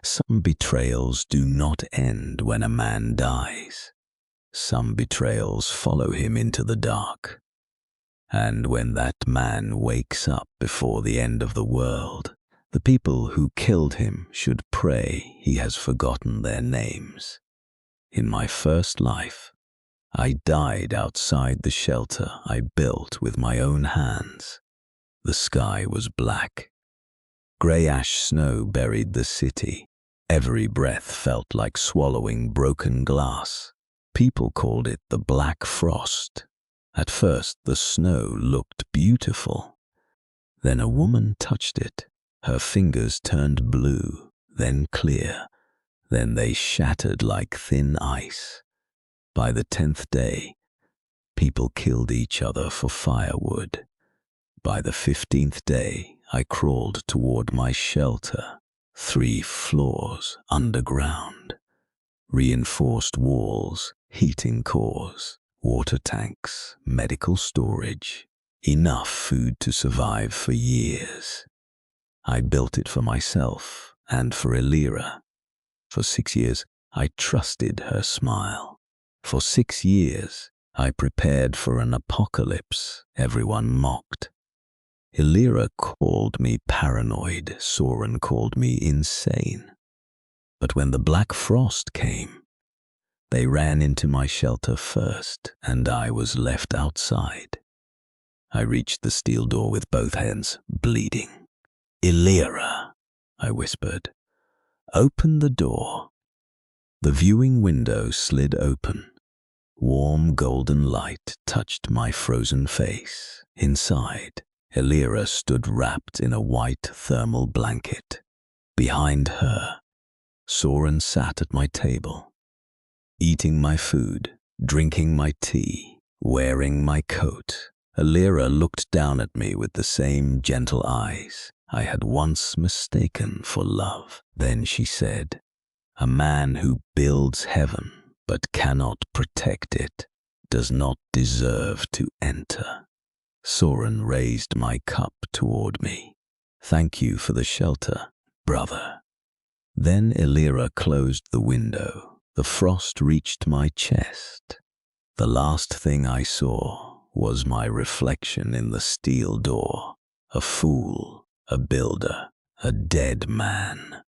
Some betrayals do not end when a man dies. Some betrayals follow him into the dark. And when that man wakes up before the end of the world, the people who killed him should pray he has forgotten their names. In my first life, I died outside the shelter I built with my own hands. The sky was black. Grey ash snow buried the city. Every breath felt like swallowing broken glass. People called it the Black Frost. At first, the snow looked beautiful. Then a woman touched it. Her fingers turned blue, then clear. Then they shattered like thin ice. By the 10th day, people killed each other for firewood. By the 15th day, I crawled toward my shelter, 3 floors underground. Reinforced walls, heating cores, water tanks, medical storage, enough food to survive for years. I built it for myself and for Elira. For 6 years, I trusted her smile. For 6 years, I prepared for an apocalypse everyone mocked. Elira called me paranoid, Soren called me insane. But when the Black Frost came, they ran into my shelter first, and I was left outside. I reached the steel door with both hands, bleeding. "Elira," I whispered, "open the door." The viewing window slid open. Warm golden light touched my frozen face. Inside, Elira stood wrapped in a white thermal blanket. Behind her, Soren sat at my table, eating my food, drinking my tea, wearing my coat. Elira looked down at me with the same gentle eyes I had once mistaken for love. Then she said, "A man who builds heaven but cannot protect it does not deserve to enter." Soren raised my cup toward me. "Thank you for the shelter, brother." Then Elira closed the window. The frost reached my chest. The last thing I saw was my reflection in the steel door. A fool, a builder, a dead man.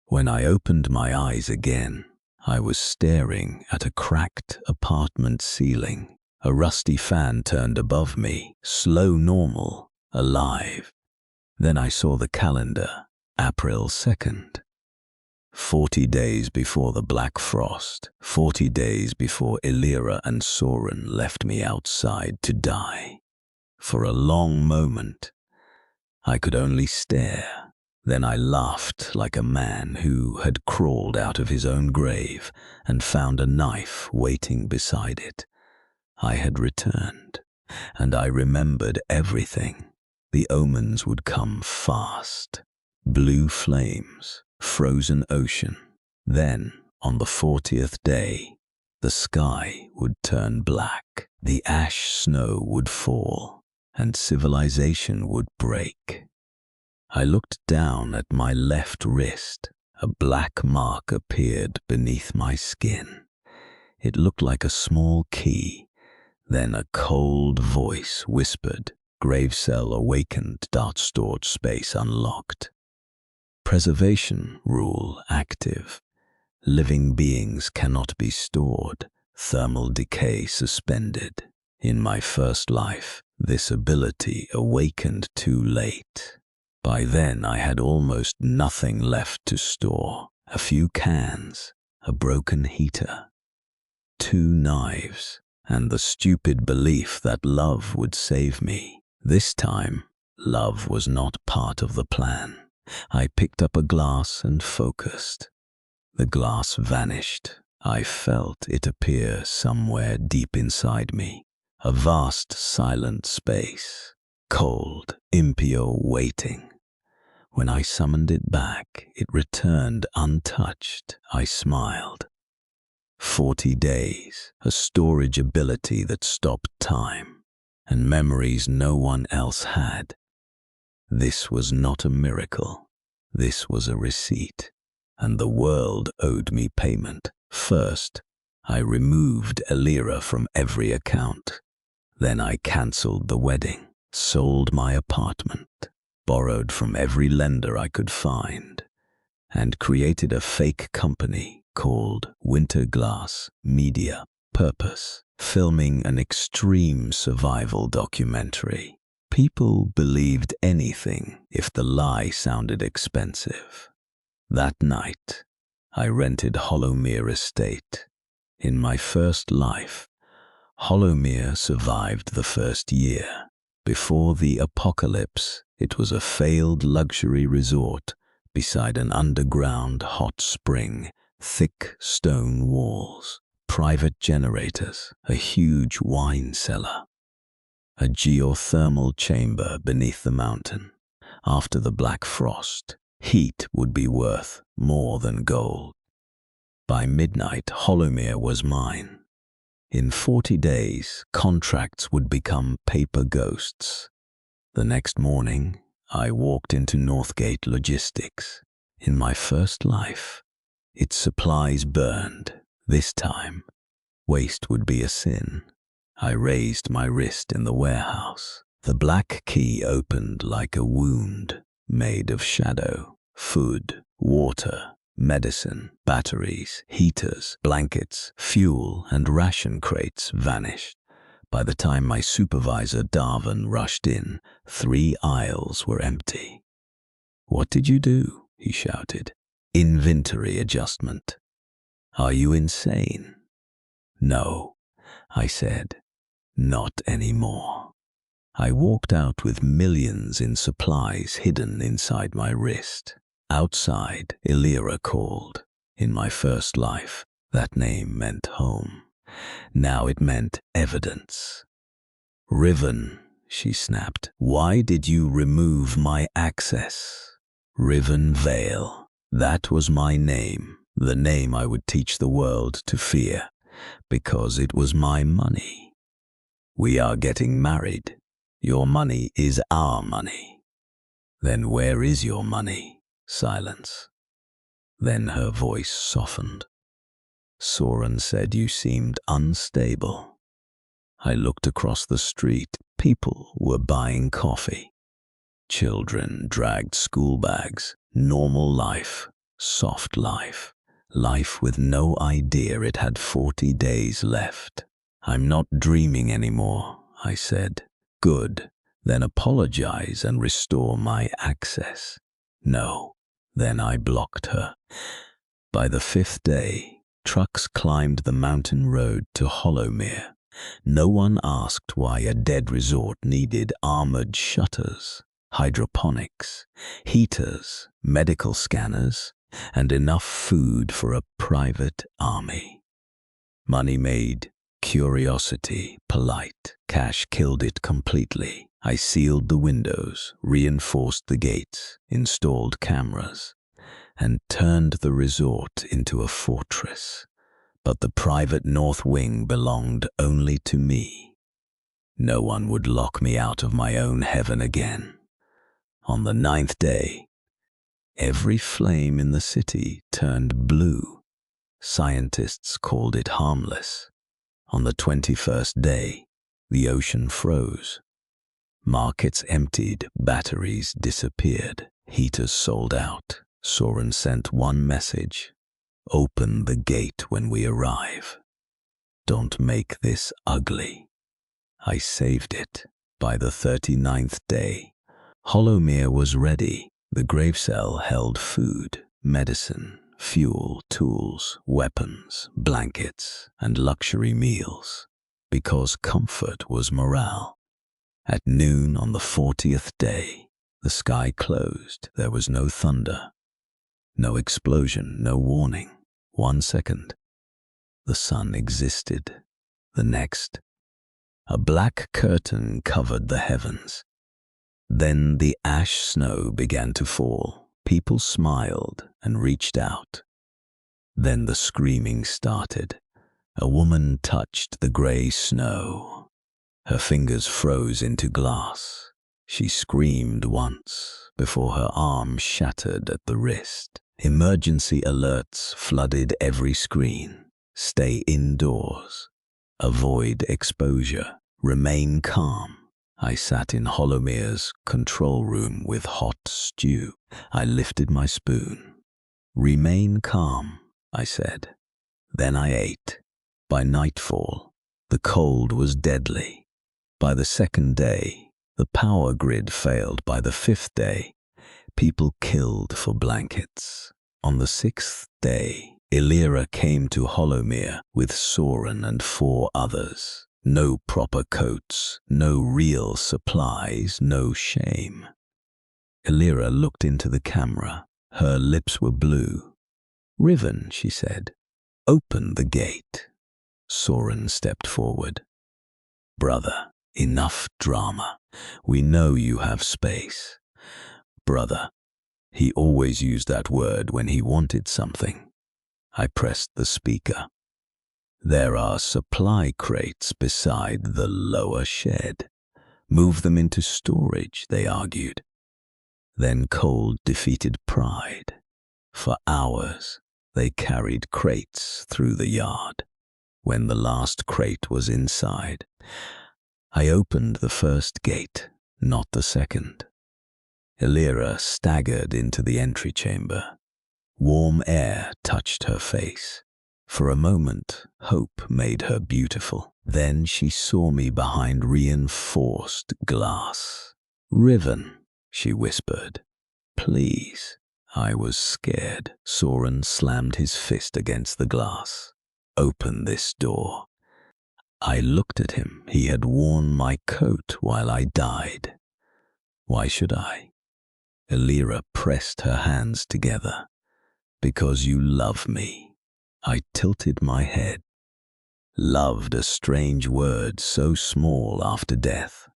When I opened my eyes again, I was staring at a cracked apartment ceiling. A rusty fan turned above me, slow normal, alive. Then I saw the calendar, April 2nd. 40 days before the Black Frost, 40 days before Elira and Soren left me outside to die. For a long moment, I could only stare. Then I laughed like a man who had crawled out of his own grave and found a knife waiting beside it. I had returned, and I remembered everything. The omens would come fast. Blue flames, frozen ocean. Then, on the 40th day, the sky would turn black. The ash snow would fall, and civilization would break. I looked down at my left wrist. A black mark appeared beneath my skin. It looked like a small key. Then a cold voice whispered, "Gravecell awakened, dart stored space unlocked." Preservation rule active. Living beings cannot be stored. Thermal decay suspended. In my first life, this ability awakened too late. By then I had almost nothing left to store. A few cans, a broken heater, 2 knives, and the stupid belief that love would save me. This time, love was not part of the plan. I picked up a glass and focused. The glass vanished. I felt it appear somewhere deep inside me. A vast, silent space. Cold, impure waiting. When I summoned it back, it returned untouched. I smiled. 40 days, a storage ability that stopped time, and memories no one else had. This was not a miracle. This was a receipt, and the world owed me payment. First, I removed Elira from every account. Then I cancelled the wedding, sold my apartment, borrowed from every lender I could find, and created a fake company called Winter Glass Media. Purpose: filming an extreme survival documentary. People believed anything if the lie sounded expensive. That night, I rented Hollowmere Estate. In my first life, Hollowmere survived the first year. Before the apocalypse, it was a failed luxury resort beside an underground hot spring, thick stone walls, private generators, a huge wine cellar, a geothermal chamber beneath the mountain. After the black frost, heat would be worth more than gold. By midnight, Hollowmere was mine. In 40 days, contracts would become paper ghosts. The next morning, I walked into Northgate Logistics. In my first life, its supplies burned. This time, waste would be a sin. I raised my wrist in the warehouse. The black key opened like a wound, made of shadow. Food, water, medicine, batteries, heaters, blankets, fuel, and ration crates vanished. By the time my supervisor Darwin rushed in, 3 aisles were empty. "What did you do?" he shouted. "Inventory adjustment." "Are you insane?" "No," I said. "Not anymore." I walked out with millions in supplies hidden inside my wrist. Outside, Elira called. In my first life, that name meant home. Now it meant evidence. "Riven," she snapped. "Why did you remove my access?" Riven Vale. That was my name, the name I would teach the world to fear, because it was my money. "We are getting married. Your money is our money." "Then where is your money?" Silence. Then her voice softened. "Soren said you seemed unstable." I looked across the street. People were buying coffee. Children dragged school bags. Normal life. Soft life. Life with no idea it had 40 days left. "I'm not dreaming anymore," I said. "Good. Then apologize and restore my access." "No." Then I blocked her. By the 5th day, trucks climbed the mountain road to Hollowmere. No one asked why a dead resort needed armored shutters, hydroponics, heaters, medical scanners, and enough food for a private army. Money made curiosity polite. Cash killed it completely. I sealed the windows, reinforced the gates, installed cameras, and turned the resort into a fortress. But the private north wing belonged only to me. No one would lock me out of my own heaven again. On the 9th day, every flame in the city turned blue. Scientists called it harmless. On the 21st day, the ocean froze. Markets emptied, batteries disappeared, heaters sold out. Soren sent one message: "Open the gate when we arrive. Don't make this ugly." I saved it. By the 39th day, Hollowmere was ready. The gravecell held food, medicine, fuel, tools, weapons, blankets, and luxury meals, because comfort was morale. At noon on the 40th day, the sky closed. There was no thunder, no explosion, no warning. 1 second, the sun existed. The next, a black curtain covered the heavens. Then the ash snow began to fall. People smiled and reached out. Then the screaming started. A woman touched the grey snow. Her fingers froze into glass. She screamed once, before her arm shattered at the wrist. Emergency alerts flooded every screen. Stay indoors. Avoid exposure. Remain calm. I sat in Holomir's control room with hot stew. I lifted my spoon. Remain calm, I said. Then I ate. By nightfall, the cold was deadly. By the second day, the power grid failed. By the fifth day, people killed for blankets. On the sixth day, Illyra came to Holomir with Soren and 4 others. No proper coats, no real supplies, no shame. Illyra looked into the camera. Her lips were blue. "Riven," she said, "open the gate." Soren stepped forward. "Brother, enough drama. We know you have space." Brother. He always used that word when he wanted something. I pressed the speaker. "There are supply crates beside the lower shed. Move them into storage," they argued. Then cold defeated pride. For hours, they carried crates through the yard. When the last crate was inside, I opened the first gate, not the second. Illyra staggered into the entry chamber. Warm air touched her face. For a moment, hope made her beautiful. Then she saw me behind reinforced glass. "Riven," she whispered. "Please." I was scared. Soren slammed his fist against the glass. "Open this door." I looked at him. He had worn my coat while I died. Why should I? Illyra pressed her hands together. "Because you love me." I tilted my head. Loved, a strange word, so small after death.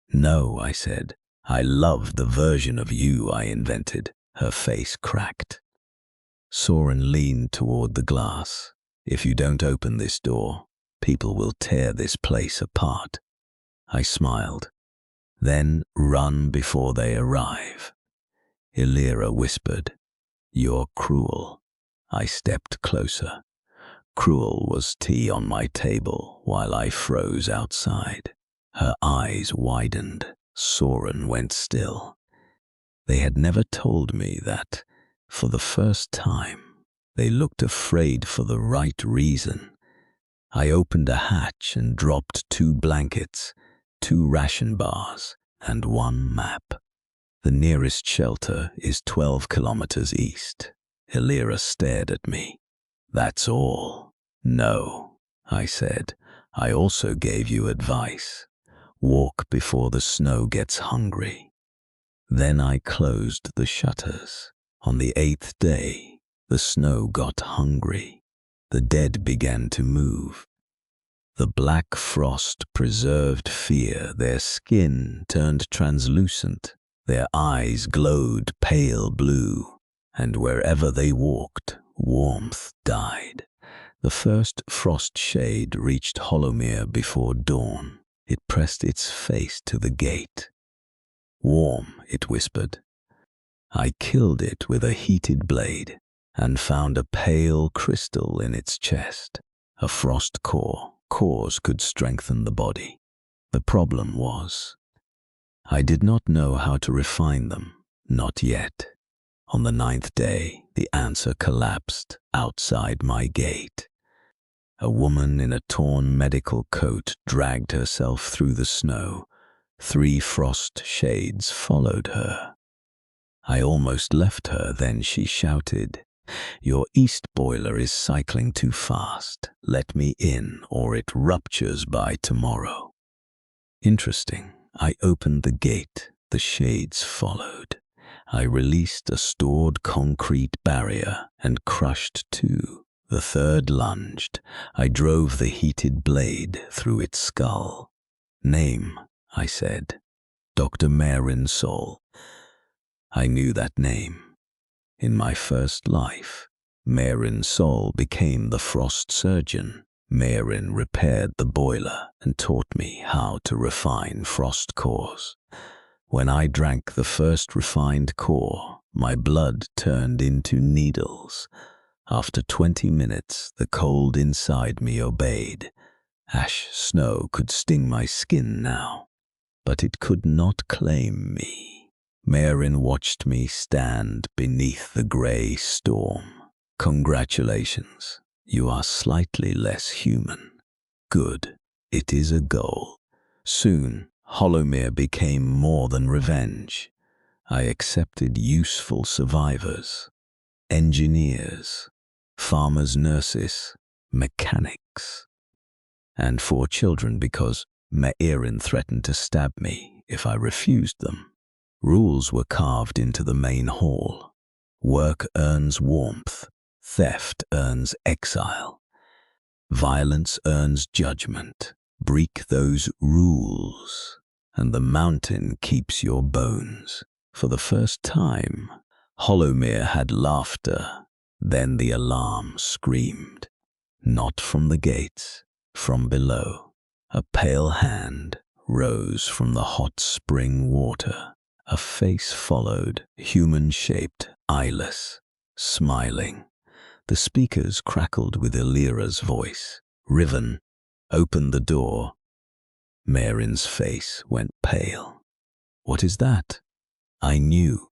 "No," I said. "I loved the version of you I invented." Her face cracked. Soren leaned toward the glass. "If you don't open this door, people will tear this place apart." I smiled. "Then run before they arrive." Illyra whispered, "You're cruel." I stepped closer. Cruel was tea on my table while I froze outside. Her eyes widened. Soren went still. They had never told me that, for the first time, they looked afraid for the right reason. I opened a hatch and dropped 2 blankets, 2 ration bars, and 1 map. "The nearest shelter is 12 kilometers east." Illyra stared at me. "That's all." "No," I said. "I also gave you advice. Walk before the snow gets hungry." Then I closed the shutters. On the 8th day, the snow got hungry. The dead began to move. The black frost preserved fear. Their skin turned translucent. Their eyes glowed pale blue. And wherever they walked, warmth died. The first frost shade reached Holomir before dawn. It pressed its face to the gate. "Warm," it whispered. I killed it with a heated blade and found a pale crystal in its chest. A frost core. Cores could strengthen the body. The problem was, I did not know how to refine them. Not yet. On the 9th day, the answer collapsed outside my gate. A woman in a torn medical coat dragged herself through the snow. 3 frost shades followed her. I almost left her, then she shouted, "Your east boiler is cycling too fast. Let me in, or it ruptures by tomorrow." Interesting. I opened the gate. The shades followed. I released a stored concrete barrier and crushed 2. The third lunged. I drove the heated blade through its skull. "Name," I said. "Dr. Maren Sol." I knew that name. In my first life, Maren Sol became the frost surgeon. Maren repaired the boiler and taught me how to refine frost cores. When I drank the first refined core, my blood turned into needles. After 20 minutes, the cold inside me obeyed. Ash snow could sting my skin now, but it could not claim me. Marin watched me stand beneath the grey storm. Congratulations, you are slightly less human. Good, it is a goal. Soon, Hollowmere became more than revenge. I accepted useful survivors, engineers, farmers' nurses, mechanics, and 4 children because Marin threatened to stab me if I refused them. Rules were carved into the main hall. Work earns warmth, theft earns exile, violence earns judgment. Break those rules, and the mountain keeps your bones. For the first time, Hollowmere had laughter. Then the alarm screamed. Not from the gates, from below. A pale hand rose from the hot spring water. A face followed, human-shaped, eyeless, smiling. The speakers crackled with Illyra's voice. Riven, open the door. Marin's face went pale. What is that? I knew.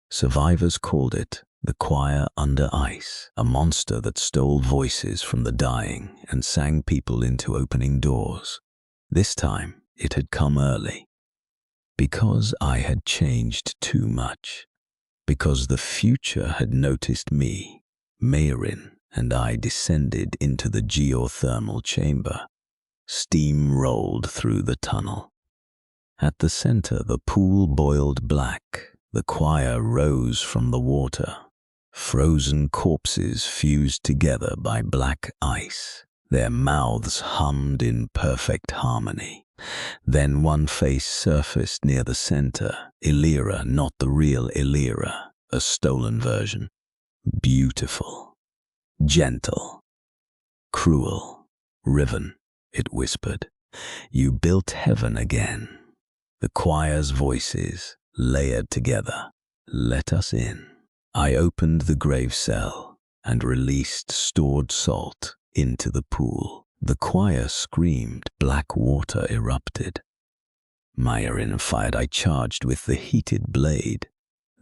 Survivors called it the choir under ice, a monster that stole voices from the dying and sang people into opening doors. This time it had come early. Because I had changed too much. Because the future had noticed me, Marin and I descended into the geothermal chamber. Steam rolled through the tunnel. At the center, the pool boiled black. The choir rose from the water. Frozen corpses fused together by black ice. Their mouths hummed in perfect harmony. Then one face surfaced near the center. Illyra, not the real Illyra, a stolen version. Beautiful, gentle, cruel. Riven, it whispered. You built heaven again. The choir's voices layered together. Let us in. I opened the grave cell and released stored salt into the pool. The choir screamed. Black water erupted. Marin fired. I charged with the heated blade.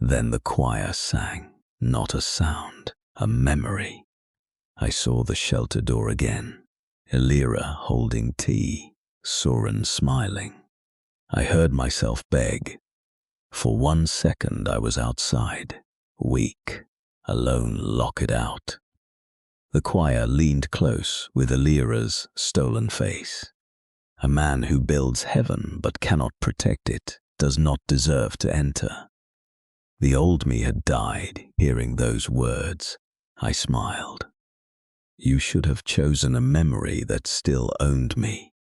Then the choir sang. Not a sound, a memory. I saw the shelter door again. Illyra holding tea, Soren smiling. I heard myself beg. For 1 second I was outside, weak, alone. Lock it out. The choir leaned close with Illyra's stolen face. A man who builds heaven but cannot protect it does not deserve to enter. The old me had died hearing those words. I smiled. You should have chosen a memory that still owned me.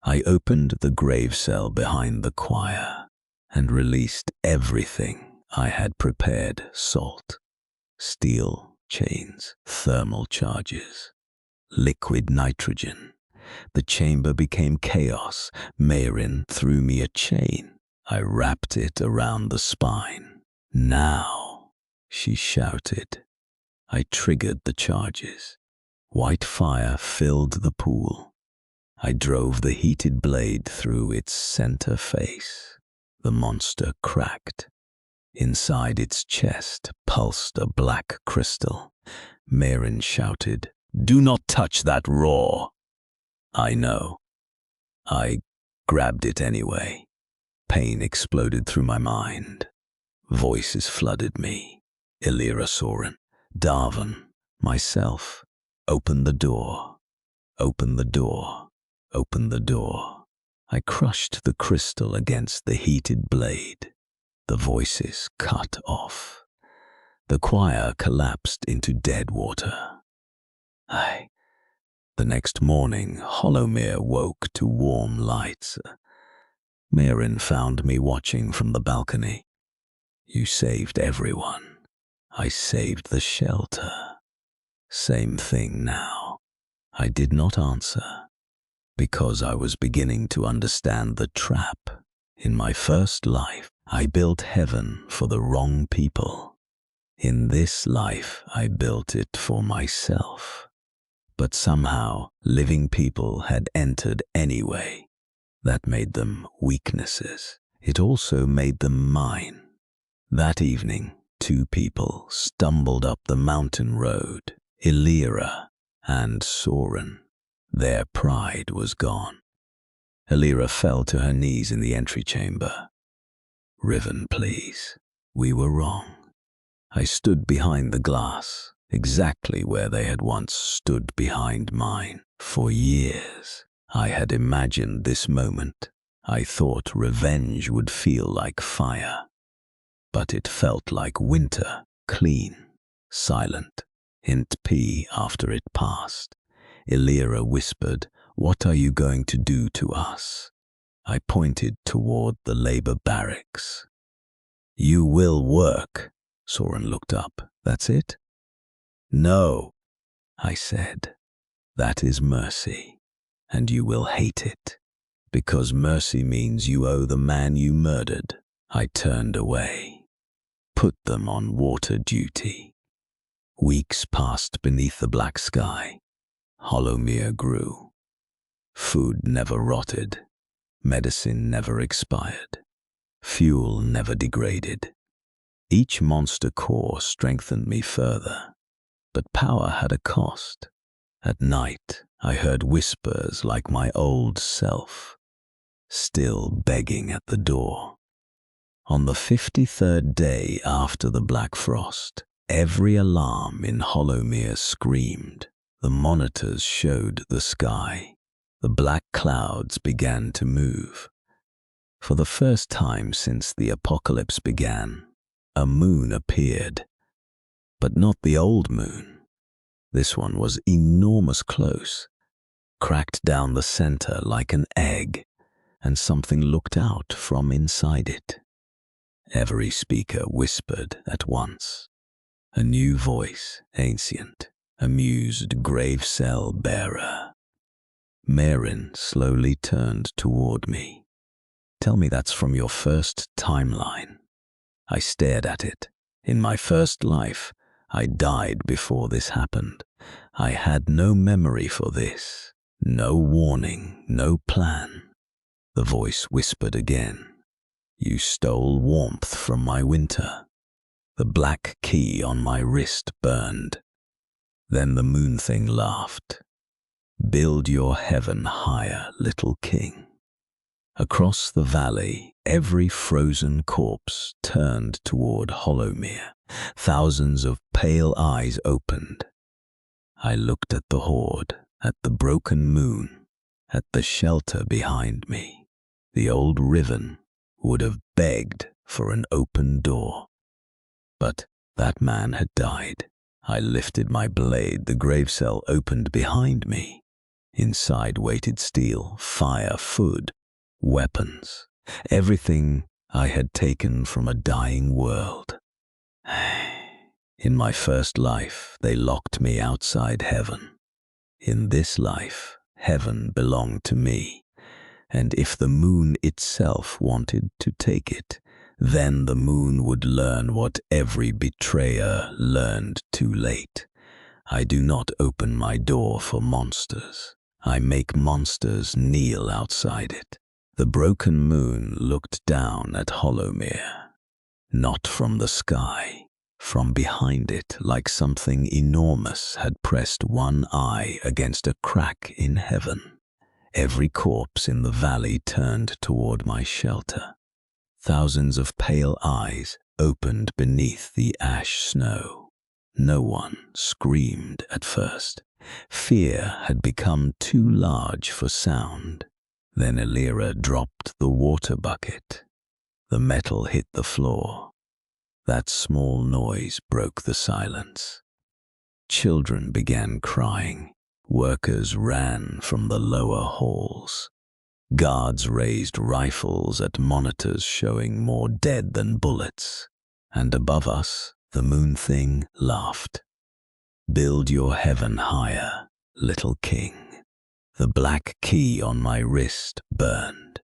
I opened the grave cell behind the choir and released everything I had prepared. Salt, steel chains, thermal charges, liquid nitrogen. The chamber became chaos. Marin threw me a chain. I wrapped it around the spine. Now, she shouted. I triggered the charges. White fire filled the pool. I drove the heated blade through its center face. The monster cracked. Inside its chest pulsed a black crystal. Marin shouted, Do not touch that raw. I know. I grabbed it anyway. Pain exploded through my mind. Voices flooded me. Illyra, Soren, Darvan, myself. Open the door. Open the door. Open the door. I crushed the crystal against the heated blade. The voices cut off. The choir collapsed into dead water. The next morning, Hollowmere woke to warm lights. Marin found me watching from the balcony. You saved everyone. I saved the shelter. Same thing now. I did not answer, because I was beginning to understand the trap In my first life, I built heaven for the wrong people. In this life, I built it for myself. But somehow, living people had entered anyway. That made them weaknesses. It also made them mine. That evening, two people stumbled up the mountain road, Illyra and Soren. Their pride was gone. Illyra fell to her knees in the entry chamber. "Riven, please. We were wrong." I stood behind the glass, exactly where they had once stood behind mine. For years, I had imagined this moment. I thought revenge would feel like fire. But it felt like winter, clean, silent. Hint P after it passed. Illyra whispered, "What are you going to do to us?" I pointed toward the labor barracks. "You will work." Soren looked up. "That's it?" "No," I said. "That is mercy, and you will hate it, because mercy means you owe the man you murdered." I turned away. Put them on water duty. Weeks passed beneath the black sky. Hollowmere grew. Food never rotted. Medicine never expired. Fuel never degraded. Each monster core strengthened me further. But power had a cost. At night, I heard whispers like my old self, still begging at the door. On the 53rd day after the Black Frost, every alarm in Hollowmere screamed. The monitors showed the sky. The black clouds began to move. For the first time since the apocalypse began, a moon appeared. But not the old moon. This one was enormous close, cracked down the center like an egg, and something looked out from inside it. Every speaker whispered at once. A new voice, ancient, amused grave cell bearer. Marin slowly turned toward me. "Tell me that's from your first timeline." I stared at it. In my first life, I died before this happened. I had no memory for this, no warning, no plan. The voice whispered again. "You stole warmth from my winter." The black key on my wrist burned. Then the moon thing laughed. "Build your heaven higher, little king." Across the valley, every frozen corpse turned toward Hollowmere. Thousands of pale eyes opened. I looked at the horde, at the broken moon, at the shelter behind me. The old Riven would have begged for an open door. But that man had died. I lifted my blade. The grave cell opened behind me. Inside waited steel, fire, food, weapons, everything I had taken from a dying world. In my first life, they locked me outside heaven. In this life, heaven belonged to me. And if the moon itself wanted to take it, then the moon would learn what every betrayer learned too late. I do not open my door for monsters. I make monsters kneel outside it. The broken moon looked down at Hollowmere, not from the sky, from behind it, like something enormous had pressed one eye against a crack in heaven. Every corpse in the valley turned toward my shelter. Thousands of pale eyes opened beneath the ash snow. No one screamed at first. Fear had become too large for sound. Then Illyra dropped the water bucket. The metal hit the floor. That small noise broke the silence. Children began crying. Workers ran from the lower halls. Guards raised rifles at monitors showing more dead than bullets. And above us, the moon thing laughed. "Build your heaven higher, little king." The black key on my wrist burned.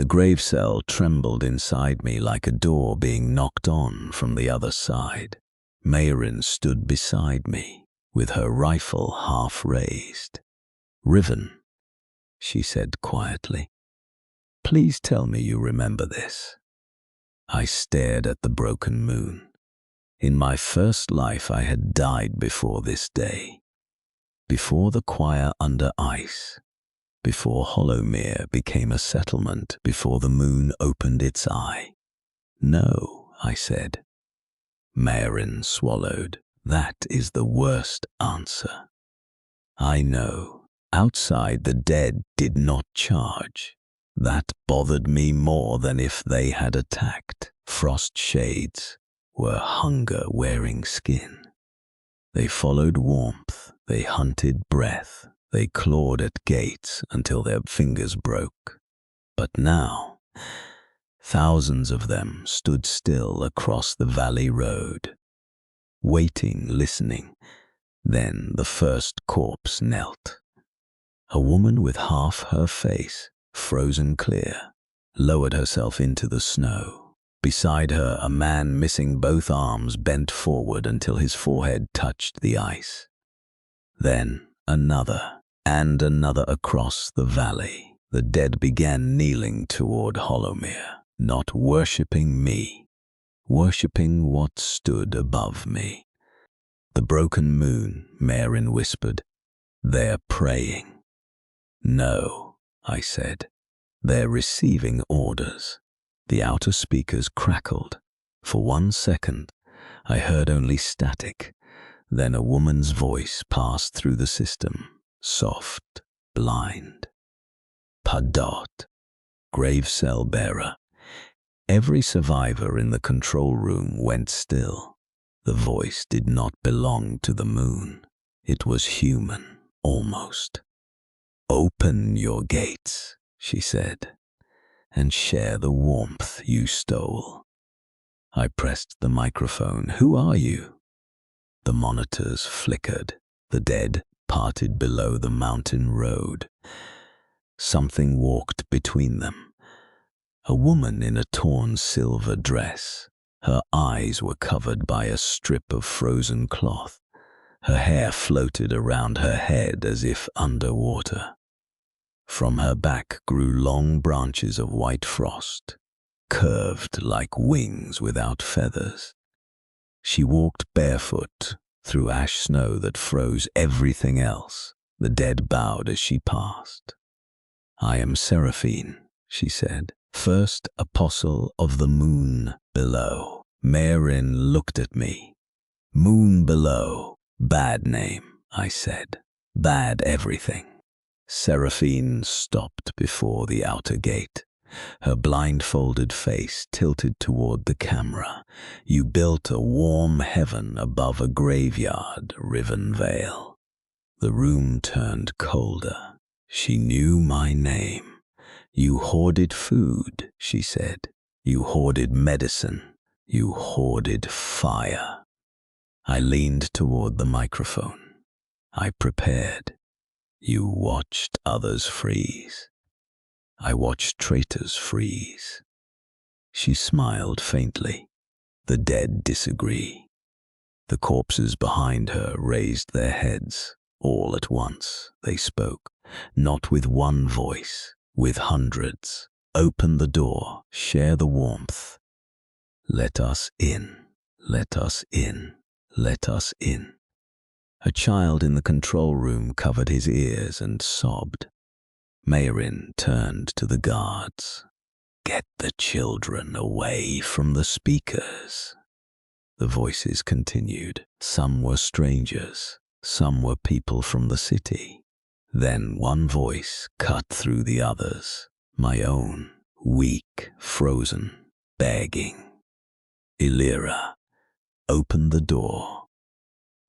The grave cell trembled inside me like a door being knocked on from the other side. Mayrin stood beside me, with her rifle half raised. "Riven," she said quietly, "please tell me you remember this." I stared at the broken moon. In my first life I had died before this day. Before the choir under ice. Before Hollowmere became a settlement. Before the moon opened its eye. "No," I said. Mayrin swallowed. "That is the worst answer." "I know. Outside the dead did not charge. That bothered me more than if they had attacked. Frost shades were hunger-wearing skin. They followed warmth, they hunted breath, they clawed at gates until their fingers broke. But now, thousands of them stood still across the valley road, waiting, listening. Then the first corpse knelt. A woman with half her face frozen clear, lowered herself into the snow. Beside her, a man missing both arms bent forward until his forehead touched the ice. Then another, and another across the valley. The dead began kneeling toward Hollowmere, not worshipping me, worshipping what stood above me. "The broken moon," Mayrin whispered. "They're praying." "No," I said. "They're receiving orders." The outer speakers crackled. For 1 second, I heard only static. Then a woman's voice passed through the system, soft, blind. "Padot, grave cell bearer." Every survivor in the control room went still. The voice did not belong to the moon. It was human, almost. "Open your gates," she said, "and share the warmth you stole." I pressed the microphone. "Who are you?" The monitors flickered. The dead parted below the mountain road. Something walked between them. A woman in a torn silver dress. Her eyes were covered by a strip of frozen cloth. Her hair floated around her head as if underwater. From her back grew long branches of white frost, curved like wings without feathers. She walked barefoot through ash snow that froze everything else. The dead bowed as she passed. "I am Seraphine," she said, "first apostle of the moon below." Mayrin looked at me. "Moon below. Bad name," I said. "Bad everything." Seraphine stopped before the outer gate. Her blindfolded face tilted toward the camera. "You built a warm heaven above a graveyard, Riven Vale." The room turned colder. She knew my name. "You hoarded food," she said. "You hoarded medicine. You hoarded fire." I leaned toward the microphone. I prepared. "You watched others freeze. I watched traitors freeze." She smiled faintly. "The dead disagree." The corpses behind her raised their heads. All at once they spoke, not with one voice, with hundreds. "Open the door, share the warmth. Let us in, let us in, let us in." A child in the control room covered his ears and sobbed. Mayrin turned to the guards. "Get the children away from the speakers." The voices continued. Some were strangers, some were people from the city. Then one voice cut through the others, my own, weak, frozen, begging. "Illyra, open the door."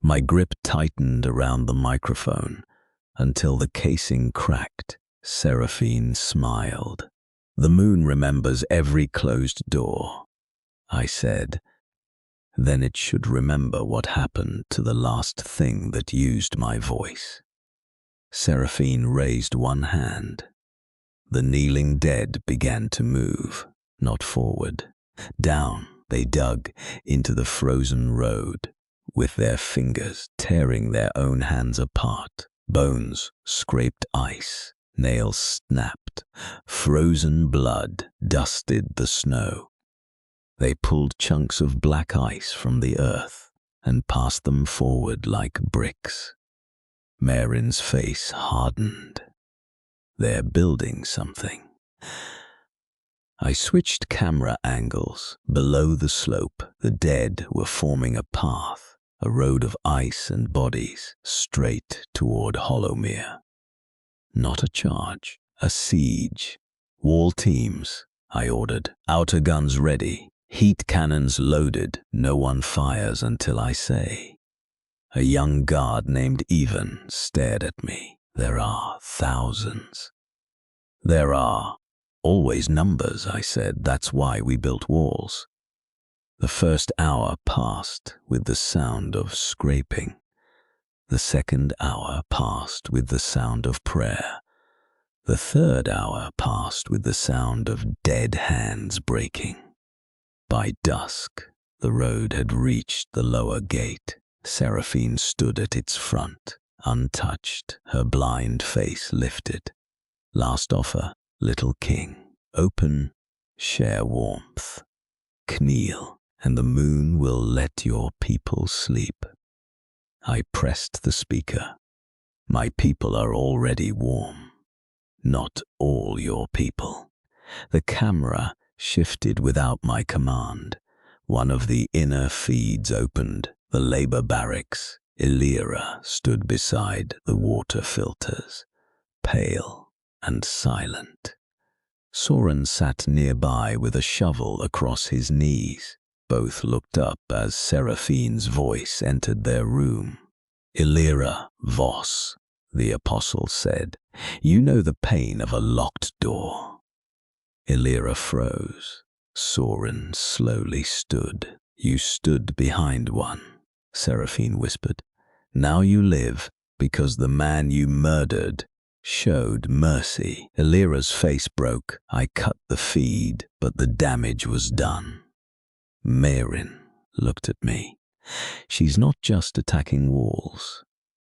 My grip tightened around the microphone until the casing cracked. Seraphine smiled. "The moon remembers every closed door," I said. "Then it should remember what happened to the last thing that used my voice." Seraphine raised one hand. The kneeling dead began to move, not forward. Down they dug into the frozen road, with their fingers tearing their own hands apart. Bones scraped ice, nails snapped, frozen blood dusted the snow. They pulled chunks of black ice from the earth and passed them forward like bricks. Marin's face hardened. They're building something. I switched camera angles. Below the slope, the dead were forming a path, a road of ice and bodies, straight toward Hollowmere. Not a charge, a siege. Wall teams, I ordered. Outer guns ready. Heat cannons loaded. No one fires until I say. A young guard named Evan stared at me. There are thousands. There are always numbers, I said. That's why we built walls. The first hour passed with the sound of scraping. The second hour passed with the sound of prayer. The third hour passed with the sound of dead hands breaking. By dusk, the road had reached the lower gate. Seraphine stood at its front, untouched, her blind face lifted. Last offer, little king. Open, share warmth. Kneel, and the moon will let your people sleep. I pressed the speaker. My people are already warm. Not all your people. The camera shifted without my command. One of the inner feeds opened. The labor barracks. Illyra stood beside the water filters, pale and silent. Soren sat nearby with a shovel across his knees. Both looked up as Seraphine's voice entered their room. Illyra Voss, the apostle said, you know the pain of a locked door. Illyra froze. Soren slowly stood. You stood behind one, Seraphine whispered. Now you live because the man you murdered showed mercy. Illyra's face broke. I cut the feed, but the damage was done. Marin looked at me. She's not just attacking walls.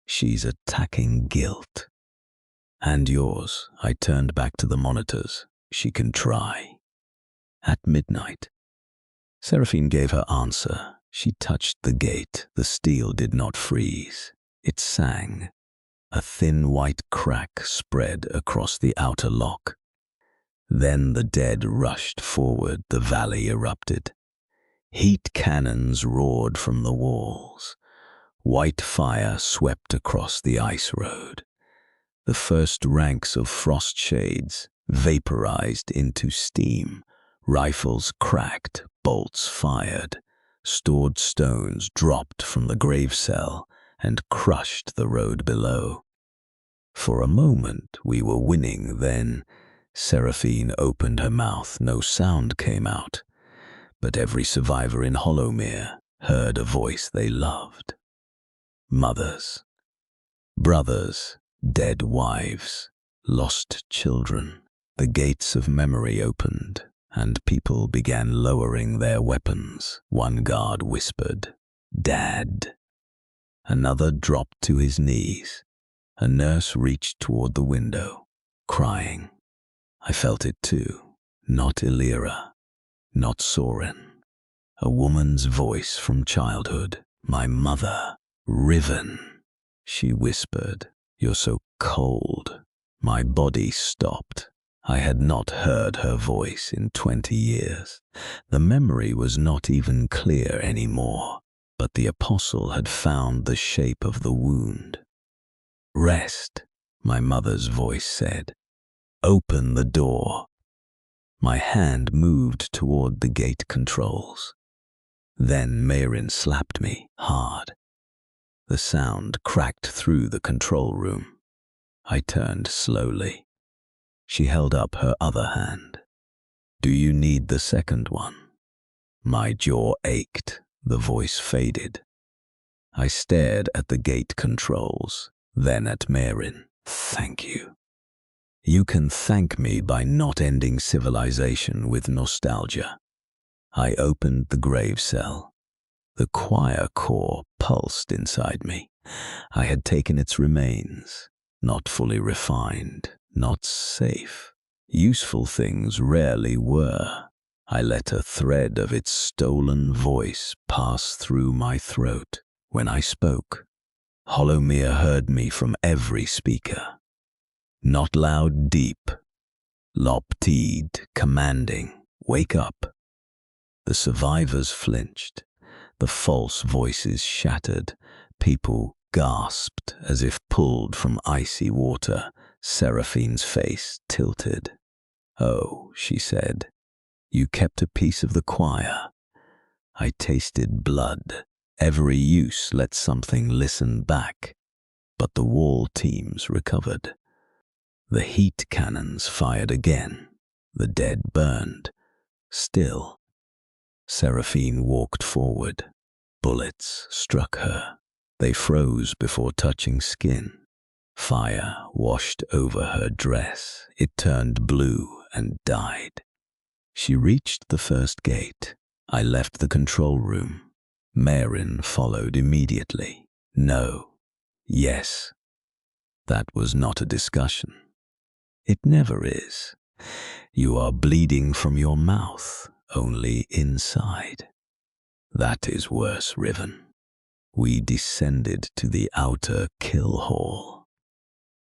She's attacking guilt. And yours. I turned back to the monitors. She can try. At midnight. Seraphine gave her answer. She touched the gate. The steel did not freeze. It sang. A thin white crack spread across the outer lock. Then the dead rushed forward. The valley erupted. Heat cannons roared from the walls. White fire swept across the ice road. The first ranks of frost shades vaporized into steam. Rifles cracked, bolts fired. Stored stones dropped from the grave cell and crushed the road below. For a moment we were winning, then Seraphine opened her mouth. No sound came out, but every survivor in Hollowmere heard a voice they loved. Mothers, brothers, dead wives, lost children. The gates of memory opened, and people began lowering their weapons. One guard whispered, "Dad." Another dropped to his knees. A nurse reached toward the window, crying. I felt it too. Not Illyra, not Soren. A woman's voice from childhood. My mother, Riven. She whispered, "You're so cold." My body stopped. I had not heard her voice in 20 years. The memory was not even clear anymore, but the apostle had found the shape of the wound. "Rest," my mother's voice said. "Open the door." My hand moved toward the gate controls. Then Marin slapped me hard. The sound cracked through the control room. I turned slowly. She held up her other hand. "Do you need the second one?" My jaw ached. The voice faded. I stared at the gate controls, then at Marin. "Thank you." You can thank me by not ending civilization with nostalgia. I opened the grave cell. The choir core pulsed inside me. I had taken its remains, not fully refined, not safe. Useful things rarely were. I let a thread of its stolen voice pass through my throat. When I spoke, Holomere heard me from every speaker. Not loud, deep, lop-teed, commanding, wake up. The survivors flinched. The false voices shattered. People gasped as if pulled from icy water. Seraphine's face tilted. "Oh," she said, "you kept a piece of the choir." I tasted blood. Every use let something listen back. But the wall teams recovered. The heat cannons fired again. The dead burned. Still, Seraphine walked forward. Bullets struck her. They froze before touching skin. Fire washed over her dress. It turned blue and died. She reached the first gate. I left the control room. Marin followed immediately. No. Yes. That was not a discussion. It never is. You are bleeding from your mouth, only inside. That is worse, Riven. We descended to the outer kill hall.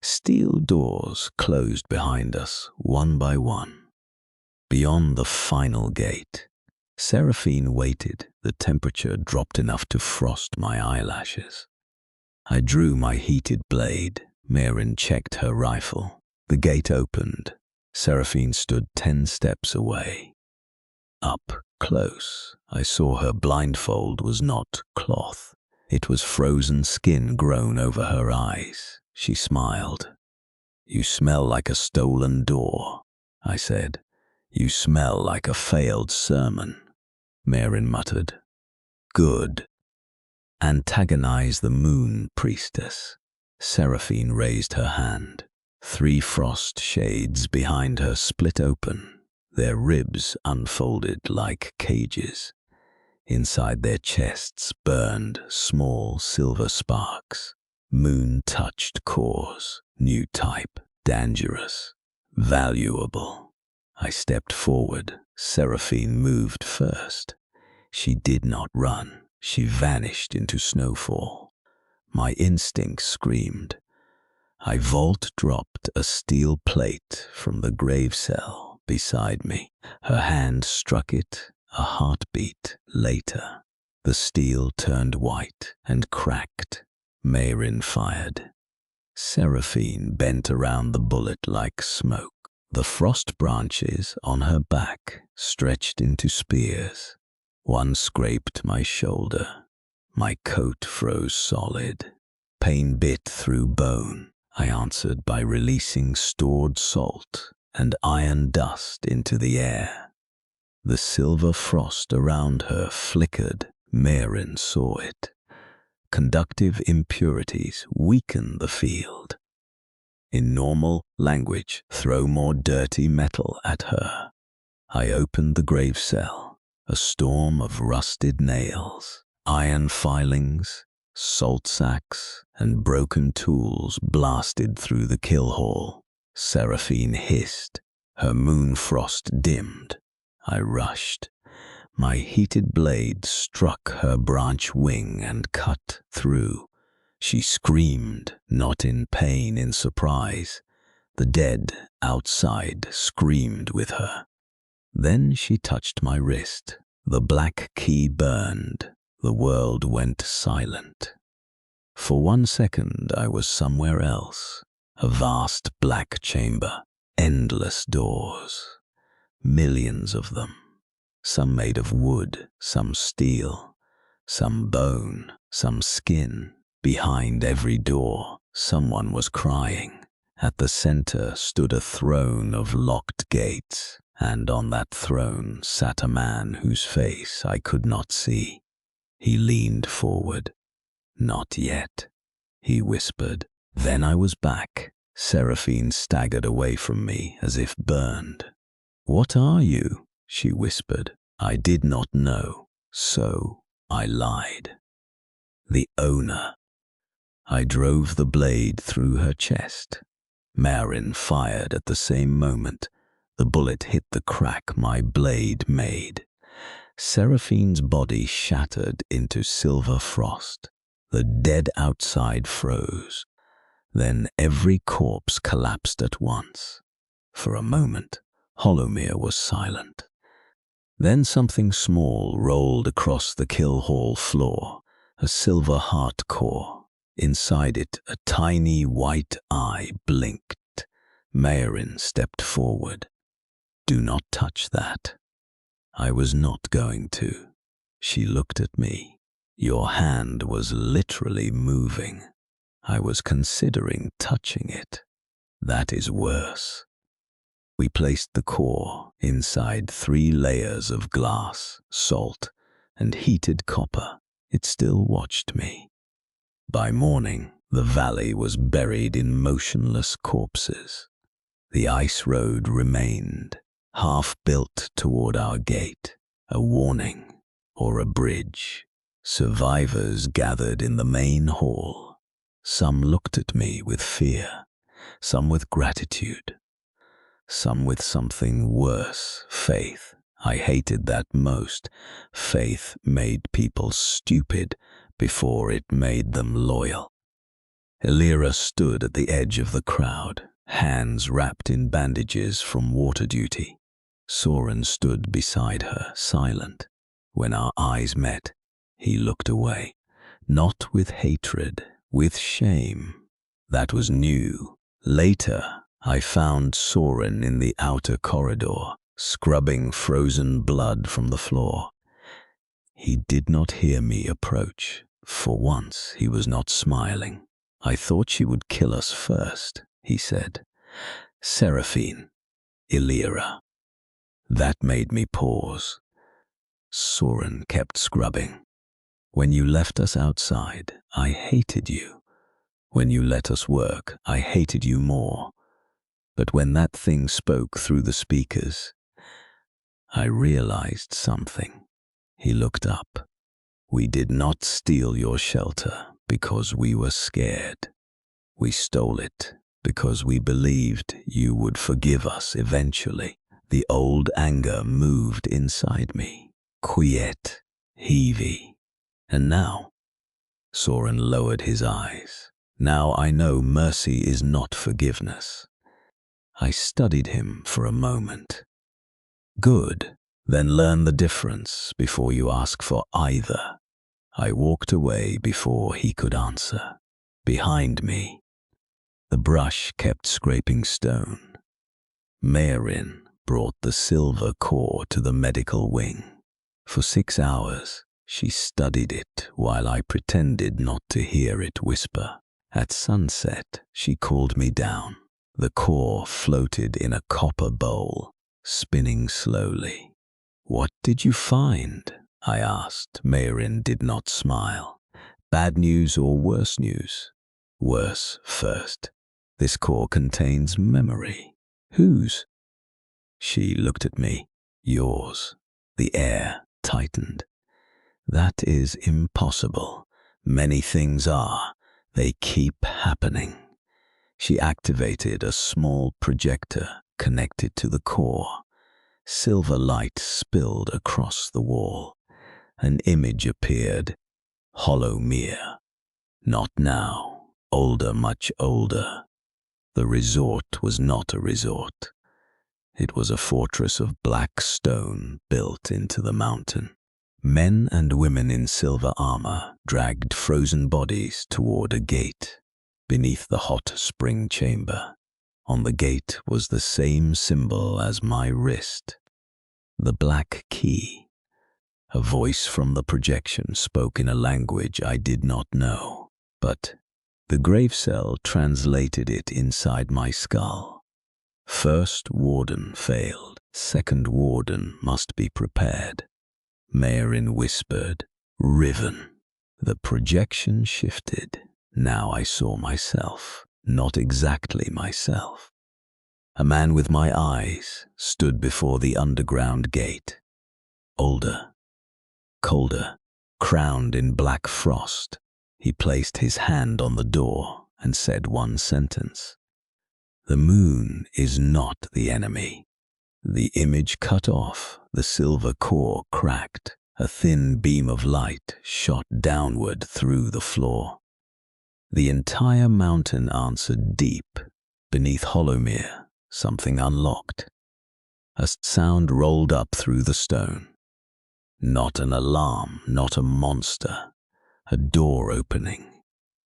Steel doors closed behind us, one by one. Beyond the final gate, Seraphine waited. The temperature dropped enough to frost my eyelashes. I drew my heated blade. Marin checked her rifle. The gate opened. Seraphine stood 10 steps away. Up close, I saw her blindfold was not cloth. It was frozen skin grown over her eyes. She smiled. "You smell like a stolen door," I said. "You smell like a failed sermon." Marin muttered. "Good. Antagonize the moon priestess." Seraphine raised her hand. 3 frost shades behind her split open. Their ribs unfolded like cages. Inside their chests burned small silver sparks. Moon-touched cores, new type, dangerous, valuable. I stepped forward. Seraphine moved first. She did not run. She vanished into snowfall. My instinct screamed. I vault-dropped a steel plate from the grave cell beside me. Her hand struck it, a heartbeat later. The steel turned white and cracked. Marin fired. Seraphine bent around the bullet like smoke. The frost branches on her back stretched into spears. One scraped my shoulder. My coat froze solid. Pain bit through bone. I answered by releasing stored salt and iron dust into the air. The silver frost around her flickered. Marin saw it. Conductive impurities weaken the field. In normal language, throw more dirty metal at her. I opened the grave cell. A storm of rusted nails, iron filings, salt sacks, and broken tools blasted through the kill hall. Seraphine hissed. Her moon frost dimmed. I rushed. My heated blade struck her branch wing and cut through. She screamed, not in pain, in surprise. The dead outside screamed with her. Then she touched my wrist. The black key burned. The world went silent. For 1 second I was somewhere else. A vast black chamber. Endless doors. Millions of them. Some made of wood, some steel, some bone, some skin. Behind every door, someone was crying. At the center stood a throne of locked gates, and on that throne sat a man whose face I could not see. He leaned forward. "Not yet," he whispered. Then I was back. Seraphine staggered away from me as if burned. "What are you?" she whispered. I did not know, so I lied. "The owner." I drove the blade through her chest. Marin fired at the same moment. The bullet hit the crack my blade made. Seraphine's body shattered into silver frost. The dead outside froze. Then every corpse collapsed at once. For a moment, Holomere was silent. Then something small rolled across the kill hall floor, a silver heart core. Inside it, a tiny white eye blinked. Marin stepped forward. "Do not touch that." I was not going to. She looked at me. "Your hand was literally moving." I was considering touching it. "That is worse." We placed the core inside 3 layers of glass, salt, and heated copper. It still watched me. By morning, the valley was buried in motionless corpses. The ice road remained, half built toward our gate, a warning or a bridge. Survivors gathered in the main hall. Some looked at me with fear, some with gratitude, some with something worse, faith. I hated that most. Faith made people stupid before it made them loyal. Elira stood at the edge of the crowd, hands wrapped in bandages from water duty. Soren stood beside her, silent. When our eyes met, he looked away, not with hatred, with shame. That was new. Later, I found Soren in the outer corridor, scrubbing frozen blood from the floor. He did not hear me approach. For once, he was not smiling. "I thought she would kill us first," he said. "Seraphine, Elira." That made me pause. Soren kept scrubbing. "When you left us outside, I hated you. When you let us work, I hated you more. But when that thing spoke through the speakers, I realized something." He looked up. "We did not steal your shelter because we were scared. We stole it because we believed you would forgive us eventually." The old anger moved inside me. Quiet, heavy. "And now?" Soren lowered his eyes. "Now I know mercy is not forgiveness." I studied him for a moment. "Good. Then learn the difference before you ask for either." I walked away before he could answer. Behind me, the brush kept scraping stone. Marin brought the silver core to the medical wing. For 6 hours, she studied it while I pretended not to hear it whisper. At sunset, she called me down. The core floated in a copper bowl, spinning slowly. "What did you find?" I asked. Marin did not smile. "Bad news or worse news?" "Worse first. This core contains memory." "Whose?" She looked at me. "Yours." The air tightened. "That is impossible. Many things are. They keep happening." She activated a small projector connected to the core. Silver light spilled across the wall. An image appeared. Holomere. Not now. Older, much older. The resort was not a resort. It was a fortress of black stone built into the mountain. Men and women in silver armor dragged frozen bodies toward a gate beneath the hot spring chamber. On the gate was the same symbol as my wrist. The black key. A voice from the projection spoke in a language I did not know, but the grave cell translated it inside my skull. First warden failed. Second warden must be prepared. Marin whispered, "Riven." The projection shifted. Now I saw myself. not exactly myself. A man with my eyes stood before the underground gate. Older, colder, crowned in black frost, he placed his hand on the door and said one sentence. "The moon is not the enemy." The image cut off, the silver core cracked, a thin beam of light shot downward through the floor. The entire mountain answered deep. Beneath Hollowmere, something unlocked. A sound rolled up through the stone. Not an alarm, not a monster. A door opening.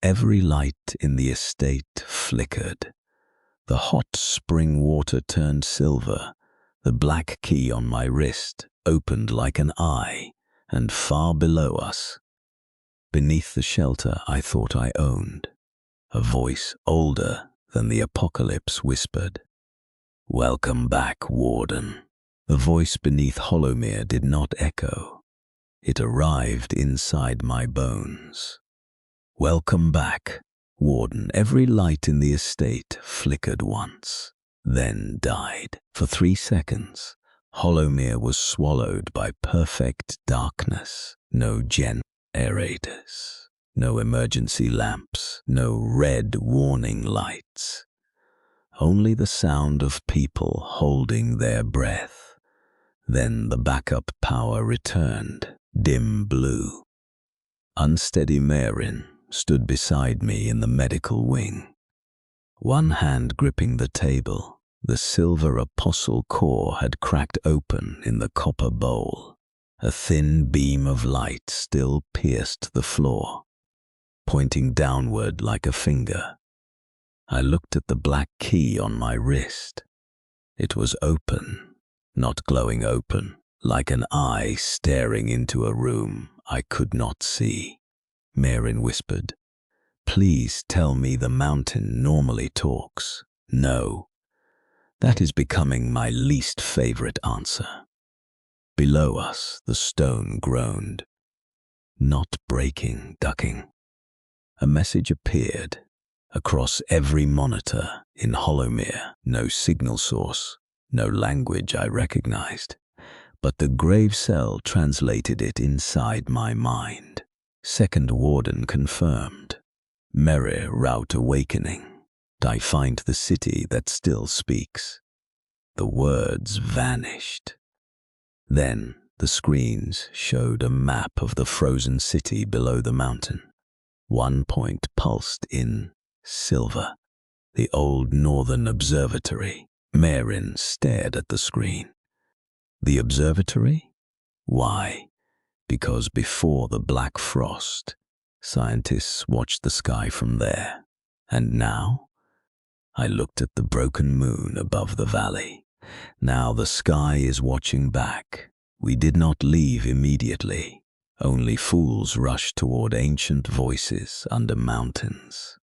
Every light in the estate flickered. The hot spring water turned silver. The black key on my wrist opened like an eye, and far below us, beneath the shelter I thought I owned, a voice older than the apocalypse whispered, "Welcome back, Warden." The voice beneath Hollowmere did not echo. It arrived inside my bones. "Welcome back, Warden." Every light in the estate flickered once, then died. For 3 seconds, Hollowmere was swallowed by perfect darkness. No generators, no emergency lamps, no red warning lights. Only the sound of people holding their breath. Then the backup power returned, dim blue. Unsteady Marin stood beside me in the medical wing. One hand gripping the table, the silver apostle core had cracked open in the copper bowl. A thin beam of light still pierced the floor, pointing downward like a finger. I looked at the black key on my wrist. It was open, not glowing open, like an eye staring into a room I could not see. Marin whispered, "Please tell me the mountain normally talks." No. That is becoming my least favorite answer. Below us, the stone groaned. Not breaking, ducking. A message appeared across every monitor in Hollowmere. No signal source, no language I recognized, but the grave cell translated it inside my mind. Second Warden confirmed. Merry route awakening. I find the city that still speaks. The words vanished. Then the screens showed a map of the frozen city below the mountain. One point pulsed in silver. The old northern observatory. Marin stared at the screen. The observatory? Why? Because before the black frost, scientists watched the sky from there. And now? I looked at the broken moon above the valley. Now the sky is watching back. We did not leave immediately. Only fools rush toward ancient voices under mountains.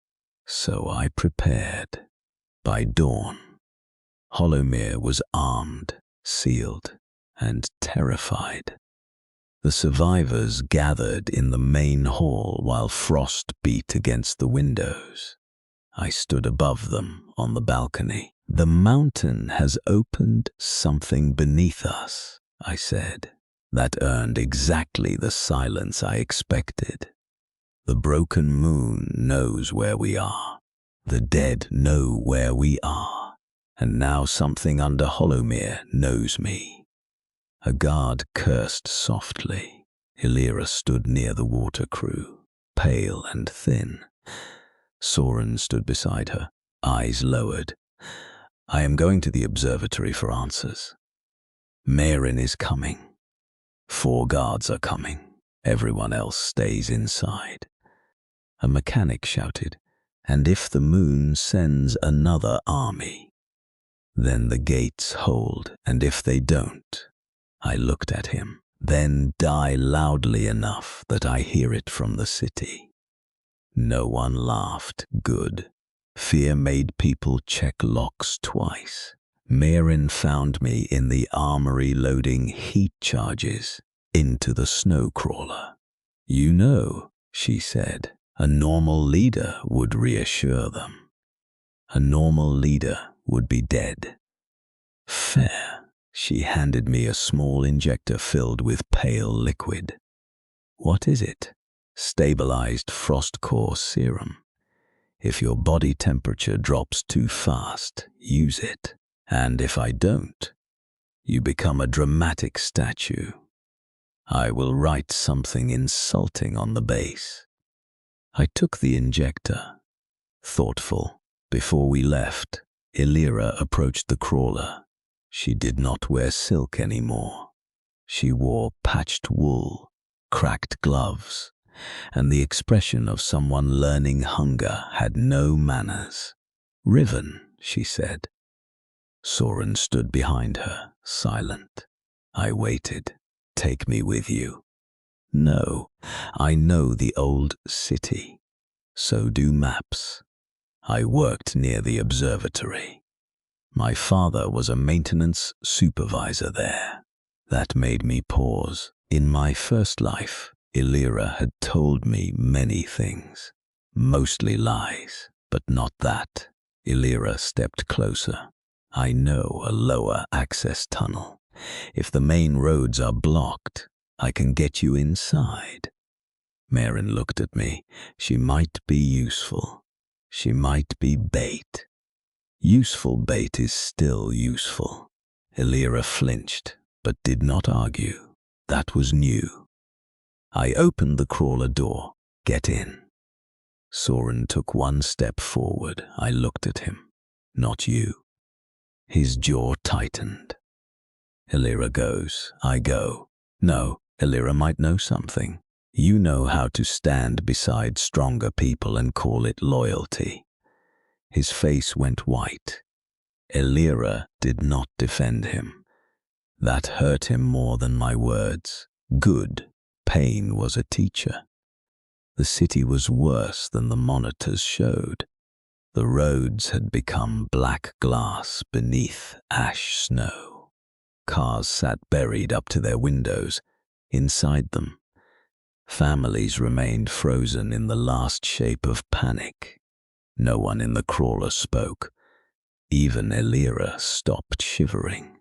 So I prepared. By dawn, Hollowmere was armed, sealed, and terrified. The survivors gathered in the main hall while frost beat against the windows. I stood above them on the balcony. "The mountain has opened something beneath us," I said. That earned exactly the silence I expected. "The broken moon knows where we are. The dead know where we are. And now something under Hollowmere knows me." A guard cursed softly. Illyra stood near the water crew, pale and thin. Soren stood beside her, eyes lowered. "I am going to the observatory for answers. Marin is coming. 4 guards are coming. Everyone else stays inside." A mechanic shouted, "And if the moon sends another army, then the gates hold, and if they don't," I looked at him, "then die loudly enough that I hear it from the city." No one laughed. Good. Fear made people check locks twice. Marin found me in the armory loading heat charges into the snowcrawler. "You know," she said, "a normal leader would reassure them. A normal leader would be dead. Fair. She handed me a small injector filled with pale liquid. What is it? Stabilized frost core serum. If your body temperature drops too fast, use it. And if I don't, you become a dramatic statue. I will write something insulting on the base. I took the injector. Thoughtful. Before we left, Illyra approached the crawler. She did not wear silk anymore. She wore patched wool, cracked gloves, and the expression of someone learning hunger had no manners. "Riven," she said. Soren stood behind her, silent. I waited. "Take me with you." "No, I know the old city. So do maps. I worked near the observatory. My father was a maintenance supervisor there." That made me pause. In my first life, Illyra had told me many things. Mostly lies, but not that. Illyra stepped closer. "I know a lower access tunnel. If the main roads are blocked, I can get you inside." Maren looked at me. She might be useful. She might be bait. Useful bait is still useful. Illyra flinched, but did not argue. That was new. I opened the crawler door. "Get in." Soren took one step forward. I looked at him. "Not you." His jaw tightened. Illyra goes. I go. "No, Illyra might know something. You know how to stand beside stronger people and call it loyalty." His face went white. Illyra did not defend him. That hurt him more than my words. Good. Pain was a teacher. The city was worse than the monitors showed. The roads had become black glass beneath ash snow. Cars sat buried up to their windows. Inside them, families remained frozen in the last shape of panic. No one in the crawler spoke. Even Illyra stopped shivering.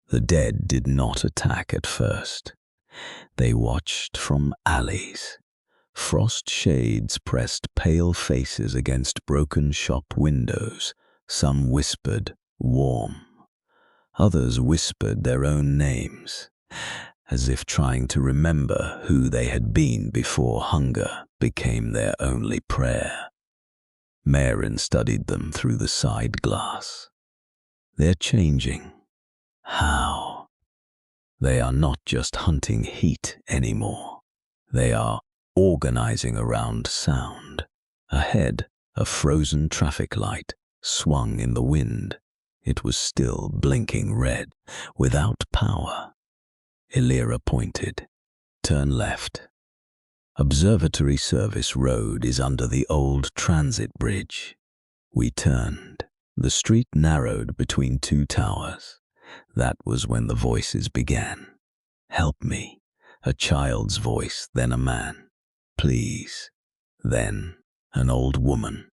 The dead did not attack at first. They watched from alleys. Frost shades pressed pale faces against broken shop windows. Some whispered, "Warm." Others whispered their own names, as if trying to remember who they had been before hunger became their only prayer. Maren studied them through the side glass. They're changing. How? They are not just hunting heat anymore. They are organizing around sound. Ahead, a frozen traffic light swung in the wind. It was still blinking red, without power. Illyra pointed. "Turn left. Observatory Service Road is under the old transit bridge." We turned. The street narrowed between two towers. That was when the voices began. "Help me." A child's voice, then a man. "Please." Then an old woman.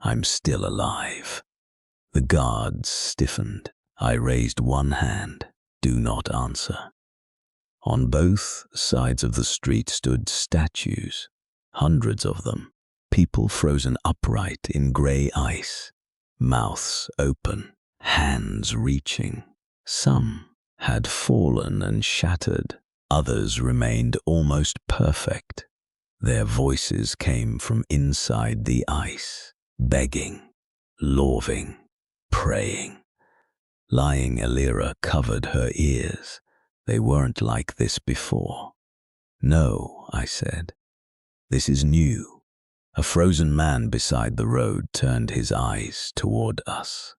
"I'm still alive." The guards stiffened. I raised one hand. "Do not answer." On both sides of the street stood statues, hundreds of them, people frozen upright in grey ice, mouths open, hands reaching. Some had fallen and shattered, others remained almost perfect. Their voices came from inside the ice, begging, loving, praying. Lying Illyra covered her ears. They weren't like this before. "No," I said. "This is new." A frozen man beside the road turned his eyes toward us.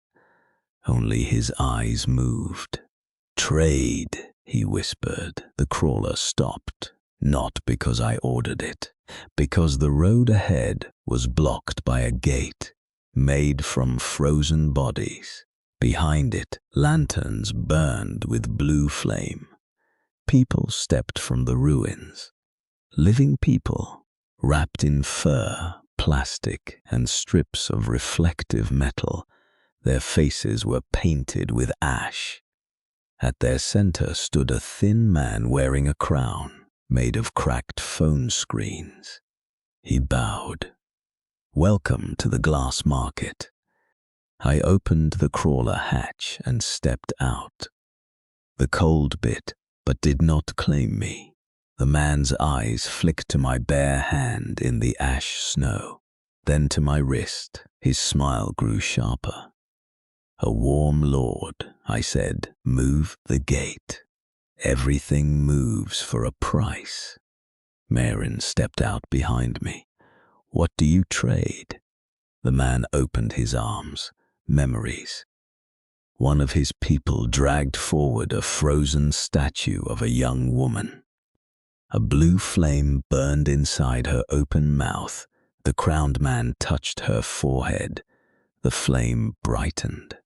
Only his eyes moved. "Trade," he whispered. The crawler stopped, not because I ordered it, because the road ahead was blocked by a gate made from frozen bodies. Behind it, lanterns burned with blue flame. People stepped from the ruins. Living people, wrapped in fur, plastic and strips of reflective metal. Their faces were painted with ash. At their center stood a thin man wearing a crown made of cracked phone screens. He bowed. "Welcome to the glass market." I opened the crawler hatch and stepped out. The cold bit, but did not claim me. The man's eyes flicked to my bare hand in the ash snow, then to my wrist. His smile grew sharper. "A warm lord," I said. "Move the gate. Everything moves for a price." Marin stepped out behind me. "What do you trade?" The man opened his arms. Memories. One of his people dragged forward a frozen statue of a young woman. A blue flame burned inside her open mouth. The crowned man touched her forehead. The flame brightened.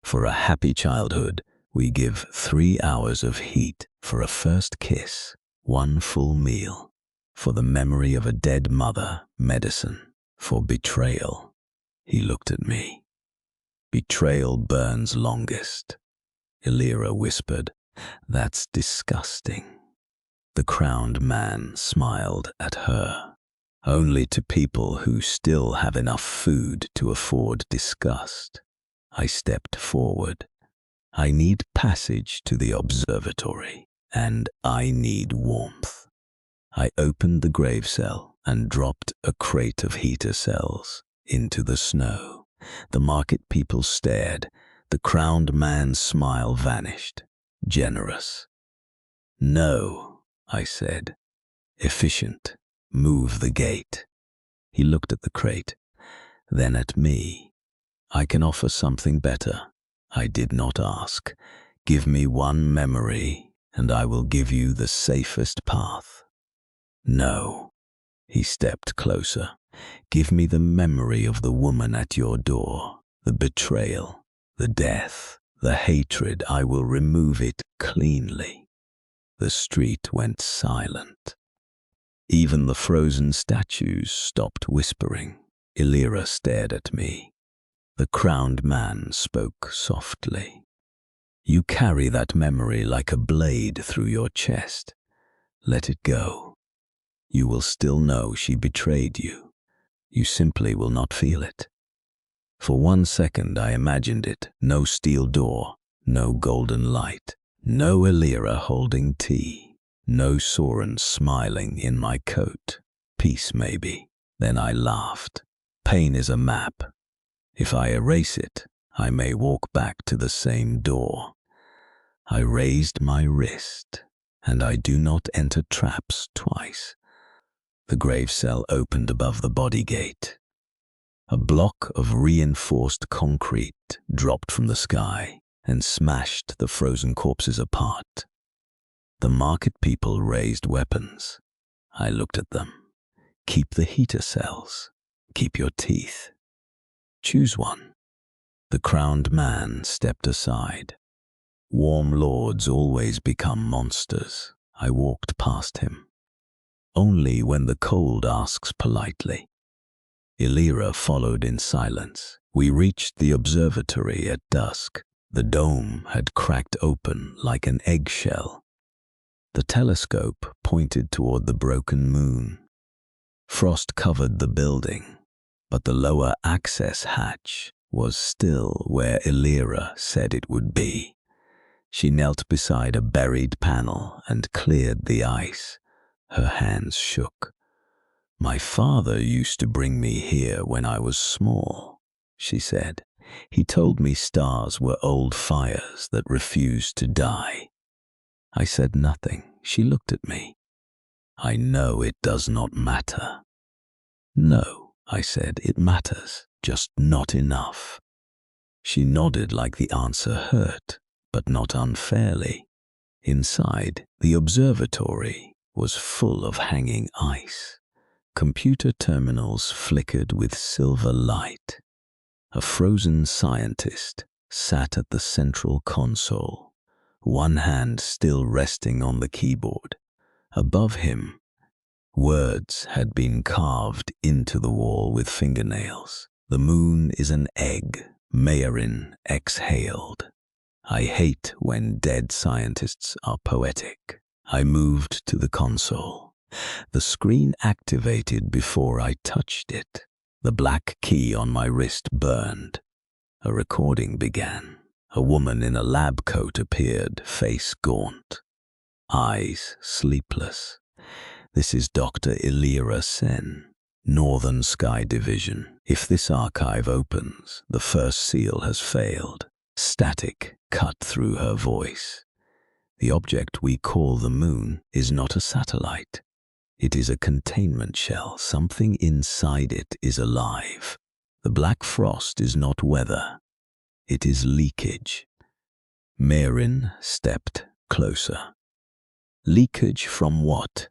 "For a happy childhood, we give 3 hours of heat. For a first kiss, 1 full meal. For the memory of a dead mother, medicine. For betrayal." He looked at me. "Betrayal burns longest." Illyra whispered, "That's disgusting." The crowned man smiled at her. "Only to people who still have enough food to afford disgust." I stepped forward. "I need passage to the observatory, and I need warmth." I opened the grave cell and dropped a crate of heater cells into the snow. The market people stared. The crowned man's smile vanished. Generous. "No," I said. "Efficient. Move the gate." He looked at the crate, then at me. "I can offer something better." I did not ask. "Give me 1 memory, and I will give you the safest path." "No." He stepped closer. "Give me the memory of the woman at your door, the betrayal, the death, the hatred. I will remove it cleanly." The street went silent. Even the frozen statues stopped whispering. Illyra stared at me. The crowned man spoke softly. "You carry that memory like a blade through your chest. Let it go. You will still know she betrayed you. You simply will not feel it." For 1 second I imagined it. No steel door, no golden light, no Illyra holding tea, no Soren smiling in my coat. Peace, maybe. Then I laughed. Pain is a map. If I erase it, I may walk back to the same door. I raised my wrist, and I do not enter traps twice. The grave cell opened above the body gate. A block of reinforced concrete dropped from the sky and smashed the frozen corpses apart. The market people raised weapons. I looked at them. "Keep the heater cells. Keep your teeth. Choose one." The crowned man stepped aside. "Warm lords always become monsters." I walked past him. "Only when the cold asks politely." Illyra followed in silence. We reached the observatory at dusk. The dome had cracked open like an eggshell. The telescope pointed toward the broken moon. Frost covered the building, but the lower access hatch was still where Illyra said it would be. She knelt beside a buried panel and cleared the ice. Her hands shook. "My father used to bring me here when I was small," she said. "He told me stars were old fires that refused to die." I said nothing. She looked at me. "I know it does not matter." "No," I said, "it matters, just not enough." She nodded like the answer hurt, but not unfairly. Inside, the observatory was full of hanging ice. Computer terminals flickered with silver light. A frozen scientist sat at the central console, one hand still resting on the keyboard. Above him, Words had been carved into the wall with fingernails. The moon is an egg, Mayerin exhaled. I hate when dead scientists are poetic. I moved to the console. The screen activated before I touched it. The black key on my wrist burned. A recording began. A woman in a lab coat appeared, face gaunt, eyes sleepless. This is Dr. Illyra Sen, Northern Sky Division. If this archive opens, the first seal has failed. Static cut through her voice. The object we call the moon is not a satellite. It is a containment shell. Something inside it is alive. The black frost is not weather. It is leakage. Mayerin stepped closer. Leakage from what?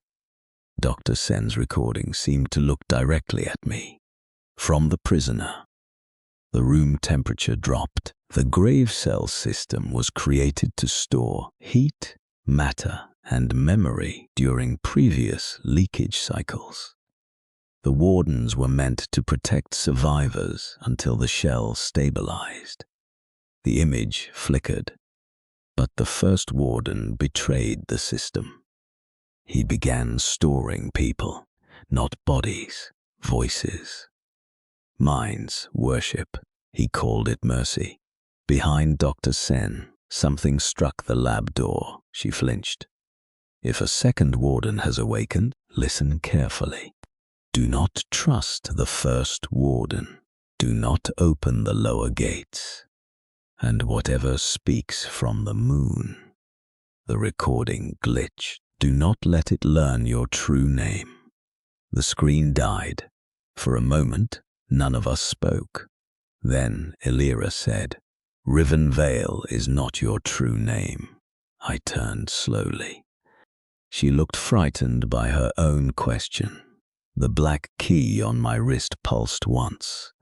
Dr. Sen's recording seemed to look directly at me. From the prisoner. The room temperature dropped. The grave cell system was created to store heat, matter, and memory during previous leakage cycles. The wardens were meant to protect survivors until the shell stabilized. The image flickered, but the first warden betrayed the system. He began storing people, not bodies, voices. Minds worship. He called it mercy. Behind Dr. Sen, something struck the lab door. She flinched. If a second warden has awakened, listen carefully. Do not trust the first warden. Do not open the lower gates. And whatever speaks from the moon. The recording glitched. Do not let it learn your true name. The screen died. For a moment, none of us spoke. Then Illyra said, "Riven Vale is not your true name." I turned slowly. She looked frightened by her own question. The black key on my wrist pulsed once.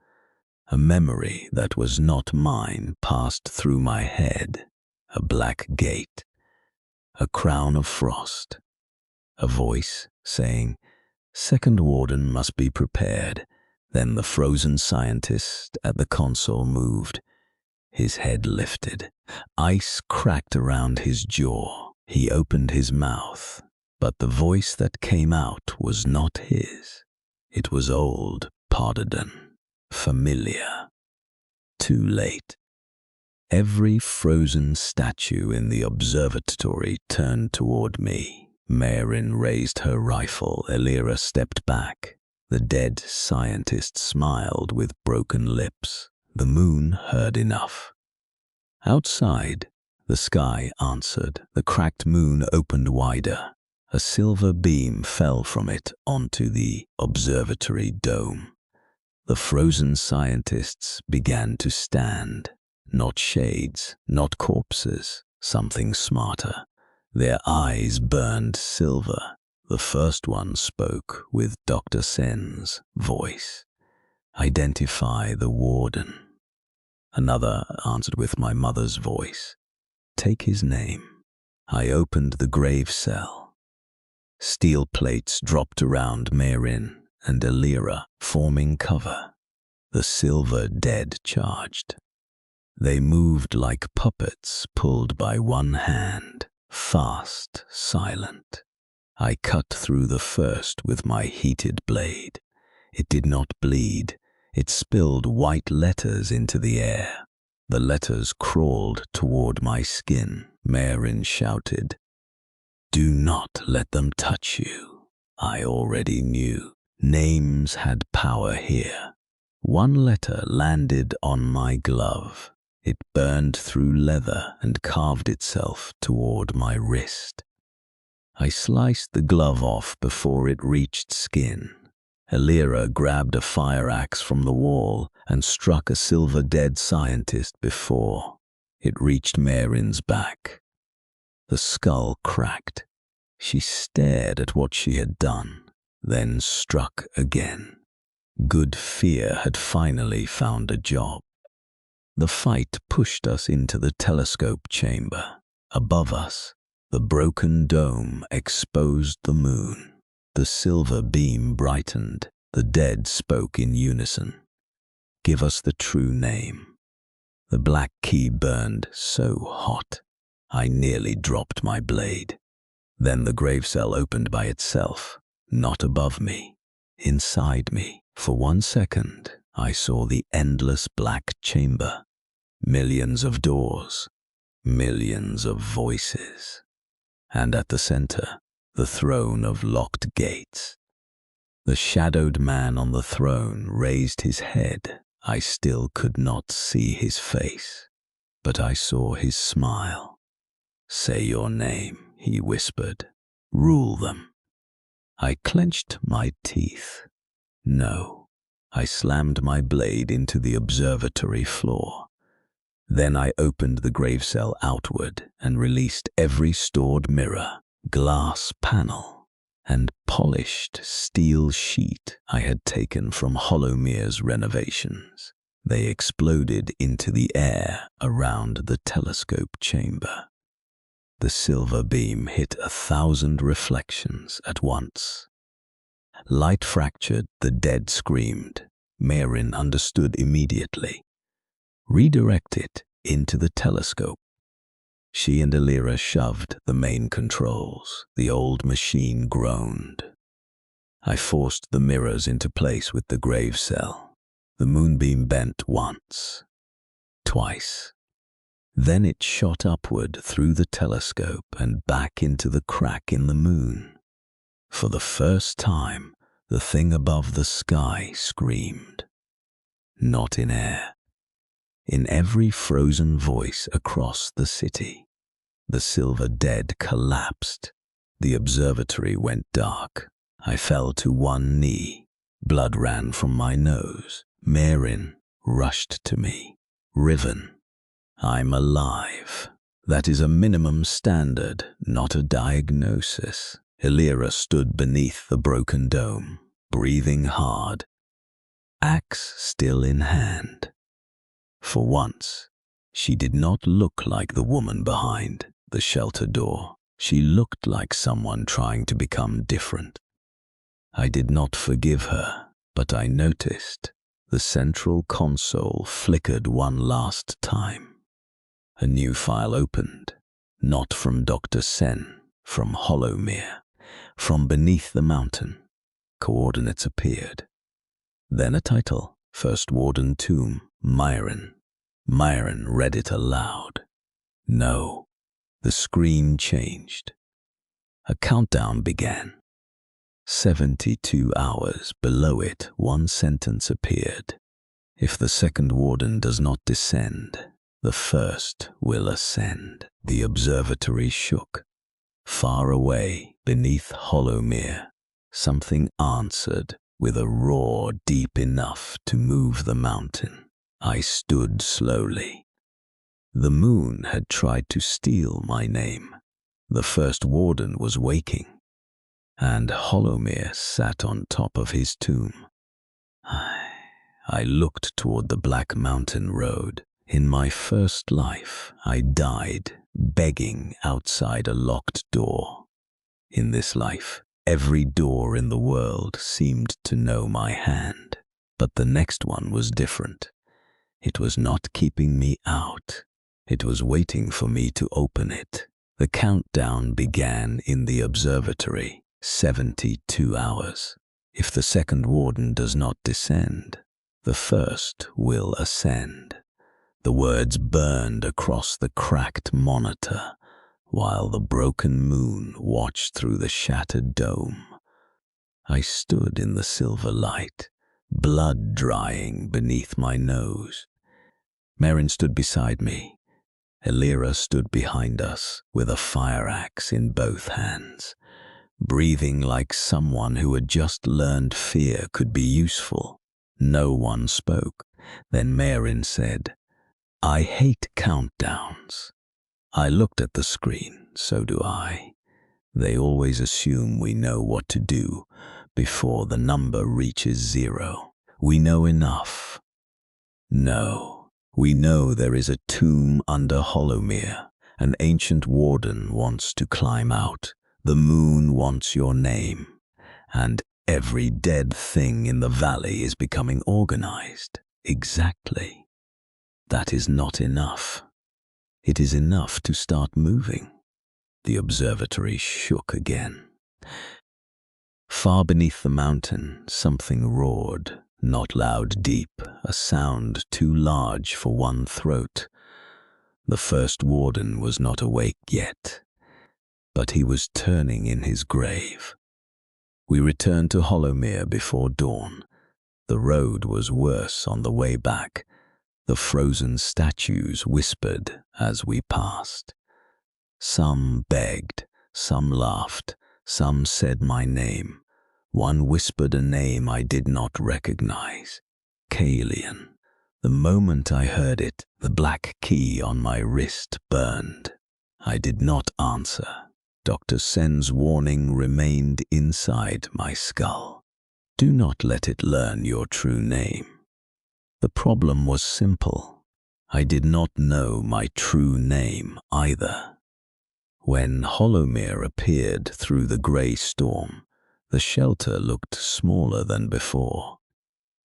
A memory that was not mine passed through my head. A black gate. A crown of frost. A voice saying, "Second warden must be prepared." Then the frozen scientist at the console moved. His head lifted. Ice cracked around his jaw. He opened his mouth, but the voice that came out was not his. It was old Arden, familiar. Too late. Every frozen statue in the observatory turned toward me. Mayerin raised her rifle. Illyra stepped back. The dead scientist smiled with broken lips. The moon heard enough. Outside, the sky answered. The cracked moon opened wider. A silver beam fell from it onto the observatory dome. The frozen scientists began to stand. Not shades, not corpses, something smarter. Their eyes burned silver. The first one spoke with Dr. Sen's voice. "Identify the warden." Another answered with my mother's voice. "Take his name." I opened the grave cell. Steel plates dropped around Mayerin and Illyra, forming cover. The silver dead charged. They moved like puppets pulled by one hand, fast, silent. I cut through the first with my heated blade. It did not bleed. It spilled white letters into the air. The letters crawled toward my skin. Mayerin shouted, "Do not let them touch you." I already knew. Names had power here. One letter landed on my glove. It burned through leather and carved itself toward my wrist. I sliced the glove off before it reached skin. Illyra grabbed a fire axe from the wall and struck a silver dead scientist before it reached Mayerin's back. The skull cracked. She stared at what she had done, then struck again. Good fear had finally found a job. The fight pushed us into the telescope chamber. Above us, the broken dome exposed the moon. The silver beam brightened. The dead spoke in unison. "Give us the true name." The black key burned so hot, I nearly dropped my blade. Then the grave cell opened by itself, not above me, inside me. For 1 second, I saw the endless black chamber. Millions of doors, millions of voices. And at the center, the throne of locked gates. The shadowed man on the throne raised his head. I still could not see his face, but I saw his smile. "Say your name," he whispered. "Rule them." I clenched my teeth. No. I slammed my blade into the observatory floor. Then I opened the grave cell outward and released every stored mirror, glass panel, and polished steel sheet I had taken from Hollowmere's renovations. They exploded into the air around the telescope chamber. The silver beam hit 1,000 reflections at once. Light fractured, the dead screamed. Marin understood immediately. "Redirect it into the telescope." She and Elira shoved the main controls. The old machine groaned. I forced the mirrors into place with the grave cell. The moonbeam bent once, twice. Then it shot upward through the telescope and back into the crack in the moon. For the first time, the thing above the sky screamed. Not in air. In every frozen voice across the city. The silver dead collapsed. The observatory went dark. I fell to one knee. Blood ran from my nose. Marin rushed to me. "Riven, I'm alive." That is a minimum standard, not a diagnosis. Elira stood beneath the broken dome, breathing hard, axe still in hand. For once, she did not look like the woman behind the shelter door. She looked like someone trying to become different. I did not forgive her, but I noticed the central console flickered one last time. A new file opened, not from Dr. Sen, from Hollowmere. From beneath the mountain, coordinates appeared. Then a title, First Warden Tomb, Myron. Myron read it aloud. No, the screen changed. A countdown began. 72 hours below it, one sentence appeared. If the second warden does not descend, the first will ascend. The observatory shook. Far away, beneath Hollowmere, something answered with a roar deep enough to move the mountain. I stood slowly. The moon had tried to steal my name. The first warden was waking, and Hollowmere sat on top of his tomb. I looked toward the Black Mountain Road. In my first life, I died begging outside a locked door. In this life, every door in the world seemed to know my hand. But the next one was different. It was not keeping me out. It was waiting for me to open it. The countdown began in the observatory, 72 hours. If the second warden does not descend, the first will ascend. The words burned across the cracked monitor, while the broken moon watched through the shattered dome. I stood in the silver light, blood drying beneath my nose. Marin stood beside me. Elira stood behind us, with a fire axe in both hands, breathing like someone who had just learned fear could be useful. No one spoke. Then Marin said, "I hate countdowns." I looked at the screen, so do I. They always assume we know what to do before the number reaches 0. We know enough. No, we know there is a tomb under Hollowmere. An ancient warden wants to climb out. The moon wants your name. and every dead thing in the valley is becoming organized. Exactly. That is not enough. It is enough to start moving. The observatory shook again. Far beneath the mountain, something roared, not loud, deep, a sound too large for one throat. The first warden was not awake yet, but he was turning in his grave. We returned to Hollowmere before dawn. The road was worse on the way back. The frozen statues whispered as we passed. Some begged, some laughed, some said my name. One whispered a name I did not recognize. Kaelian. The moment I heard it, the black key on my wrist burned. I did not answer. Dr. Sen's warning remained inside my skull. Do not let it learn your true name. The problem was simple. I did not know my true name either. When Hollowmere appeared through the grey storm, the shelter looked smaller than before.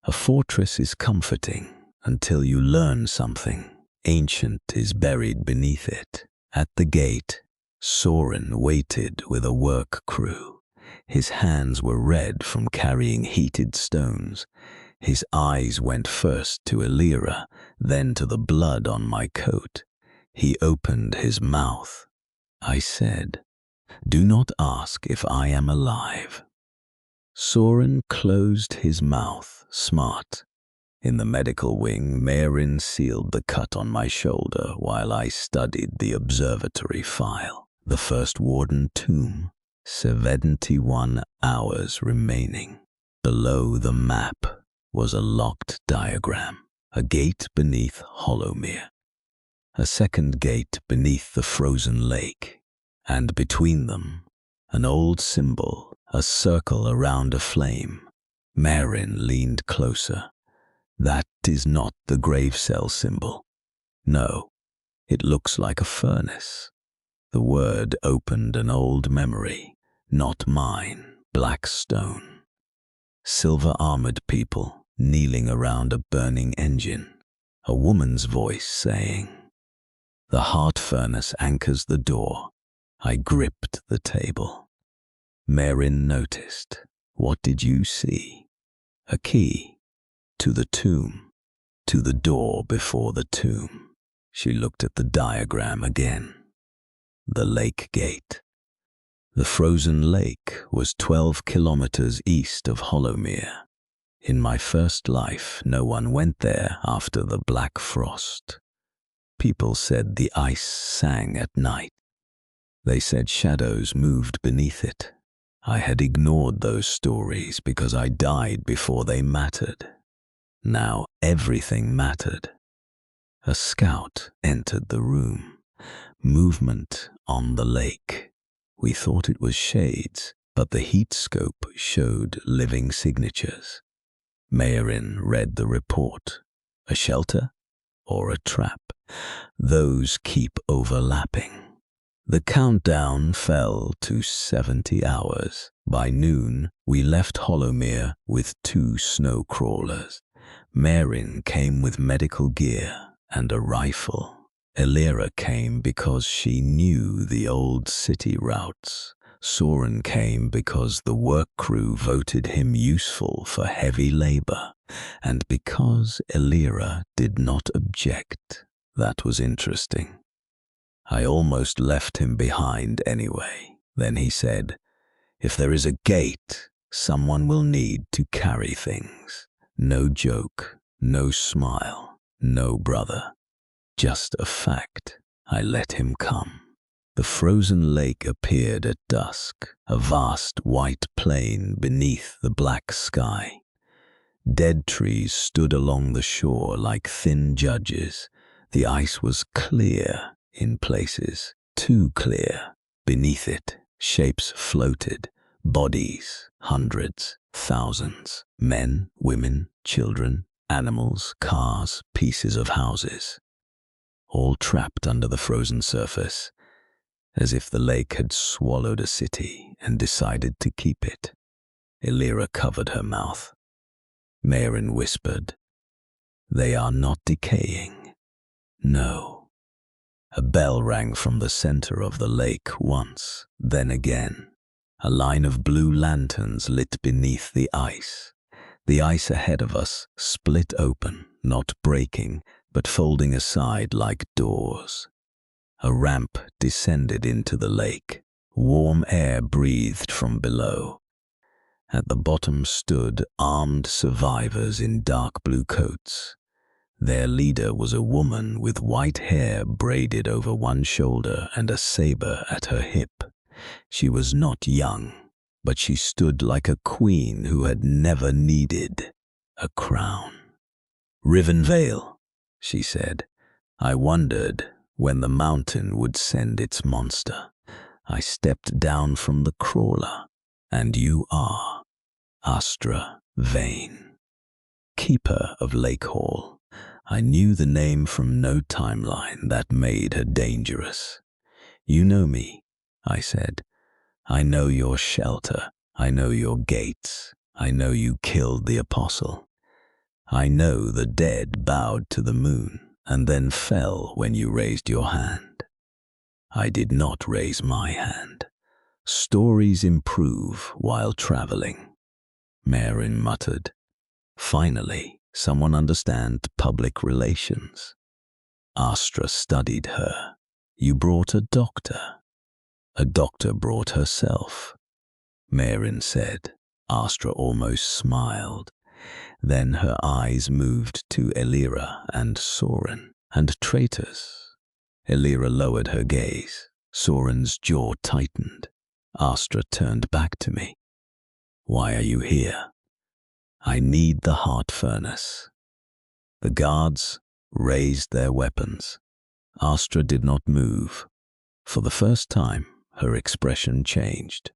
A fortress is comforting until you learn something ancient is buried beneath it. At the gate, Soren waited with a work crew. His hands were red from carrying heated stones. His eyes went first to Elira, then to the blood on my coat. He opened his mouth. I said, "Do not ask if I am alive." Soren closed his mouth, smart. In the medical wing, Marin sealed the cut on my shoulder while I studied the observatory file. The first warden tomb, 71 hours remaining. Below the map was a locked diagram, a gate beneath Hollowmere, a second gate beneath the frozen lake, and between them, an old symbol, a circle around a flame. Marin leaned closer. That is not the grave cell symbol. No, it looks like a furnace. The word opened an old memory, not mine, black stone. Silver-armored people kneeling around a burning engine. A woman's voice saying, "The heart furnace anchors the door." I gripped the table. Marin noticed. "What did you see?" "A key. To the tomb. To the door before the tomb." She looked at the diagram again. The lake gate. The frozen lake was 12 kilometers east of Hollowmere. In my first life, no one went there after the black frost. People said the ice sang at night. They said shadows moved beneath it. I had ignored those stories because I died before they mattered. Now everything mattered. A scout entered the room. Movement on the lake. We thought it was shades, but the heat scope showed living signatures. Marin read the report. A shelter or a trap? Those keep overlapping. The countdown fell to 70 hours. By noon, we left Hollowmere with 2 snow crawlers. Marin came with medical gear and a rifle. Elira came because she knew the old city routes. Soren came because the work crew voted him useful for heavy labor, and because Elira did not object. That was interesting. I almost left him behind anyway. Then he said, "If there is a gate, someone will need to carry things." No joke, no smile, no brother. Just a fact. I let him come. The frozen lake appeared at dusk, a vast white plain beneath the black sky. Dead trees stood along the shore like thin judges. The ice was clear in places, too clear. Beneath it, shapes floated, bodies, hundreds, thousands, men, women, children, animals, cars, pieces of houses, all trapped under the frozen surface, as if the lake had swallowed a city and decided to keep it. Elira covered her mouth. Marin whispered, "They are not decaying. No." A bell rang from the center of the lake once, then again. A line of blue lanterns lit beneath the ice. The ice ahead of us split open, not breaking, but folding aside like doors. A ramp descended into the lake. Warm air breathed from below. At the bottom stood armed survivors in dark blue coats. Their leader was a woman with white hair braided over one shoulder and a saber at her hip. She was not young, but she stood like a queen who had never needed a crown. "Rivenvale," she said. "I wondered when the mountain would send its monster. I stepped down from the crawler, and you are Astra Vane, keeper of Lake Hall." I knew the name from no timeline that made her dangerous. "You know me," I said. "I know your shelter. I know your gates. I know you killed the apostle. I know the dead bowed to the moon and then fell when you raised your hand." I did not raise my hand. "Stories improve while traveling," Marin muttered. Finally, someone understands public relations. Astra studied her. "You brought a doctor." "A doctor brought herself," Marin said. Astra almost smiled. Then her eyes moved to Elira and Soren, and traitors. Elira lowered her gaze. Soren's jaw tightened. Astra turned back to me. "Why are you here?" "I need the heart furnace." The guards raised their weapons. Astra did not move. For the first time, her expression changed.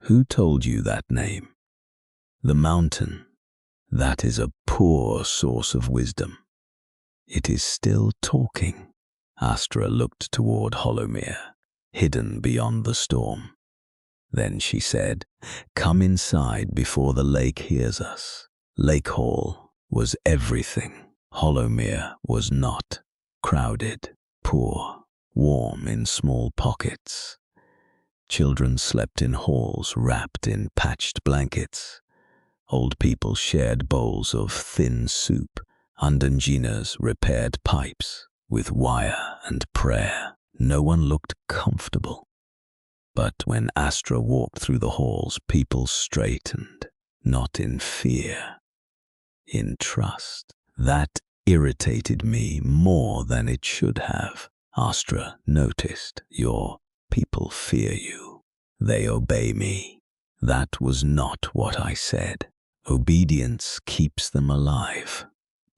"Who told you that name?" "The mountain. That is a poor source of wisdom." "It is still talking." Astra looked toward Hollowmere, hidden beyond the storm. Then she said, "Come inside before the lake hears us." Lake Hall was everything. Hollowmere was not. Crowded, poor, warm in small pockets. Children slept in halls wrapped in patched blankets. Old people shared bowls of thin soup. Undanginas repaired pipes with wire and prayer. No one looked comfortable. But when Astra walked through the halls, people straightened, not in fear, in trust. That irritated me more than it should have. Astra noticed. "Your people fear you. They obey me." That was not what I said. Obedience keeps them alive.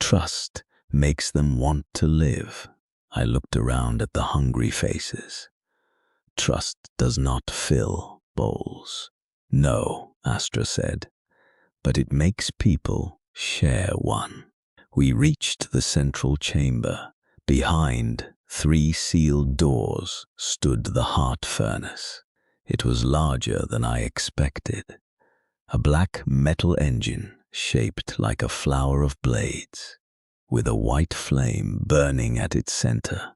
Trust makes them want to live. I looked around at the hungry faces. Trust does not fill bowls. "No," Astra said, "but it makes people share one." We reached the central chamber. Behind 3 sealed doors stood the heart furnace. It was larger than I expected. A black metal engine shaped like a flower of blades, with a white flame burning at its center.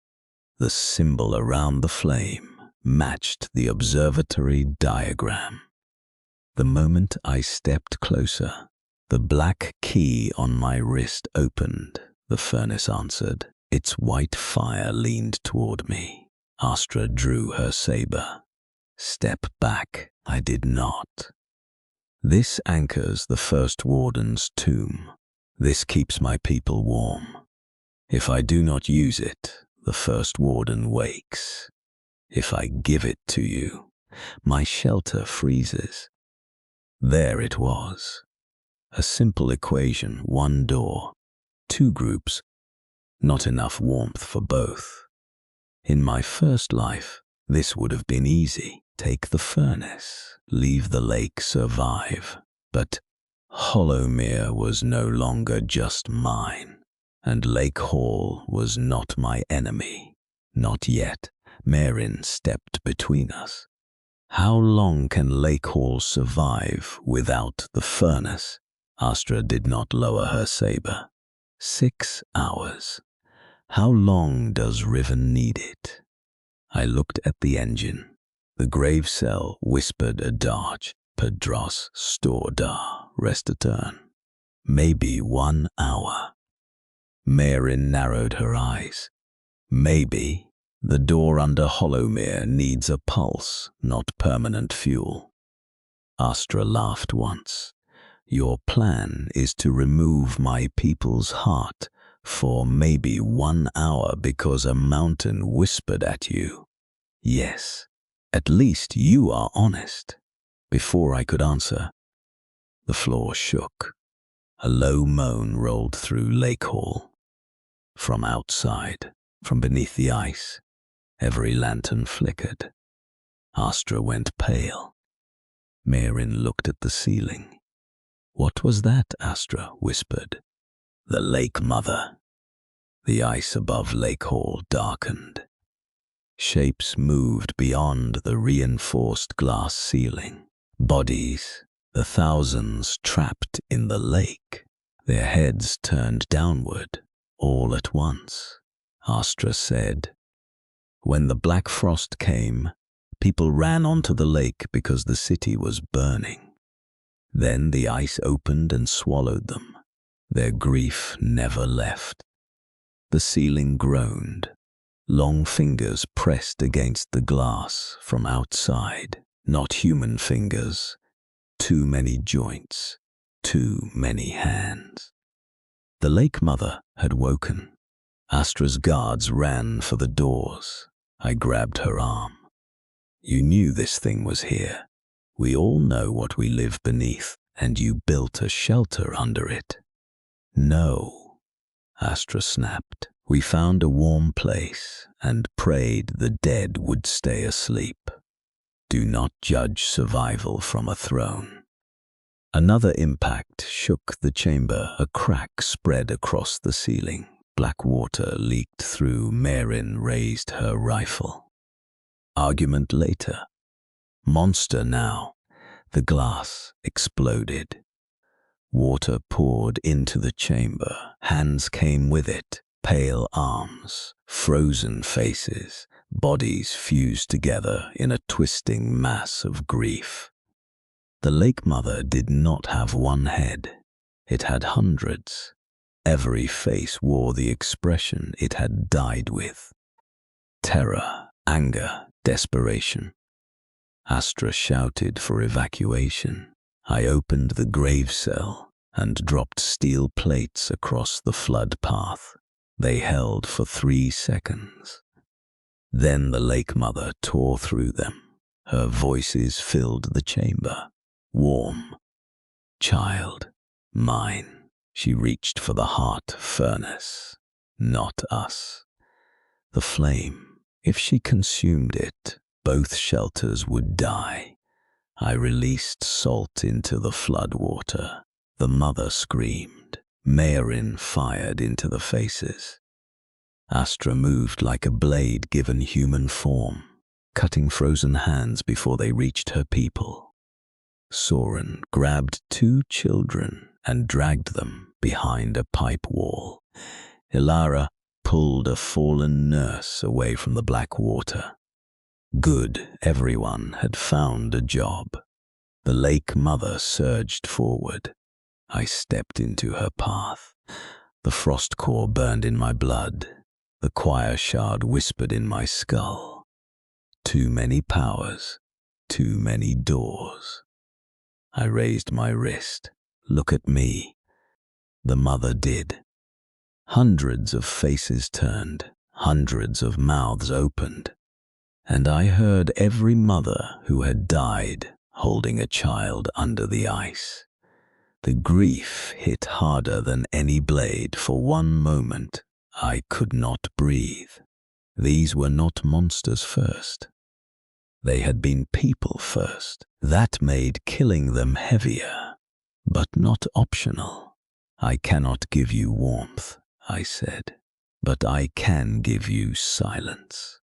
The symbol around the flame matched the observatory diagram. The moment I stepped closer, the black key on my wrist opened. The furnace answered. Its white fire leaned toward me. Astra drew her saber. "Step back." I did not. "This anchors the first warden's tomb. This keeps my people warm. If I do not use it, the first warden wakes. If I give it to you, my shelter freezes." There it was. A simple equation, 1 door, 2 groups, not enough warmth for both. In my first life, this would have been easy. Take the furnace, leave the lake survive. But Hollowmere was no longer just mine, and Lake Hall was not my enemy. Not yet. Marin stepped between us. How long can Lake Hall survive without the furnace? Astra did not lower her saber. 6 hours. How long does Riven need it? I looked at the engine. The grave cell whispered a dodge. Pedros Storda Restaturn. Maybe 1 hour. Marin narrowed her eyes. Maybe. The door under Hollowmere needs a pulse, not permanent fuel. Astra laughed once. Your plan is to remove my people's heart for maybe 1 hour because a mountain whispered at you. Yes, at least you are honest. Before I could answer, the floor shook. A low moan rolled through Lake Hall. From outside, from beneath the ice, every lantern flickered. Astra went pale. Marin looked at the ceiling. What was that? Astra whispered. The Lake Mother. The ice above Lake Hall darkened. Shapes moved beyond the reinforced glass ceiling. Bodies, the thousands trapped in the lake, their heads turned downward, all at once. Astra said, when the black frost came, people ran onto the lake because the city was burning. Then the ice opened and swallowed them. Their grief never left. The ceiling groaned. Long fingers pressed against the glass from outside. Not human fingers. Too many joints. Too many hands. The Lake Mother had woken. Astra's guards ran for the doors. I grabbed her arm. You knew this thing was here. We all know what we live beneath, and you built a shelter under it. No, Astra snapped. We found a warm place and prayed the dead would stay asleep. Do not judge survival from a throne. Another impact shook the chamber. A crack spread across the ceiling. Black water leaked through. Marin raised her rifle. Argument later. Monster now. The glass exploded. Water poured into the chamber. Hands came with it. Pale arms, frozen faces, bodies fused together in a twisting mass of grief. The Lake Mother did not have one head. It had hundreds. Every face wore the expression it had died with. Terror, anger, desperation. Astra shouted for evacuation. I opened the grave cell and dropped steel plates across the flood path. They held for 3 seconds. Then the Lake Mother tore through them. Her voices filled the chamber. Warm. Child. Mine. She reached for the heart furnace. Not us. The flame. If she consumed it, both shelters would die. I released salt into the flood water. The mother screamed. Marin fired into the faces. Astra moved like a blade given human form, cutting frozen hands before they reached her people. Soren grabbed 2 children and dragged them behind a pipe wall. Ilara pulled a fallen nurse away from the black water. Good, everyone had found a job. The Lake Mother surged forward. I stepped into her path. The frost core burned in my blood. The choir shard whispered in my skull. Too many powers, too many doors. I raised my wrist. Look at me. The mother did. Hundreds of faces turned, hundreds of mouths opened, and I heard every mother who had died holding a child under the ice. The grief hit harder than any blade. For one moment, I could not breathe. These were not monsters first. They had been people first. That made killing them heavier, but not optional. I cannot give you warmth, I said, but I can give you silence.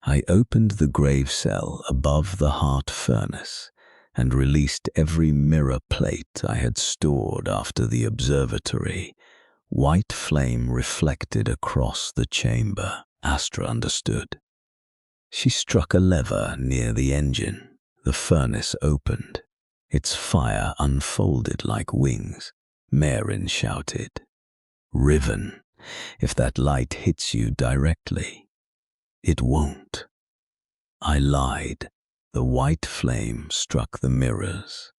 I opened the grave cell above the heart furnace and released every mirror plate I had stored after the observatory. White flame reflected across the chamber. Astra understood. She struck a lever near the engine. The furnace opened. Its fire unfolded like wings. Marin shouted, "Riven, if that light hits you directly." "It won't." I lied. The white flame struck the mirrors.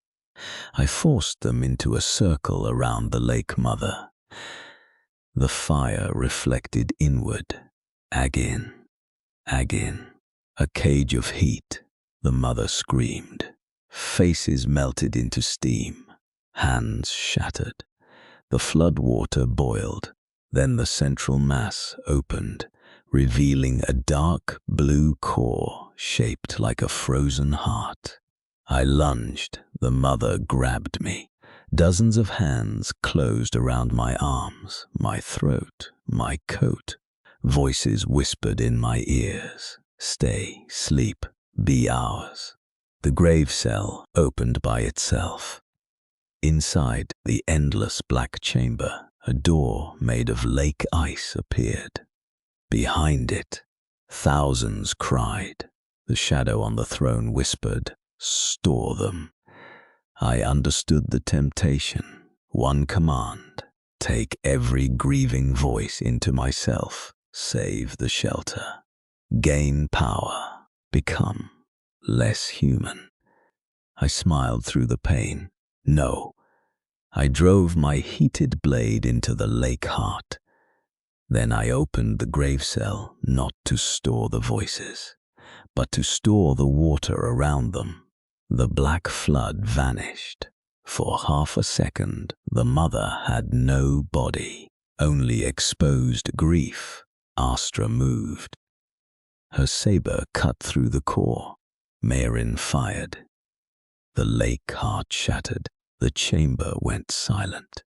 I forced them into a circle around the lake mother. The fire reflected inward. Agin, Agin. A cage of heat. The mother screamed. Faces melted into steam. Hands shattered. The flood water boiled. Then the central mass opened, revealing a dark blue core shaped like a frozen heart. I lunged. The mother grabbed me. Dozens of hands closed around my arms, my throat, my coat. Voices whispered in my ears, "Stay, sleep, be ours." The grave cell opened by itself. Inside the endless black chamber, a door made of lake ice appeared. Behind it, thousands cried. The shadow on the throne whispered, "Store them." I understood the temptation. One command: take every grieving voice into myself. Save the shelter. Gain power. Become less human. I smiled through the pain. No. I drove my heated blade into the lake heart. Then I opened the grave cell, not to store the voices, but to store the water around them. The black flood vanished. For half a second, the mother had no body, only exposed grief. Astra moved. Her saber cut through the core. Marin fired. The lake heart shattered. The chamber went silent.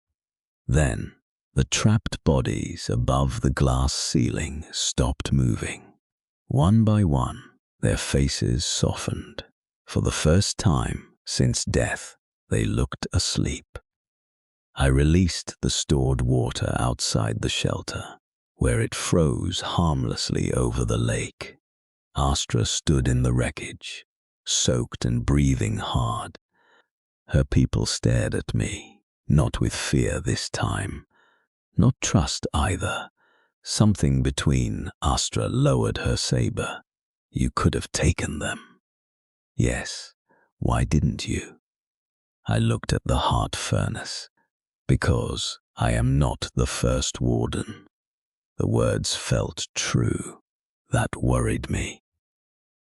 Then, the trapped bodies above the glass ceiling stopped moving. One by one, their faces softened. For the first time since death, they looked asleep. I released the stored water outside the shelter, where it froze harmlessly over the lake. Astra stood in the wreckage, soaked and breathing hard. Her people stared at me, not with fear this time, not trust either. Something between. Astra lowered her saber. "You could have taken them." "Yes, why didn't you?" I looked at the heart furnace. "Because I am not the first warden." The words felt true. That worried me.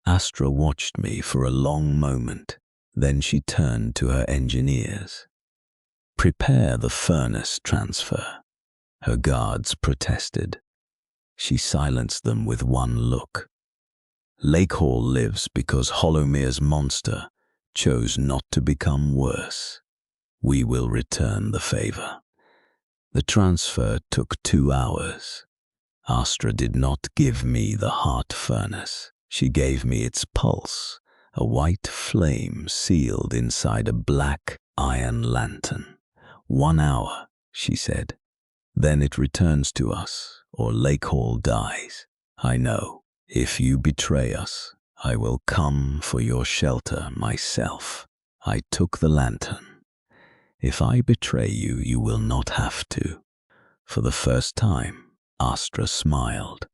Astra watched me for a long moment. Then she turned to her engineers. "Prepare the furnace transfer." Her guards protested. She silenced them with one look. "Lake Hall lives because Hollowmere's monster chose not to become worse. We will return the favor." The transfer took 2 hours. Astra did not give me the heart furnace. She gave me its pulse, a white flame sealed inside a black iron lantern. 1 hour, she said. Then it returns to us, or Lake Hall dies. I know. If you betray us, I will come for your shelter myself. I took the lantern. If I betray you, you will not have to. For the first time, Astra smiled.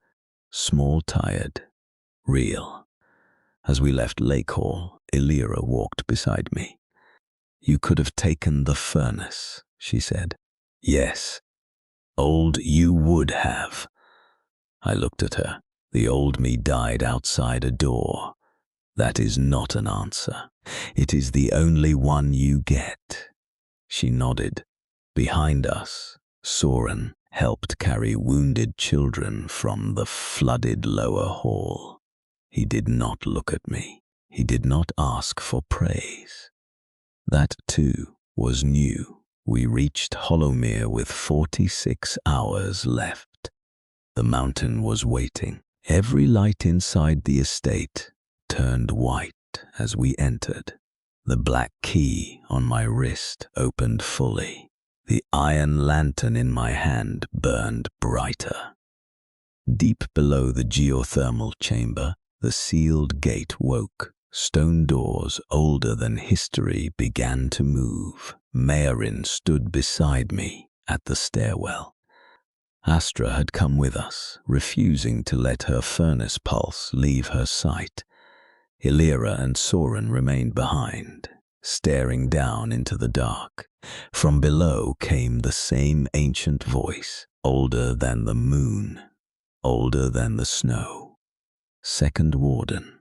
Small, tired, real. As we left Lake Hall, Illyra walked beside me. "You could have taken the furnace," she said. "Yes. Old you would have." I looked at her. "The old me died outside a door." "That is not an answer. It is the only one you get." She nodded. Behind us, Soren helped carry wounded children from the flooded lower hall. He did not look at me. He did not ask for praise. That, too, was new. We reached Hollowmere with 46 hours left. The mountain was waiting. Every light inside the estate turned white as we entered. The black key on my wrist opened fully. The iron lantern in my hand burned brighter. Deep below the geothermal chamber, the sealed gate woke. Stone doors older than history began to move. Marin stood beside me at the stairwell. Astra had come with us, refusing to let her furnace pulse leave her sight. Illyra and Soren remained behind, staring down into the dark. From below came the same ancient voice, older than the moon, older than the snow. Second Warden.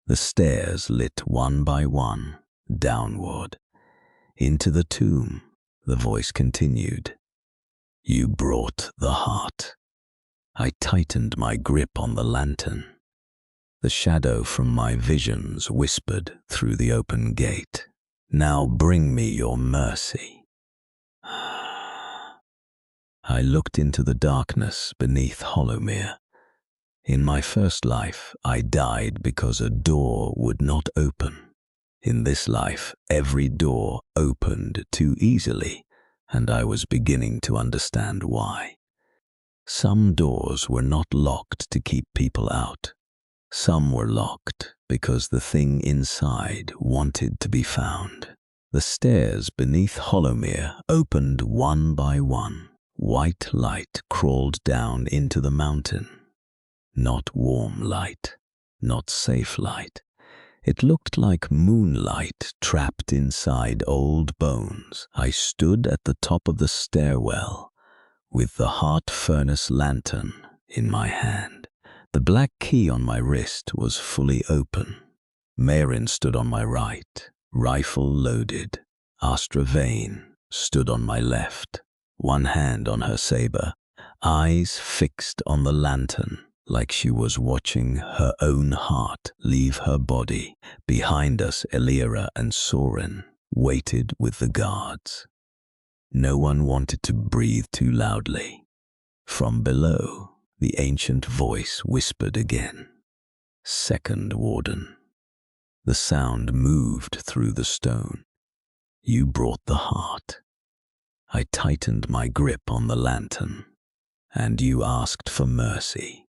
The stairs lit one by one, downward. Into the tomb, the voice continued. You brought the heart. I tightened my grip on the lantern. The shadow from my visions whispered through the open gate. Now bring me your mercy. I looked into the darkness beneath Hollowmere. In my first life, I died because a door would not open. In this life, every door opened too easily, and I was beginning to understand why. Some doors were not locked to keep people out. Some were locked because the thing inside wanted to be found. The stairs beneath Hollowmere opened one by one. White light crawled down into the mountain. Not warm light, not safe light. It looked like moonlight trapped inside old bones. I stood at the top of the stairwell with the heart furnace lantern in my hand. The black key on my wrist was fully open. Marin stood on my right, rifle loaded. Astra Vane stood on my left, one hand on her saber, eyes fixed on the lantern, like she was watching her own heart leave her body. Behind us, Illyra and Soren waited with the guards. No one wanted to breathe too loudly. From below, the ancient voice whispered again. Second Warden. The sound moved through the stone. You brought the heart. I tightened my grip on the lantern, and you asked for mercy.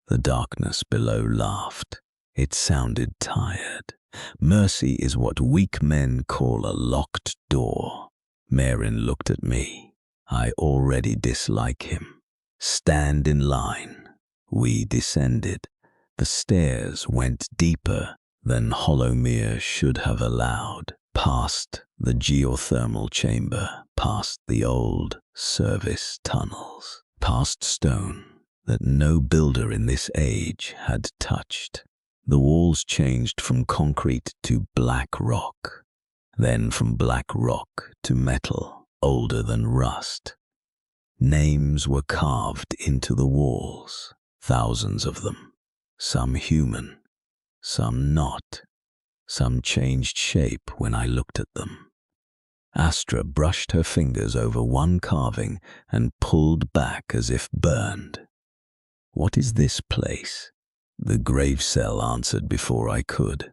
The darkness below laughed. It sounded tired. Mercy is what weak men call a locked door. Marin looked at me. I already dislike him. Stand in line. We descended. The stairs went deeper than Hollowmere should have allowed. Past the geothermal chamber, past the old service tunnels, past stone that no builder in this age had touched. The walls changed from concrete to black rock, then from black rock to metal, older than rust. Names were carved into the walls, thousands of them, some human, some not. Some changed shape when I looked at them. Astra brushed her fingers over one carving and pulled back as if burned. What is this place? The grave cell answered before I could.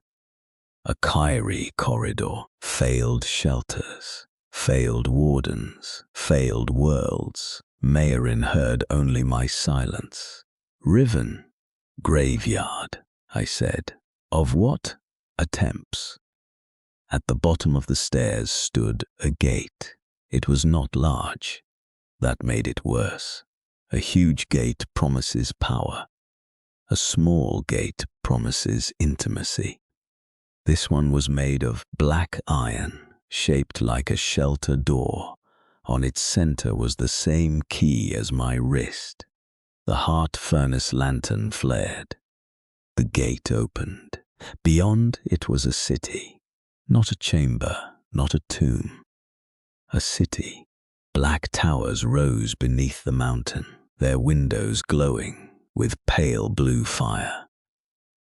A Kyrie corridor, failed shelters, failed wardens, failed worlds. Marin heard only my silence. Riven, graveyard, I said. Of what? Attempts. At the bottom of the stairs stood a gate. It was not large. That made it worse. A huge gate promises power. A small gate promises intimacy. This one was made of black iron, shaped like a shelter door. On its center was the same key as my wrist. The heart furnace lantern flared. The gate opened. Beyond it was a city. Not a chamber, not a tomb. A city. Black towers rose beneath the mountain, their windows glowing with pale blue fire.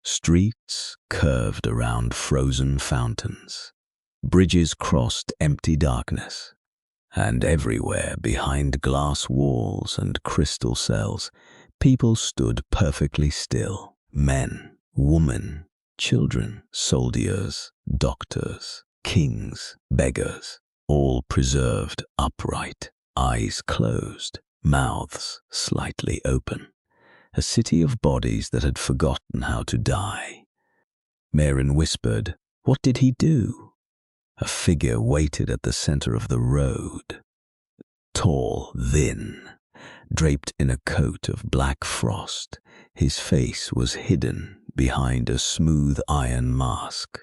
Streets curved around frozen fountains. Bridges crossed empty darkness. And everywhere behind glass walls and crystal cells, People stood perfectly still. Men, women, children, soldiers, doctors, kings, beggars, all preserved upright, eyes closed, mouths slightly open. A city of bodies that had forgotten how to die. Maren whispered, "What did he do?" A figure waited at the center of the road. Tall, thin, draped in a coat of black frost, his face was hidden behind a smooth iron mask.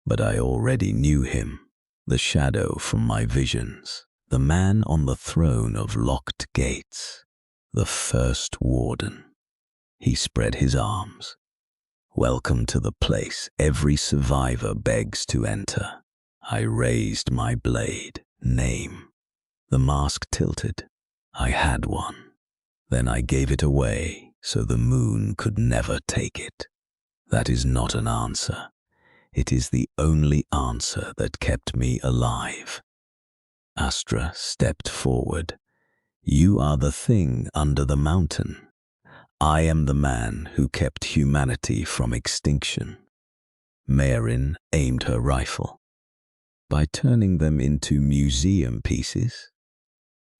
But I already knew him, the shadow from my visions, the man on the throne of locked gates, the first warden. He spread his arms. "Welcome to the place every survivor begs to enter." I raised my blade. "Name." The mask tilted. I had one. Then I gave it away so the moon could never take it. That is not an answer. It is the only answer that kept me alive. Astra stepped forward. "You are the thing under the mountain. I am the man who kept humanity from extinction." Maren aimed her rifle. "By turning them into museum pieces?"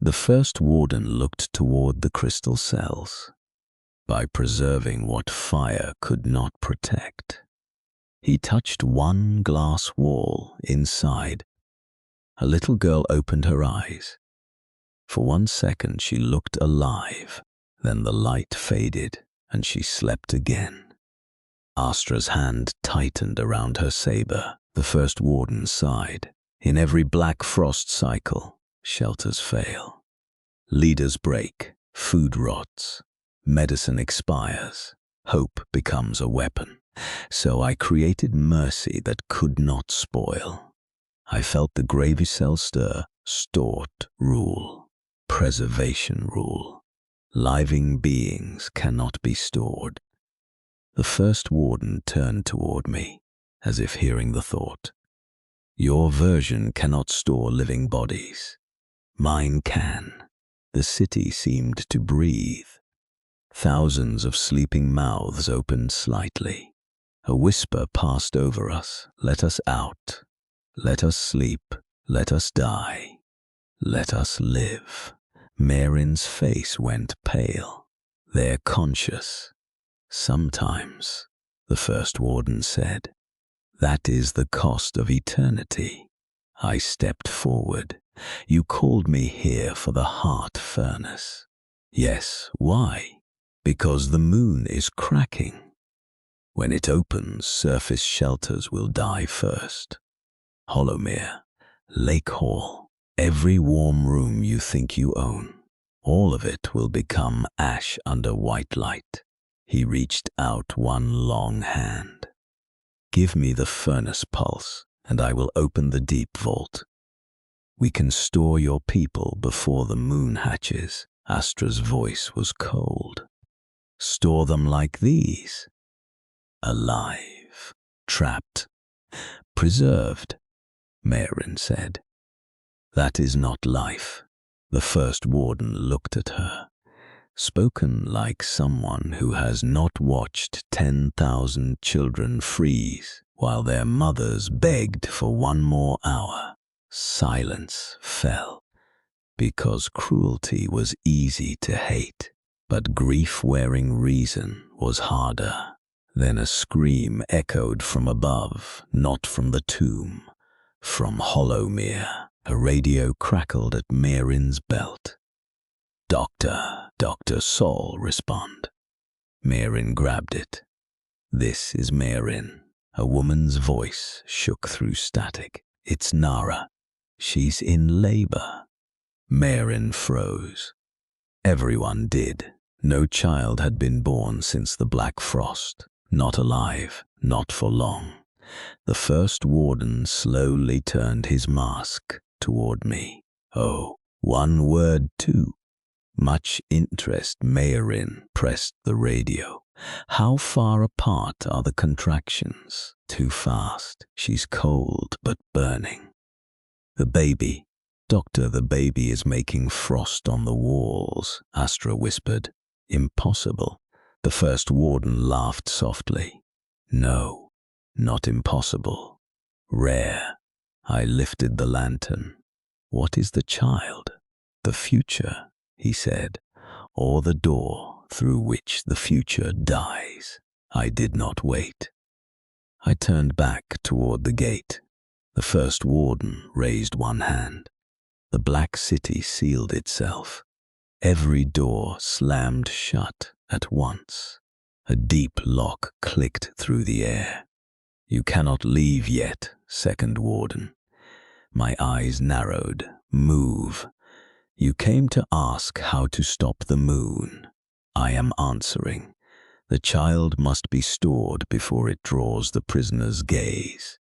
The first warden looked toward the crystal cells. "By preserving what fire could not protect." He touched one glass wall inside. A little girl opened her eyes. For 1 second she looked alive. Then the light faded and she slept again. Astra's hand tightened around her saber. The first warden sighed. In every black frost cycle, shelters fail. Leaders break, food rots, medicine expires, hope becomes a weapon. So I created mercy that could not spoil. I felt the gravy cell stir, stored rule, preservation rule. Living beings cannot be stored. The first warden turned toward me, as if hearing the thought. "Your version cannot store living bodies. Mine can." The city seemed to breathe. Thousands of sleeping mouths opened slightly. A whisper passed over us. "Let us out. Let us sleep. Let us die. Let us live." Marin's face went pale. "They're conscious." "Sometimes," the first warden said. "That is the cost of eternity." I stepped forward. "You called me here for the heart furnace." "Yes, why?" "Because the moon is cracking. When it opens, surface shelters will die first. Hollowmere, Lake Hall, every warm room you think you own, all of it will become ash under white light." He reached out one long hand. "Give me the furnace pulse, and I will open the deep vault. We can store your people before the moon hatches." Astra's voice was cold. "Store them like these?" "Alive, trapped, preserved," Maren said. "That is not life." The first warden looked at her, spoken like someone who has not watched 10,000 children freeze while their mothers begged for one more hour. Silence fell, because cruelty was easy to hate, but grief wearing reason was harder. Then a scream echoed from above, not from the tomb. From Hollowmere, a radio crackled at Marin's belt. Dr. Saul, respond." Maren grabbed it. "This is Maren." A woman's voice shook through static. "It's Nara. She's in labor." Maren froze. Everyone did. No child had been born since the Black Frost. Not alive, not for long. The first warden slowly turned his mask toward me. "Oh, one word too." Much interest. Maren pressed the radio. "How far apart are the contractions?" "Too fast. She's cold but burning." "The baby?" "Doctor, the baby is making frost on the walls," Astra whispered. Impossible. The first warden laughed softly. No, not impossible. Rare. I lifted the lantern. What is the child? The future, he said, or the door through which the future dies. I did not wait. I turned back toward the gate. The first warden raised one hand. The black city sealed itself. Every door slammed shut at once. A deep lock clicked through the air. You cannot leave yet, second warden. My eyes narrowed. Move. You came to ask how to stop the moon. I am answering. The child must be stored before it draws the prisoner's gaze.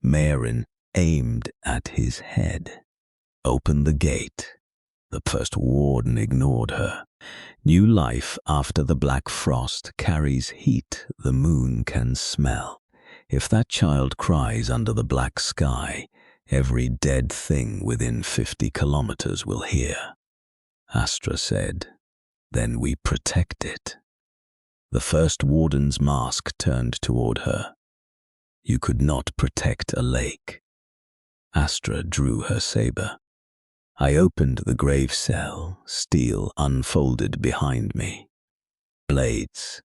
Marin aimed at his head. Open the gate. The first warden ignored her. New life after the black frost carries heat the moon can smell. If that child cries under the black sky, every dead thing within 50 kilometers will hear. Astra said, then we protect it. The first warden's mask turned toward her. You could not protect a lake. Astra drew her saber. I opened the grave cell, steel unfolded behind me. Blades,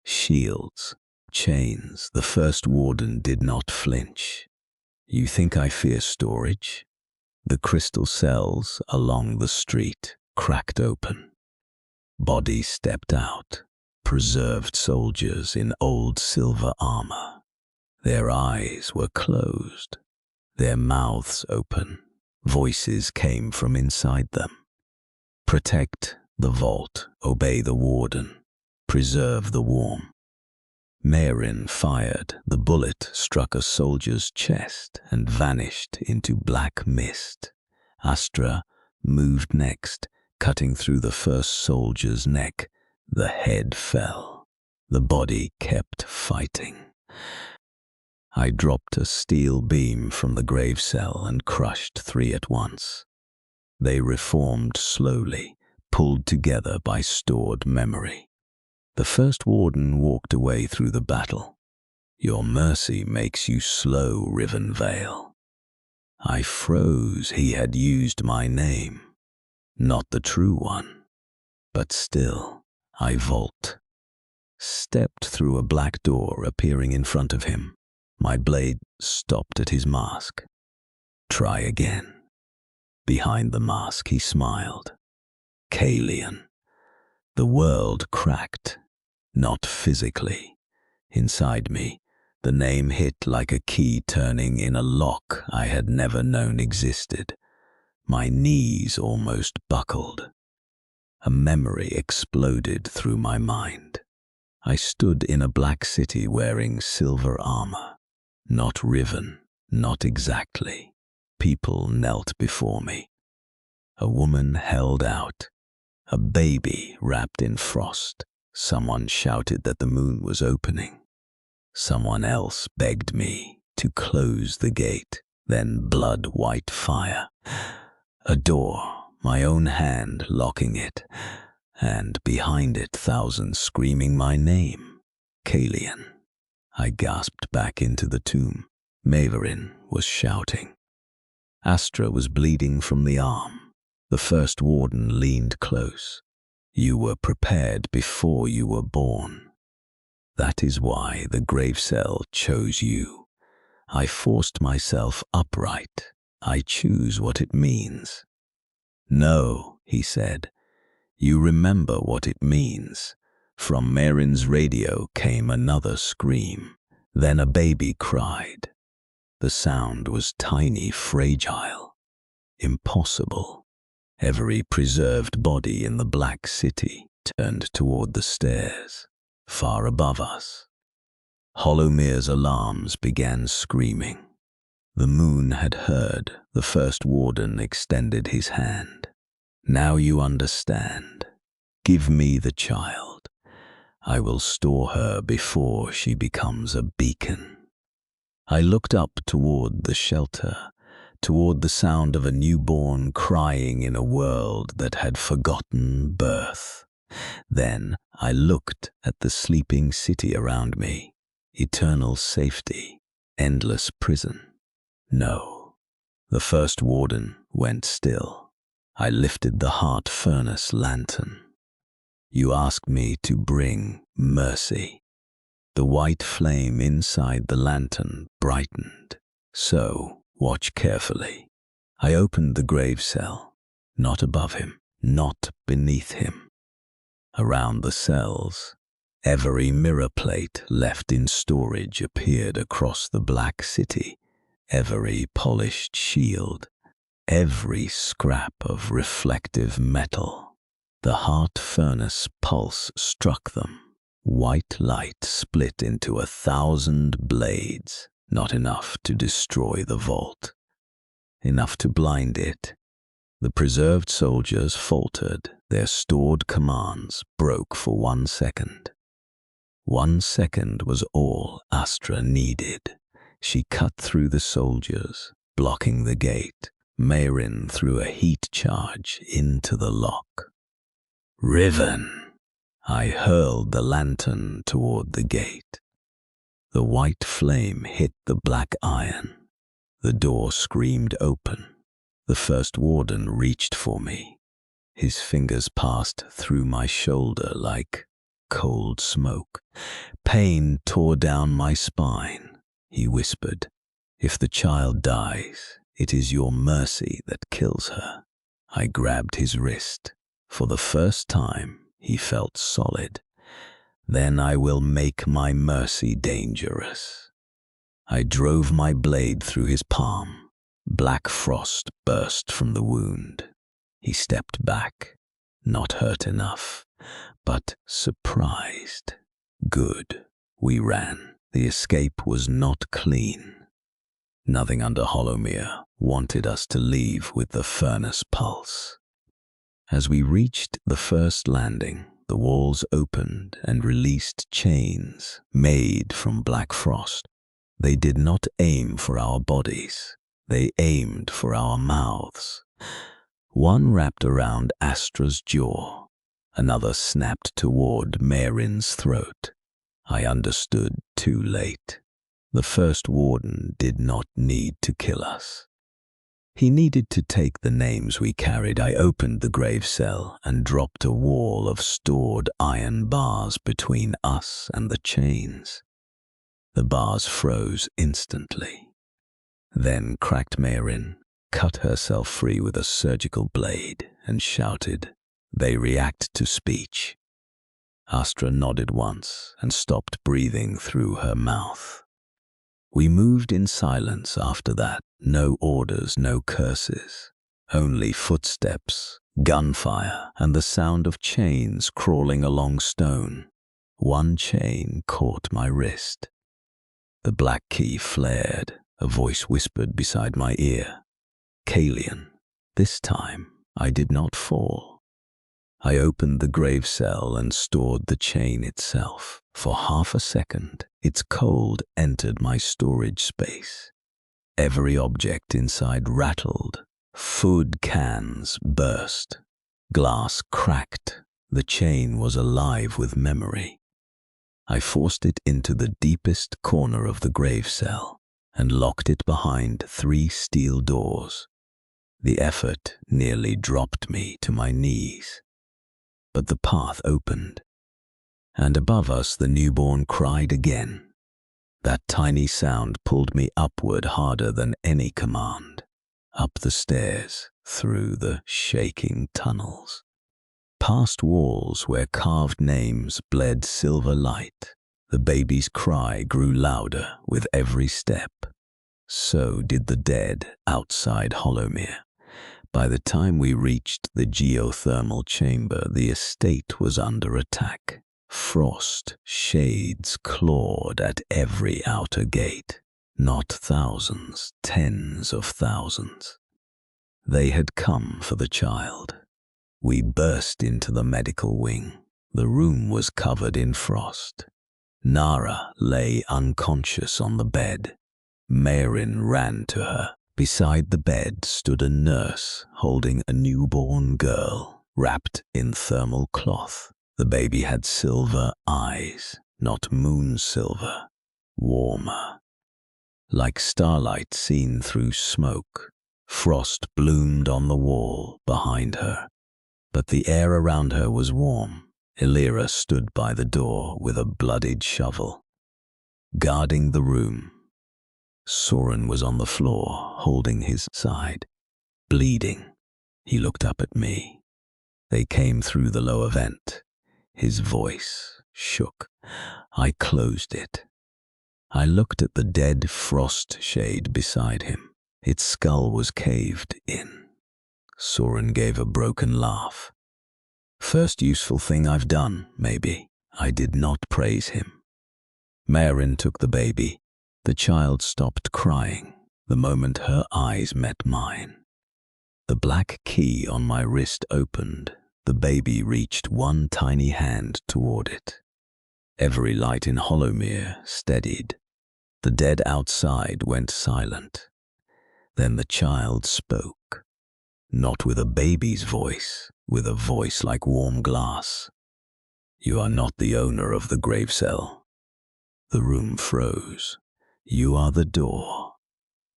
shields, chains. The first warden did not flinch. You think I fear storage? The crystal cells along the street cracked open. Bodies stepped out, preserved soldiers in old silver armor. Their eyes were closed, their mouths open. Voices came from inside them. Protect the vault, obey the warden, preserve the warmth. Marin fired. The bullet struck a soldier's chest and vanished into black mist. Astra moved next, cutting through the first soldier's neck. The head fell. The body kept fighting. I dropped a steel beam from the grave cell and crushed 3 at once. They reformed slowly, pulled together by stored memory. The first warden walked away through the battle. Your mercy makes you slow, Riven Vale. I froze. He had used my name. Not the true one. But still, I vault. Stepped through a black door appearing in front of him. My blade stopped at his mask. Try again. Behind the mask he smiled. Kaelian. The world cracked. Not physically. Inside me, the name hit like a key turning in a lock I had never known existed. My knees almost buckled. A memory exploded through my mind. I stood in a black city wearing silver armor. Not riven, not exactly. People knelt before me. A woman held out. A baby wrapped in frost. Someone shouted that the moon was opening. Someone else begged me to close the gate, then blood-white fire. A door, my own hand locking it, and behind it thousands screaming my name. Kaelian. I gasped back into the tomb. Maverin was shouting. Astra was bleeding from the arm. The first warden leaned close. You were prepared before you were born. That is why the grave cell chose you. I forced myself upright. I choose what it means. No, he said. You remember what it means. From Marin's radio came another scream. Then a baby cried. The sound was tiny, fragile, impossible. Every preserved body in the black city turned toward the stairs, far above us. Hollowmere's alarms began screaming. The moon had heard. The first warden extended his hand. Now you understand. Give me the child. I will store her before she becomes a beacon. I looked up toward the shelter, toward the sound of a newborn crying in a world that had forgotten birth. Then I looked at the sleeping city around me. Eternal safety, endless prison. No. The first warden went still. I lifted the heart furnace lantern. You asked me to bring mercy. The white flame inside the lantern brightened. So, watch carefully. I opened the grave cell. Not above him, not beneath him. Around the cells, every mirror plate left in storage appeared across the black city. Every polished shield, every scrap of reflective metal. The heart furnace pulse struck them. White light split into 1,000 blades, not enough to destroy the vault. Enough to blind it. The preserved soldiers faltered. Their stored commands broke for 1 second. 1 second was all Astra needed. She cut through the soldiers, blocking the gate. Mayrin threw a heat charge into the lock. Riven! I hurled the lantern toward the gate. The white flame hit the black iron. The door screamed open. The first warden reached for me. His fingers passed through my shoulder like cold smoke. Pain tore down my spine. He whispered, "If the child dies, it is your mercy that kills her." I grabbed his wrist. For the first time, he felt solid. Then I will make my mercy dangerous. I drove my blade through his palm. Black frost burst from the wound. He stepped back, not hurt enough, but surprised. Good. We ran. The escape was not clean. Nothing under Hollowmere wanted us to leave with the furnace pulse. As we reached the first landing, the walls opened and released chains made from black frost. They did not aim for our bodies. They aimed for our mouths. One wrapped around Astra's jaw. Another snapped toward Mayrin's throat. I understood too late. The first warden did not need to kill us. He needed to take the names we carried. I opened the grave cell and dropped a wall of stored iron bars between us and the chains. The bars froze instantly. Then cracked Mayrin, cut herself free with a surgical blade, and shouted, "They react to speech." Astra nodded once and stopped breathing through her mouth. We moved in silence after that. No orders, no curses. Only footsteps, gunfire, and the sound of chains crawling along stone. One chain caught my wrist. The black key flared. A voice whispered beside my ear, "Kaelian." This time, I did not fall. I opened the grave cell and stored the chain itself. For half a second, its cold entered my storage space. Every object inside rattled. Food cans burst. Glass cracked. The chain was alive with memory. I forced it into the deepest corner of the grave cell and locked it behind 3 steel doors. The effort nearly dropped me to my knees. But the path opened, and above us the newborn cried again. That tiny sound pulled me upward harder than any command, up the stairs, through the shaking tunnels, past walls where carved names bled silver light. The baby's cry grew louder with every step. So did the dead outside Hollowmere. By the time we reached the geothermal chamber, the estate was under attack. Frost shades clawed at every outer gate. Not thousands, tens of thousands. They had come for the child. We burst into the medical wing. The room was covered in frost. Nara lay unconscious on the bed. Mayrin ran to her. Beside the bed stood a nurse holding a newborn girl wrapped in thermal cloth. The baby had silver eyes, not moon silver, warmer. Like starlight seen through smoke, frost bloomed on the wall behind her. But the air around her was warm. Illyra stood by the door with a bloodied shovel, guarding the room. Soren was on the floor, holding his side, bleeding. He looked up at me. They came through the lower vent. His voice shook. I closed it. I looked at the dead frost shade beside him. Its skull was caved in. Soren gave a broken laugh. First useful thing I've done, maybe. I did not praise him. Maren took the baby. The child stopped crying the moment her eyes met mine. The black key on my wrist opened. The baby reached one tiny hand toward it. Every light in Hollowmere steadied. The dead outside went silent. Then the child spoke, not with a baby's voice, with a voice like warm glass. You are not the owner of the grave cell. The room froze. You are the door.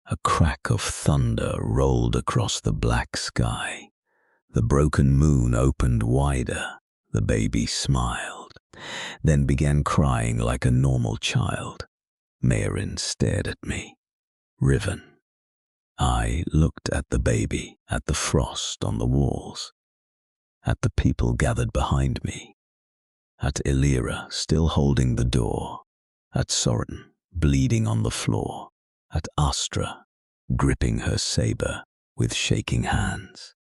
A crack of thunder rolled across the black sky. The broken moon opened wider. The baby smiled, then began crying like a normal child. Maren stared at me, riven. I looked at the baby, at the frost on the walls, at the people gathered behind me, at Illyra still holding the door, at Soren bleeding on the floor, at Astra gripping her saber with shaking hands.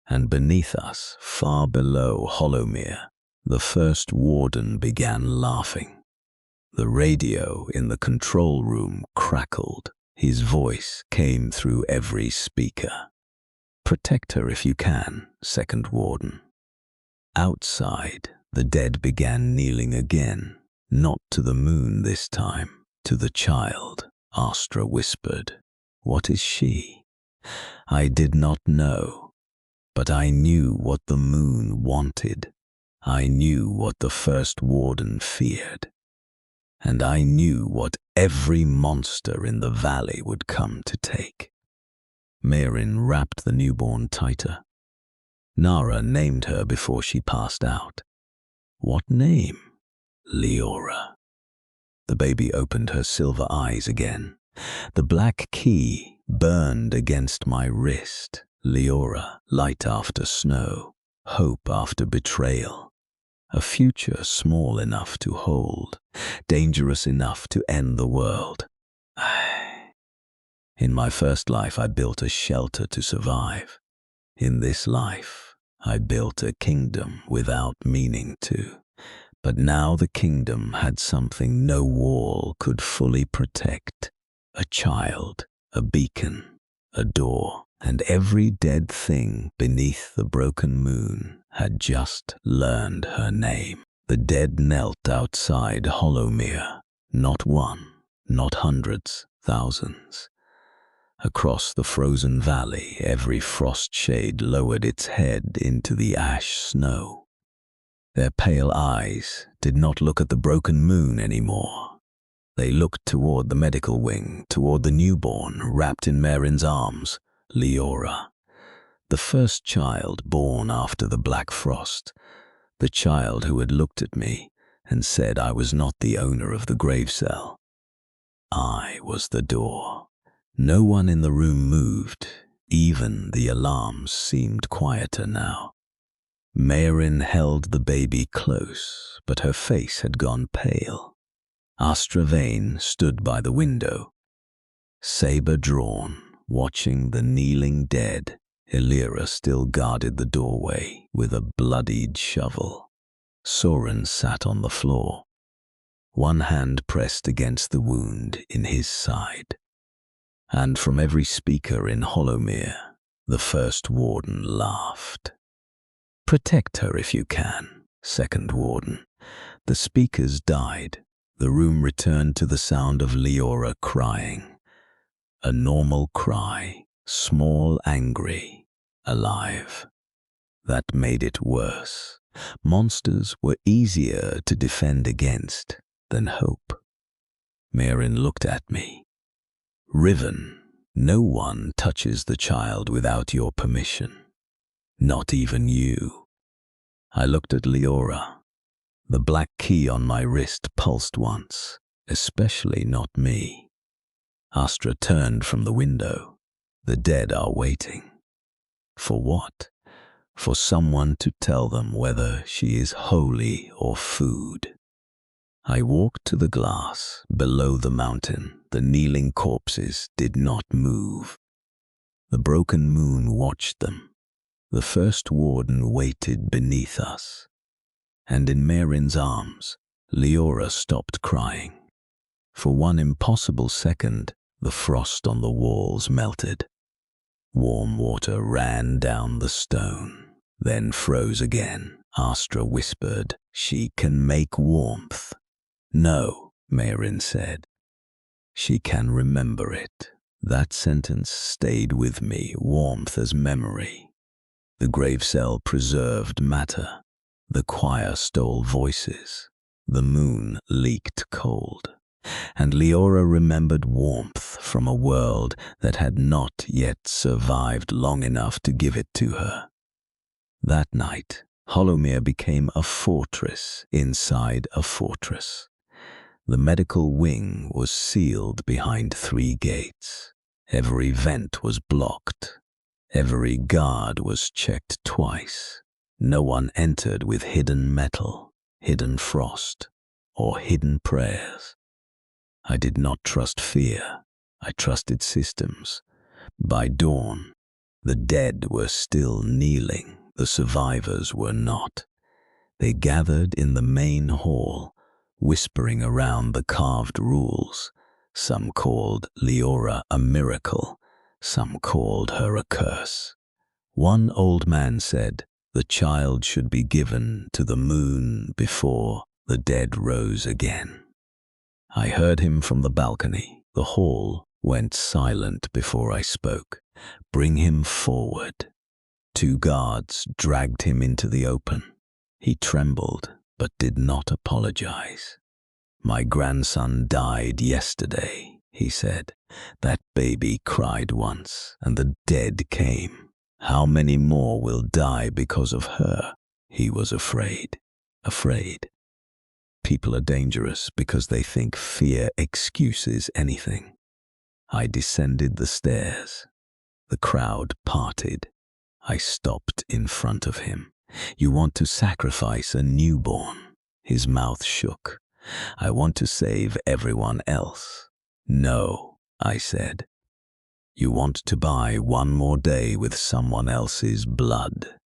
And beneath us, far below Hollowmere, the first warden began laughing. The radio in the control room crackled. His voice came through every speaker. Protect her if you can, second warden. Outside, the dead began kneeling again, not to the moon this time, to the child. Astra whispered, "What is she?" I did not know, but I knew what the moon wanted. I knew what the first warden feared. And I knew what every monster in the valley would come to take. Maren wrapped the newborn tighter. Nara named her before she passed out. What name? Leora. The baby opened her silver eyes again. The black key burned against my wrist. Leora, light after snow, hope after betrayal. A future small enough to hold, dangerous enough to end the world. In my first life, I built a shelter to survive. In this life, I built a kingdom without meaning to. But now the kingdom had something no wall could fully protect. A child, a beacon, a door, and every dead thing beneath the broken moon had just learned her name. The dead knelt outside Hollowmere, not one, not hundreds, thousands. Across the frozen valley, every frost shade lowered its head into the ash snow. Their pale eyes did not look at the broken moon anymore. They looked toward the medical wing, toward the newborn wrapped in Maren's arms, Leora. The first child born after the black frost. The child who had looked at me and said I was not the owner of the grave cell. I was the door. No one in the room moved. Even the alarms seemed quieter now. Maren held the baby close, but her face had gone pale. Astra Vane stood by the window, saber drawn, watching the kneeling dead. Illyra still guarded the doorway with a bloodied shovel. Soren sat on the floor, one hand pressed against the wound in his side. And from every speaker in Hollowmere, the first warden laughed. Protect her if you can, second warden. The speakers died. The room returned to the sound of Leora crying. A normal cry, small, angry, alive. That made it worse. Monsters were easier to defend against than hope. Maren looked at me. Riven, no one touches the child without your permission. Not even you. I looked at Leora. The black key on my wrist pulsed once, especially not me. Astra turned from the window. The dead are waiting. For what? For someone to tell them whether she is holy or food. I walked to the glass. Below the mountain, the kneeling corpses did not move. The broken moon watched them. The first warden waited beneath us. And in Marin's arms, Leora stopped crying. For one impossible second, the frost on the walls melted. Warm water ran down the stone, then froze again. Astra whispered, "She can make warmth." "No," Marin said. "She can remember it." That sentence stayed with me, warmth as memory. The grave cell preserved matter. The choir stole voices. The moon leaked cold. And Leora remembered warmth from a world that had not yet survived long enough to give it to her. That night, Hollowmere became a fortress inside a fortress. The medical wing was sealed behind 3 gates. Every vent was blocked. Every guard was checked twice. No one entered with hidden metal, hidden frost, or hidden prayers. I did not trust fear. I trusted systems. By dawn, the dead were still kneeling. The survivors were not. They gathered in the main hall, whispering around the carved rules. Some called Leora a miracle. Some called her a curse. One old man said the child should be given to the moon before the dead rose again. I heard him from the balcony. The hall went silent before I spoke. "Bring him forward." 2 guards dragged him into the open. He trembled, but did not apologize. "My grandson died yesterday," he said. "That baby cried once, and the dead came. How many more will die because of her?" He was afraid. Afraid. People are dangerous because they think fear excuses anything. I descended the stairs. The crowd parted. I stopped in front of him. "You want to sacrifice a newborn?" His mouth shook. "I want to save everyone else." "No," I said. "You want to buy one more day with someone else's blood."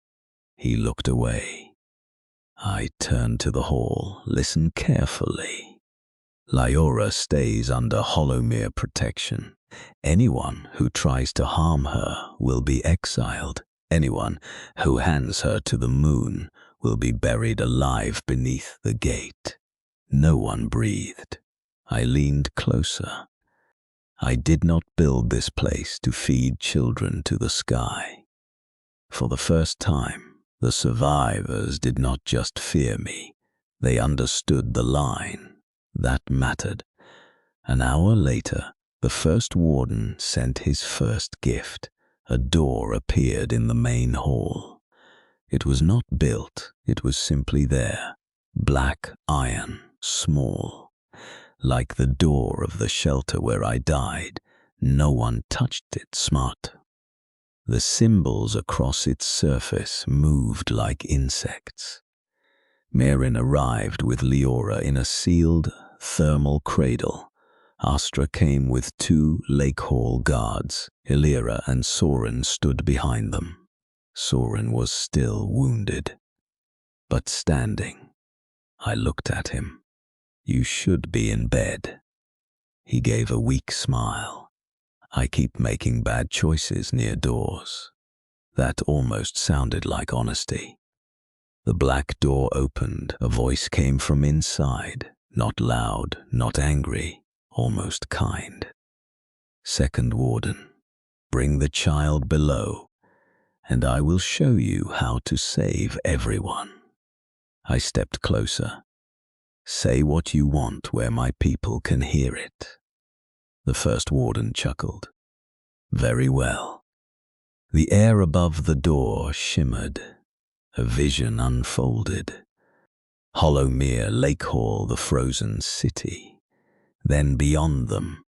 He looked away. I turned to the hall. "Listen carefully. Leora stays under Hollowmere protection. Anyone who tries to harm her will be exiled. Anyone who hands her to the moon will be buried alive beneath the gate." No one breathed. I leaned closer. I did not build this place to feed children to the sky. For the first time, the survivors did not just fear me. They understood the line. That mattered. An hour later, the first warden sent his first gift. A door appeared in the main hall. It was not built, it was simply there. Black iron, small. Like the door of the shelter where I died, no one touched it. Smart. The symbols across its surface moved like insects. Marin arrived with Leora in a sealed thermal cradle. Astra came with 2 Lake Hall guards. Illyra and Soren stood behind them. Soren was still wounded, but standing. I looked at him. "You should be in bed." He gave a weak smile. "I keep making bad choices near doors." That almost sounded like honesty. The black door opened. A voice came from inside, not loud, not angry, almost kind. "Second warden, bring the child below, and I will show you how to save everyone." I stepped closer. Say what you want where my people can hear it. The first warden chuckled. Very well. The air above the door shimmered. A vision unfolded. Hollowmere, Lake Hall, the frozen city. Then beyond them,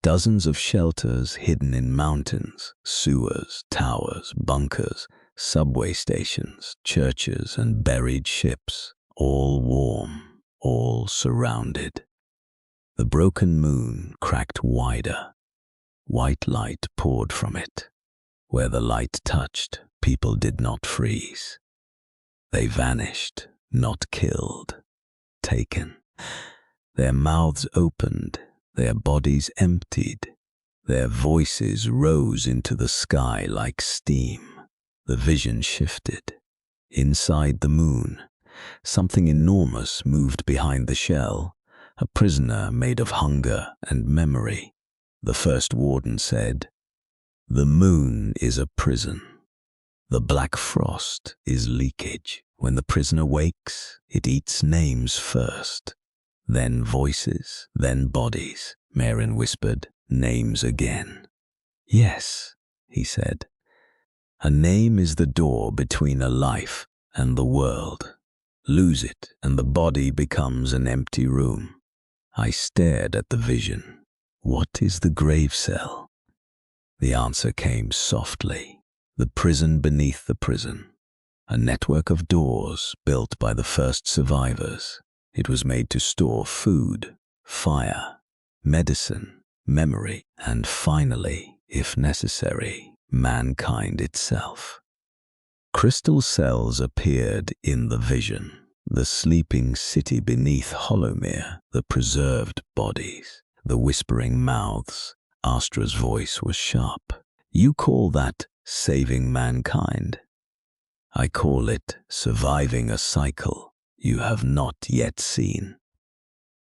dozens of shelters hidden in mountains, sewers, towers, bunkers, subway stations, churches, and buried ships, all warm, all surrounded. The broken moon cracked wider. White light poured from it. Where the light touched, people did not freeze. They vanished, not killed, taken. Their mouths opened, their bodies emptied. Their voices rose into the sky like steam. The vision shifted. Inside the moon, something enormous moved behind the shell, a prisoner made of hunger and memory. The first warden said, "The moon is a prison. The black frost is leakage. When the prisoner wakes, it eats names first, then voices, then bodies." Maren whispered, "Names again." "Yes," he said. "A name is the door between a life and the world. Lose it, and the body becomes an empty room." I stared at the vision. "What is the grave cell?" The answer came softly. The prison beneath the prison. A network of doors built by the first survivors. It was made to store food, fire, medicine, memory, and finally, if necessary, mankind itself. Crystal cells appeared in the vision. The sleeping city beneath Hollowmere, the preserved bodies, the whispering mouths. Astra's voice was sharp. "You call that saving mankind? I call it surviving a cycle you have not yet seen."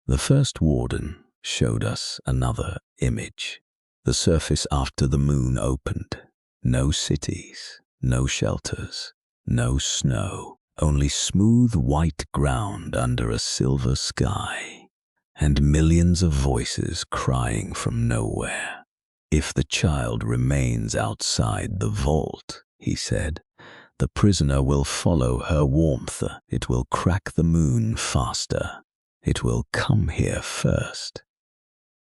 The first warden showed us another image. The surface after the moon opened. No cities, no shelters, no snow, only smooth white ground under a silver sky, and millions of voices crying from nowhere. "If the child remains outside the vault," he said, "the prisoner will follow her warmth. It will crack the moon faster. It will come here first."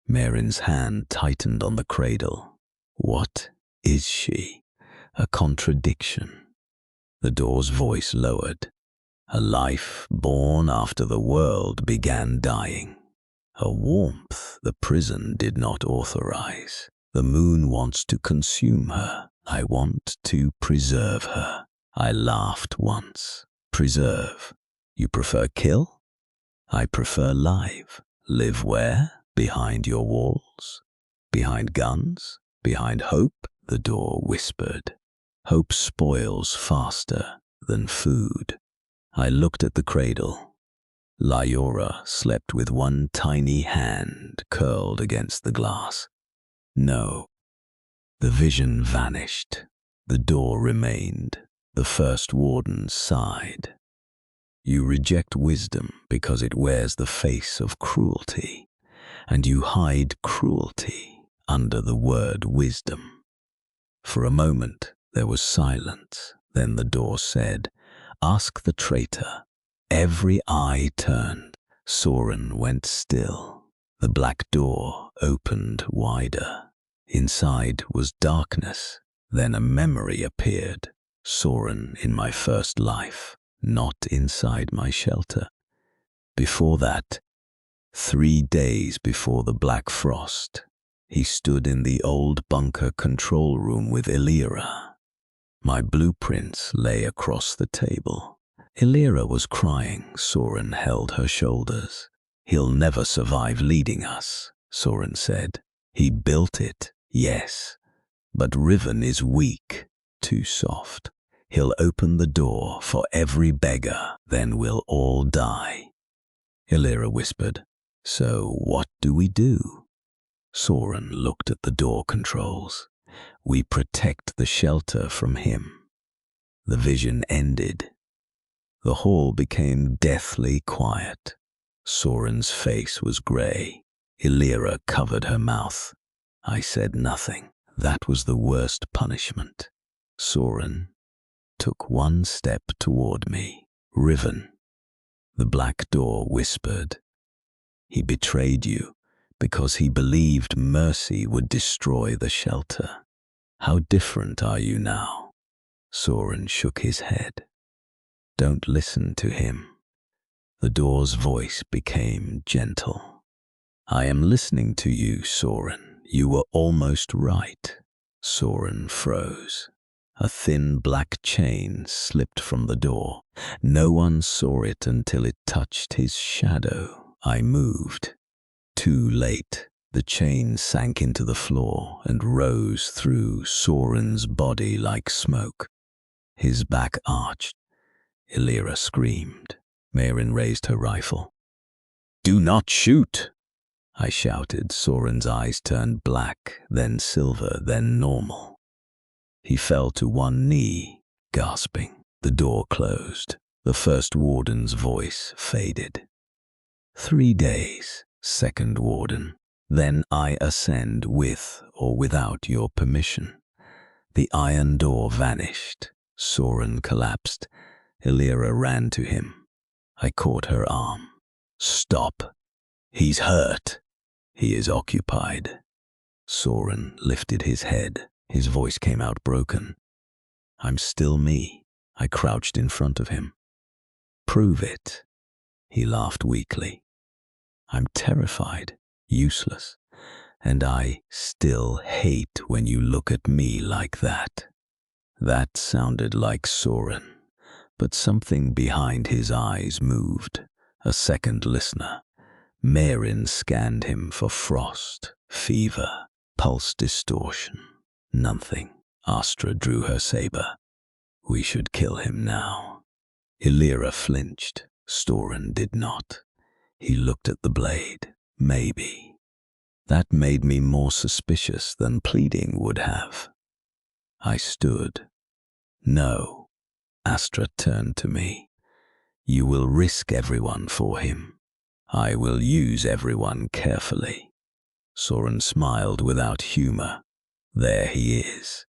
Marin's hand tightened on the cradle. What is she? A contradiction. The door's voice lowered. A life born after the world began dying. A warmth the prison did not authorize. The moon wants to consume her. I want to preserve her. I laughed once. Preserve. You prefer kill? I prefer live. Live where? Behind your walls? Behind guns? Behind hope? The door whispered. Hope spoils faster than food. I looked at the cradle. Lyora slept with one tiny hand curled against the glass. No. The vision vanished. The door remained. The first warden sighed. "You reject wisdom because it wears the face of cruelty, and you hide cruelty under the word wisdom." For a moment there was silence. Then the door said, "Ask the traitor." Every eye turned. Soren went still. The black door opened wider. Inside was darkness. Then a memory appeared. Soren in my first life, not inside my shelter. Before that, 3 days before the black frost, he stood in the old bunker control room with Illyra. My blueprints lay across the table. Illyra was crying. Soren held her shoulders. "He'll never survive leading us," Soren said. "He built it, yes, but Riven is weak, too soft. He'll open the door for every beggar, then we'll all die." Illyra whispered, "So what do we do?" Soren looked at the door controls. "We protect the shelter from him." The vision ended. The hall became deathly quiet. Soren's face was grey. Illyra covered her mouth. I said nothing. That was the worst punishment. Soren took one step toward me. Riven. The black door whispered. He betrayed you because he believed mercy would destroy the shelter. How different are you now? Soren shook his head. Don't listen to him. The door's voice became gentle. I am listening to you, Soren. You were almost right. Soren froze. A thin black chain slipped from the door. No one saw it until it touched his shadow. I moved. Too late. The chain sank into the floor and rose through Soren's body like smoke. His back arched. Illyra screamed. Mairin raised her rifle. Do not shoot! I shouted. Soren's eyes turned black, then silver, then normal. He fell to one knee, gasping. The door closed. The first warden's voice faded. 3 days, second warden. Then I ascend with or without your permission. The iron door vanished. Soren collapsed. Illyra ran to him. I caught her arm. Stop. He's hurt. He is occupied. Soren lifted his head. His voice came out broken. I'm still me. I crouched in front of him. Prove it. He laughed weakly. I'm terrified, useless, and I still hate when you look at me like that. That sounded like Soren, but something behind his eyes moved. A second listener. Mairin scanned him for frost, fever, pulse distortion. Nothing. Astra drew her saber. We should kill him now. Illyra flinched. Soren did not. He looked at the blade. Maybe. That made me more suspicious than pleading would have. I stood. No. Astra turned to me. You will risk everyone for him. I will use everyone carefully. Soren smiled without humor. There he is.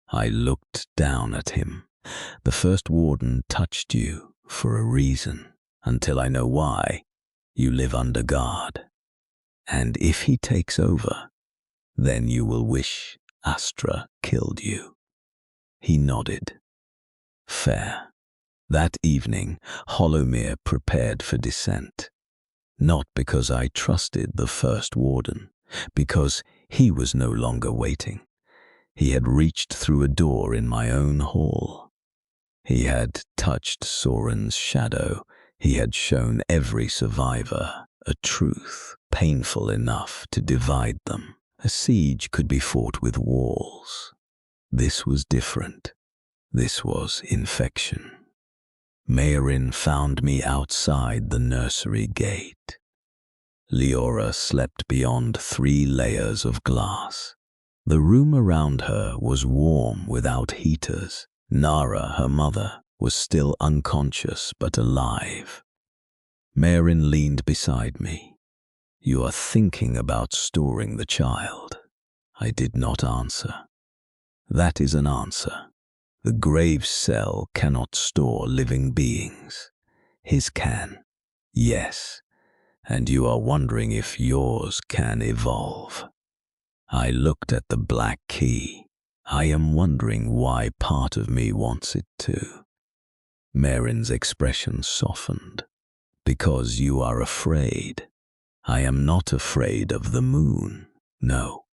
I looked down at him. The first warden touched you for a reason. Until I know why, you live under guard. And if he takes over, then you will wish Astra killed you. He nodded. Fair. That evening, Hollowmere prepared for descent. Not because I trusted the first warden, because he was no longer waiting. He had reached through a door in my own hall. He had touched Soren's shadow. He had shown every survivor a truth painful enough to divide them. A siege could be fought with walls. This was different. This was infection. Mairin found me outside the nursery gate. Leora slept beyond 3 layers of glass. The room around her was warm without heaters. Nara, her mother, was still unconscious but alive. Mairin leaned beside me. You are thinking about storing the child. I did not answer. That is an answer. The grave cell cannot store living beings. His can. Yes. And you are wondering if yours can evolve. I looked at the black key. I am wondering why part of me wants it to. Mairin's expression softened. Because you are afraid. I am not afraid of the moon. No.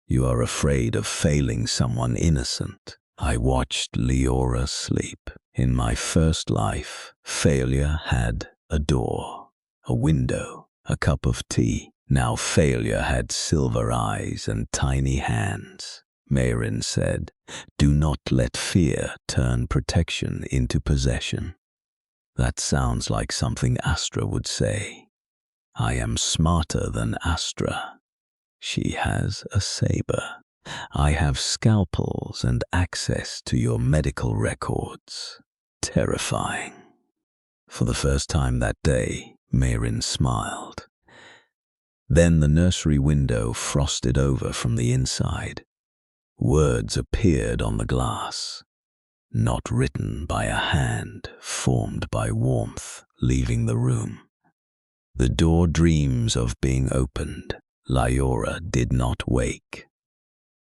You are afraid of failing someone innocent. I watched Leora sleep. In my first life, failure had a door, a window, a cup of tea. Now failure had silver eyes and tiny hands. Mairin said, do not let fear turn protection into possession. That sounds like something Astra would say. I am smarter than Astra. She has a saber. I have scalpels and access to your medical records. Terrifying. For the first time that day, Meirin smiled. Then the nursery window frosted over from the inside. Words appeared on the glass, not written by a hand, formed by warmth, leaving the room. The door dreams of being opened. Lyora did not wake.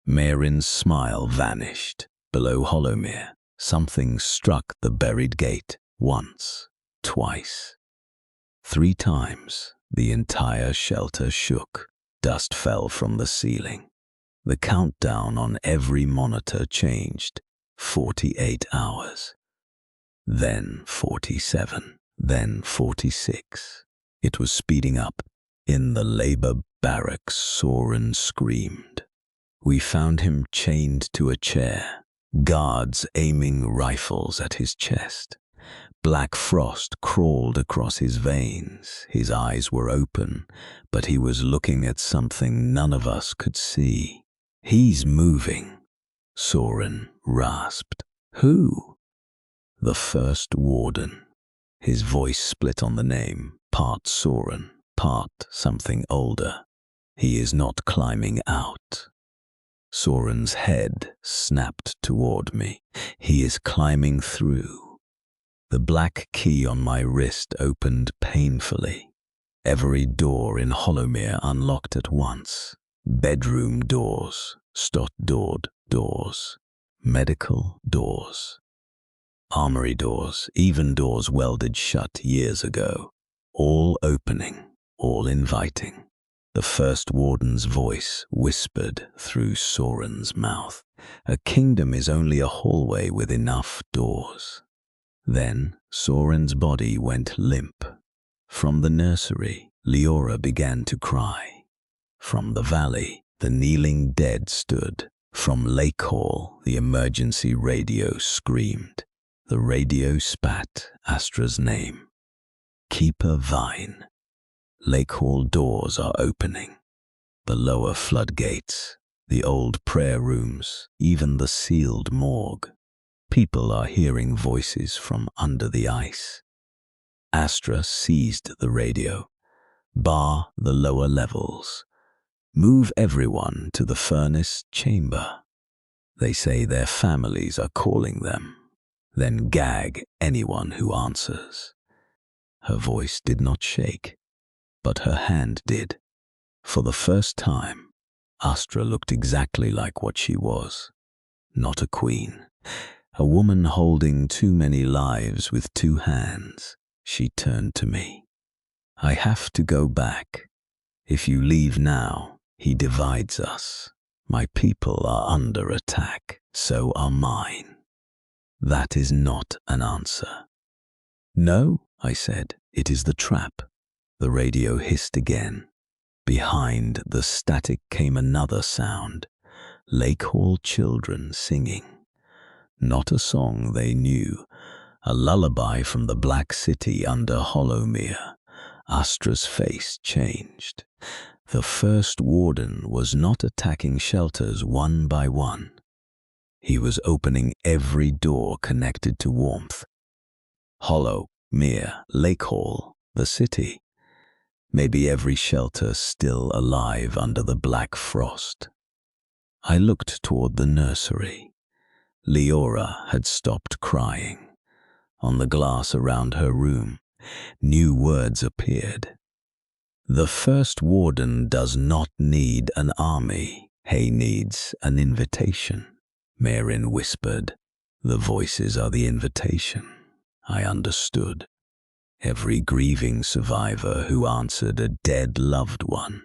Meirin's smile vanished. Below Hollowmere, something struck the buried gate once, twice. 3 times, the entire shelter shook. Dust fell from the ceiling. The countdown on every monitor changed. 48 hours. Then 47. Then 46. It was speeding up. In the labor barracks, Soren screamed. We found him chained to a chair, guards aiming rifles at his chest. Black frost crawled across his veins. His eyes were open, but he was looking at something none of us could see. He's moving, Soren rasped. Who? The first warden. His voice split on the name, part Soren, part something older. He is not climbing out. Soren's head snapped toward me. He is climbing through. The black key on my wrist opened painfully. Every door in Hollowmere unlocked at once. Bedroom doors, Stottdord doors, medical doors, armory doors, even doors welded shut years ago. All opening, all inviting. The first warden's voice whispered through Soren's mouth. A kingdom is only a hallway with enough doors. Then Soren's body went limp. From the nursery, Lyora began to cry. From the valley, the kneeling dead stood. From Lake Hall, the emergency radio screamed. The radio spat Astra's name. Keeper Vine. Lake Hall doors are opening. The lower floodgates, the old prayer rooms, even the sealed morgue. People are hearing voices from under the ice. Astra seized the radio. Bar the lower levels. Move everyone to the furnace chamber. They say their families are calling them. Then gag anyone who answers. Her voice did not shake, but her hand did. For the first time, Astra looked exactly like what she was. Not a queen. A woman holding too many lives with 2 hands. She turned to me. I have to go back. If you leave now, he divides us. My people are under attack. So are mine. That is not an answer. No, I said, it is the trap. The radio hissed again. Behind the static came another sound. Lake Hall children singing. Not a song they knew, a lullaby from the Black City under Hollowmere. Astra's face changed. The first warden was not attacking shelters one by one. He was opening every door connected to warmth. Hollowmere, Lake Hall, the city. Maybe every shelter still alive under the black frost. I looked toward the nursery. Lyora had stopped crying. On the glass around her room, new words appeared. The first warden does not need an army. He needs an invitation. Meirin whispered. The voices are the invitation. I understood. Every grieving survivor who answered a dead loved one.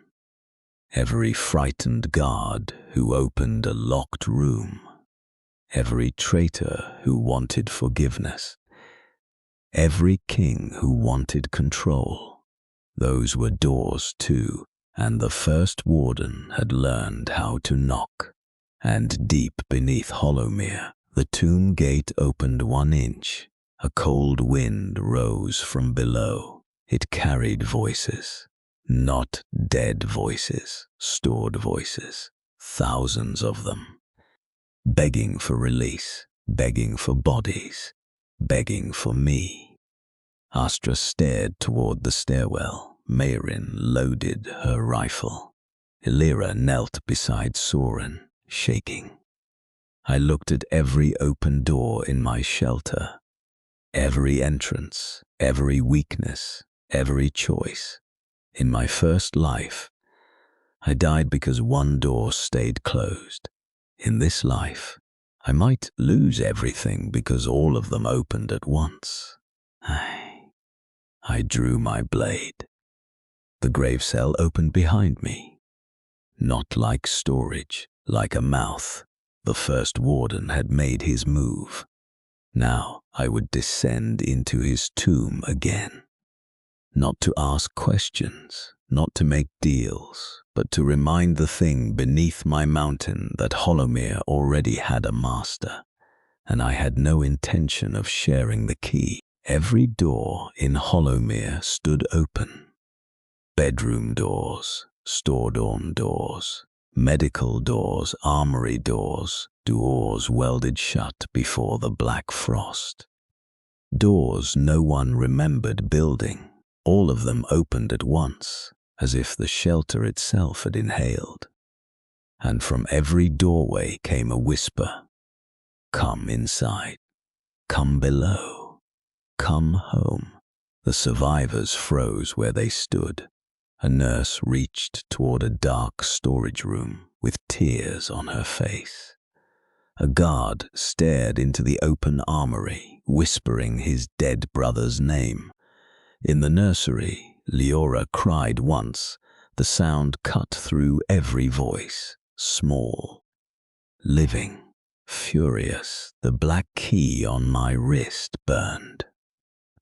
Every frightened guard who opened a locked room. Every traitor who wanted forgiveness. Every king who wanted control. Those were doors too, and the first warden had learned how to knock. And deep beneath Hollowmere, the tomb gate opened 1 inch. A cold wind rose from below. It carried voices. Not dead voices, stored voices. Thousands of them. Begging for release, begging for bodies, begging for me. Astra stared toward the stairwell. Mayrin loaded her rifle. Illyra knelt beside Soren, shaking. I looked at every open door in my shelter, every entrance, every weakness, every choice. In my first life, I died because one door stayed closed. In this life, I might lose everything because all of them opened at once. I drew my blade. The grave cell opened behind me. Not like storage, like a mouth. The first warden had made his move. Now I would descend into his tomb again. Not to ask questions, not to make deals, but to remind the thing beneath my mountain that Hollowmere already had a master, and I had no intention of sharing the key. Every door in Hollowmere stood open. Bedroom doors, store-dorm doors, medical doors, armory doors, doors welded shut before the black frost. Doors no one remembered building. All of them opened at once, as if the shelter itself had inhaled. And from every doorway came a whisper. Come inside. Come below. Come home. The survivors froze where they stood. A nurse reached toward a dark storage room with tears on her face. A guard stared into the open armory, whispering his dead brother's name. In the nursery, Leora cried once. The sound cut through every voice, small, living, furious. The black key on my wrist burned.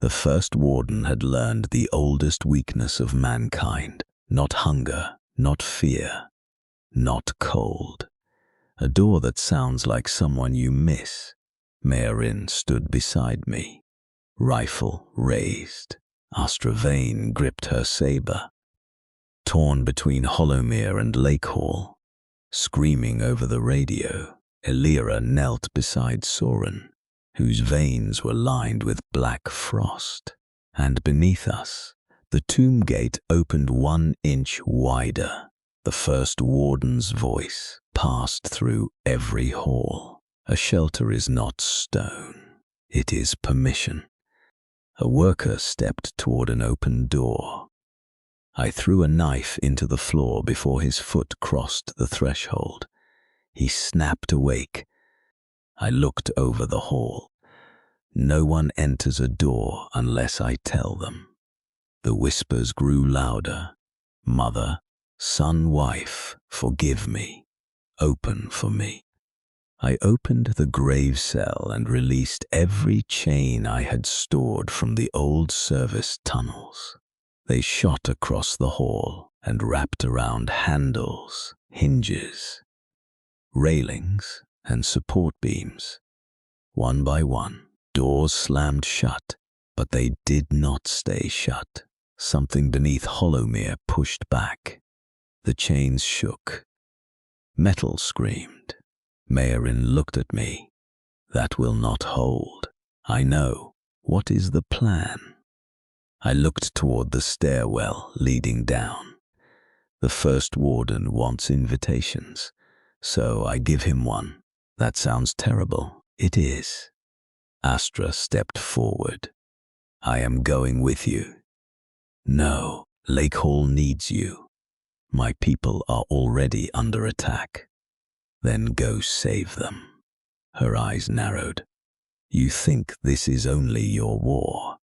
The first warden had learned the oldest weakness of mankind. Not hunger, not fear, not cold. A door that sounds like someone you miss. Mayrin stood beside me, rifle raised. Astra Vane gripped her saber. Torn between Hollowmere and Lake Hall, screaming over the radio, Illyra knelt beside Soren, whose veins were lined with black frost. And beneath us, the tomb gate opened 1 inch wider. The first warden's voice passed through every hall. A shelter is not stone, it is permission. A worker stepped toward an open door. I threw a knife into the floor before his foot crossed the threshold. He snapped awake. I looked over the hall. No one enters a door unless I tell them. The whispers grew louder. Mother, son, wife, forgive me. Open for me. I opened the grave cell and released every chain I had stored from the old service tunnels. They shot across the hall and wrapped around handles, hinges, railings, and support beams. One by one, doors slammed shut, but they did not stay shut. Something beneath Hollowmere pushed back. The chains shook. Metal screamed. Mayrin looked at me. That will not hold. I know. What is the plan? I looked toward the stairwell leading down. The first warden wants invitations, so I give him one. That sounds terrible. It is. Astra stepped forward. I am going with you. No, Lake Hall needs you. My people are already under attack. Then go save them. Her eyes narrowed. You think this is only your war?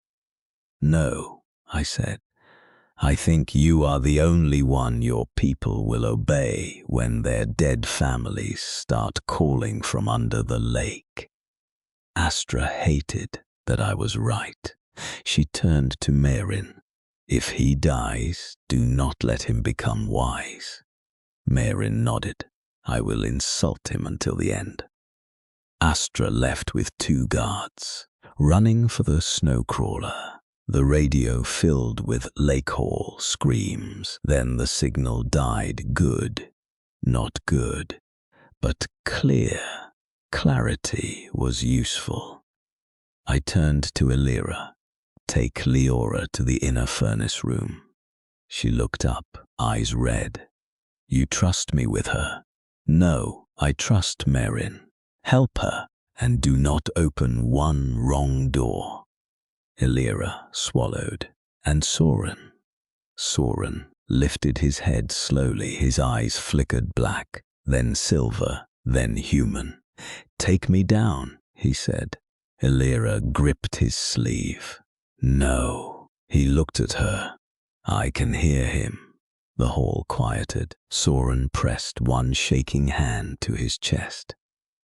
No, I said. I think you are the only one your people will obey when their dead families start calling from under the lake. Astra hated that I was right. She turned to Mayrin. If he dies, do not let him become wise. Mayrin nodded. I will insult him until the end. Astra left with 2 guards, running for the snowcrawler. The radio filled with Lake Hall screams. Then the signal died. Good. Not good, but clear. Clarity was useful. I turned to Illyra. Take Leora to the inner furnace room. She looked up, eyes red. You trust me with her? No, I trust Merin. Help her, and do not open one wrong door. Elira swallowed. And Soren? Soren lifted his head slowly, his eyes flickered black, then silver, then human. Take me down, he said. Elira gripped his sleeve. No. He looked at her. I can hear him. The hall quieted. Soren pressed one shaking hand to his chest.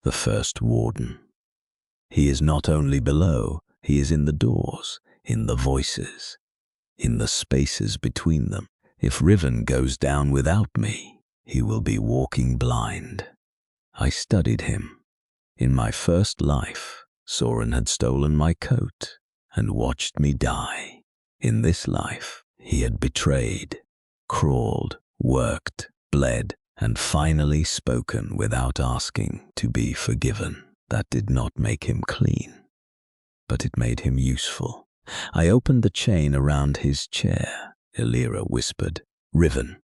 The first warden. He is not only below, he is in the doors, in the voices, in the spaces between them. If Riven goes down without me, he will be walking blind. I studied him. In my first life, Soren had stolen my coat and watched me die. In this life, he had betrayed, crawled, worked, bled, and finally spoken without asking to be forgiven. That did not make him clean, but it made him useful. I opened the chain around his chair. Elira whispered, Riven.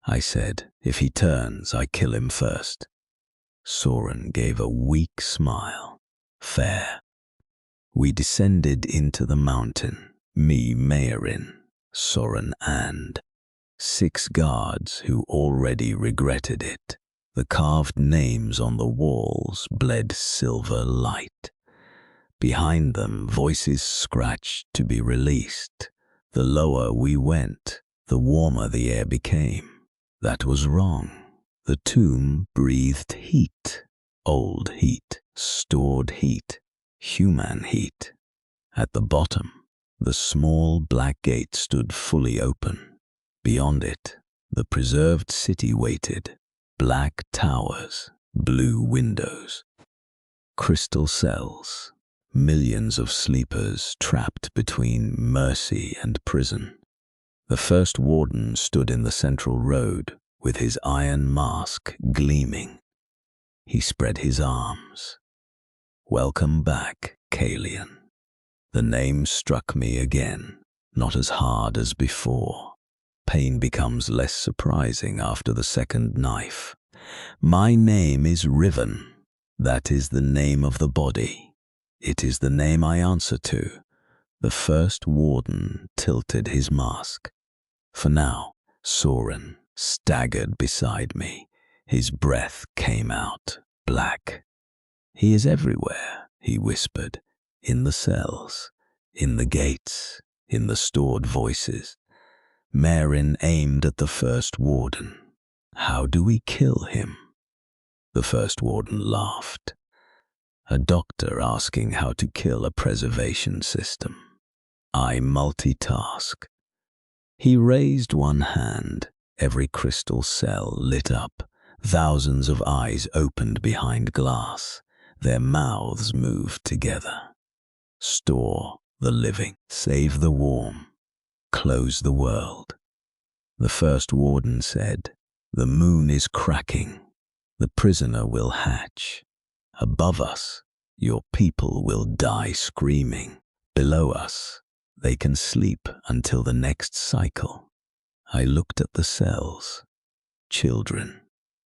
I said, if he turns, I kill him first. Soren gave a weak smile. Fair. We descended into the mountain. Me, Merin, Soren, and 6 guards who already regretted it. The carved names on the walls bled silver light. Behind them, voices scratched to be released. The lower we went, the warmer the air became. That was wrong. The tomb breathed heat. Old heat, stored heat, human heat. At the bottom, the small black gate stood fully open. Beyond it, the preserved city waited. Black towers, blue windows, crystal cells, millions of sleepers trapped between mercy and prison. The first warden stood in the central road with his iron mask gleaming. He spread his arms. Welcome back, Kaelian. The name struck me again, not as hard as before. Pain becomes less surprising after the second knife. My name is Riven. That is the name of the body. It is the name I answer to. The first warden tilted his mask. For now, Soren staggered beside me. His breath came out black. He is everywhere, he whispered. In the cells, in the gates, in the stored voices. Merin aimed at the first warden. How do we kill him? The first warden laughed. A doctor asking how to kill a preservation system. I multitask. He raised one hand. Every crystal cell lit up. Thousands of eyes opened behind glass. Their mouths moved together. Store the living. Save the warm. Close the world. The first warden said, the moon is cracking. The prisoner will hatch. Above us, your people will die screaming. Below us, they can sleep until the next cycle. I looked at the cells. Children,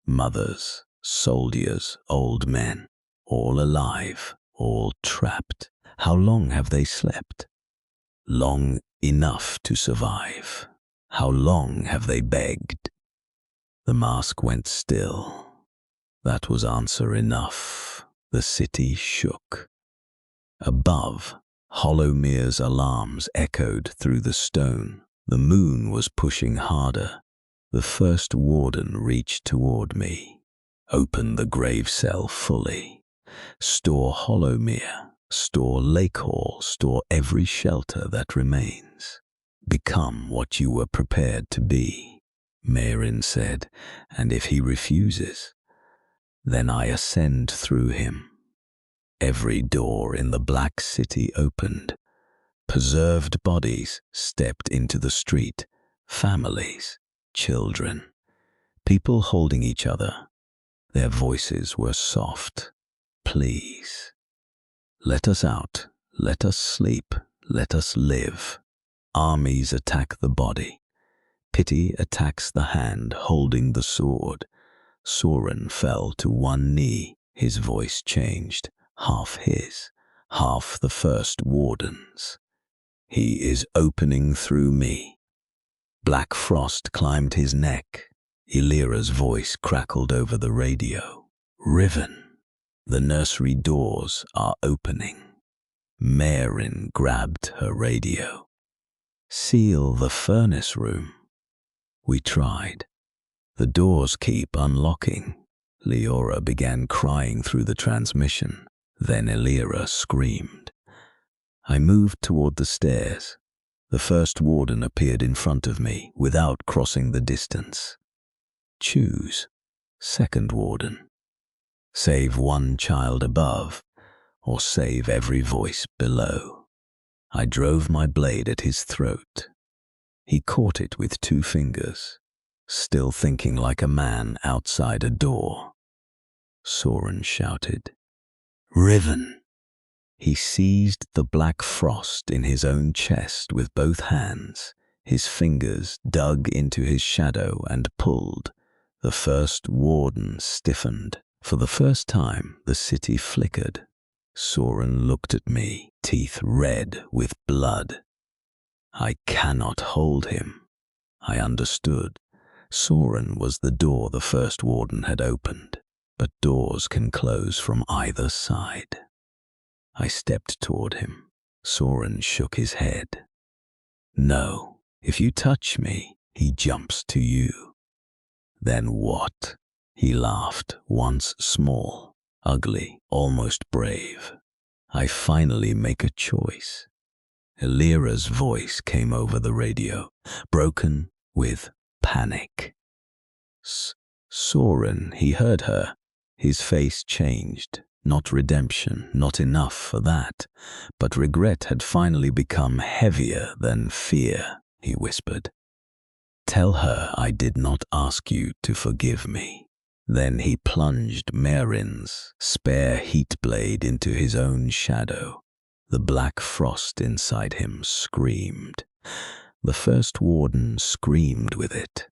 mothers, soldiers, old men, all alive, all trapped. How long have they slept? Long enough to survive. How long have they begged? The mask went still. That was answer enough. The city shook. Above, Hollowmere's alarms echoed through the stone. The moon was pushing harder. The first warden reached toward me. Open the grave cell fully. Store Hollowmere. Store Lake Hall. Store every shelter that remains. Become what you were prepared to be, Merin said, and if he refuses, then I ascend through him. Every door in the Black City opened. Preserved bodies stepped into the street. Families, children, people holding each other. Their voices were soft. Please. Let us out. Let us sleep. let us live. Armies attack the body. Pity attacks the hand holding the sword. Soren fell to one knee. His voice changed, half his, half the first warden's. He is opening through me. Black frost climbed his neck. Illyra's voice crackled over the radio. Riven. The nursery doors are opening. Marin grabbed her radio. Seal the furnace room. We tried. The doors keep unlocking. Leora began crying through the transmission. Then Illyra screamed. I moved toward the stairs. The first warden appeared in front of me without crossing the distance. Choose. Second warden. Save one child above, or save every voice below. I drove my blade at his throat. He caught it with 2 fingers, still thinking like a man outside a door. Soren shouted, Riven! He seized the black frost in his own chest with both hands. His fingers dug into his shadow and pulled. The first warden stiffened. For the first time, the city flickered. Soren looked at me, teeth red with blood. I cannot hold him. I understood. Soren was the door the first warden had opened, but doors can close from either side. I stepped toward him. Soren shook his head. No, if you touch me, he jumps to you. Then what? He laughed, once small, ugly, almost brave. I finally make a choice. Illyra's voice came over the radio, broken with panic. Soren, he heard her. His face changed. Not redemption, not enough for that, but regret had finally become heavier than fear, he whispered. Tell her I did not ask you to forgive me. Then he plunged Marin's spare heat blade into his own shadow. The black frost inside him screamed. The first warden screamed with it.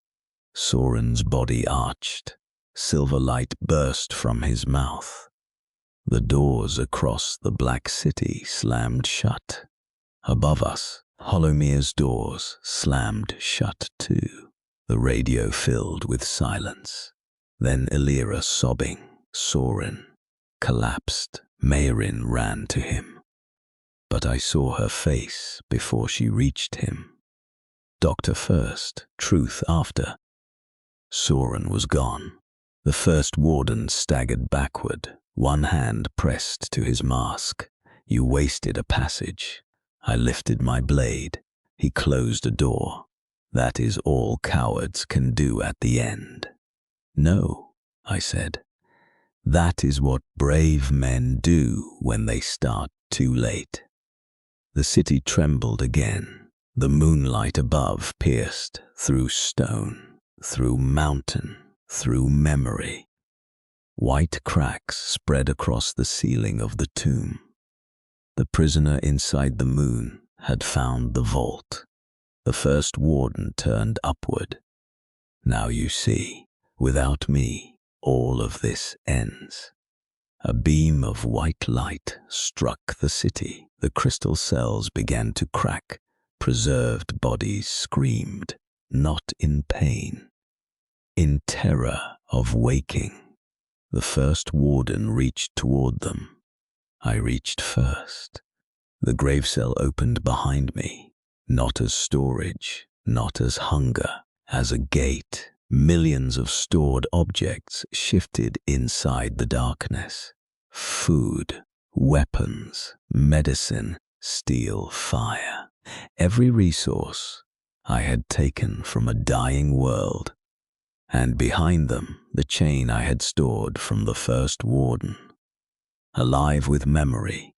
Soren's body arched. Silver light burst from his mouth. The doors across the black city slammed shut. Above us, Hollowmere's doors slammed shut too. The radio filled with silence. Then Illyra sobbing. Soren collapsed. Marin ran to him. But I saw her face before she reached him. Doctor first, truth after. Soren was gone. The first warden staggered backward, one hand pressed to his mask. You wasted a passage. I lifted my blade. He closed a door. That is all cowards can do at the end. No, I said. That is what brave men do when they start too late. The city trembled again. The moonlight above pierced through stone, through mountain, through memory. White cracks spread across the ceiling of the tomb. The prisoner inside the moon had found the vault. The first warden turned upward. Now you see, without me, all of this ends. A beam of white light struck the city. The crystal cells began to crack. Preserved bodies screamed, not in pain, in terror of waking. The first warden reached toward them. I reached first. The grave cell opened behind me, not as storage, not as hunger, as a gate. Millions of stored objects shifted inside the darkness. Food, weapons, medicine, steel, fire. Every resource I had taken from a dying world. And behind them, the chain I had stored from the first warden. Alive with memory,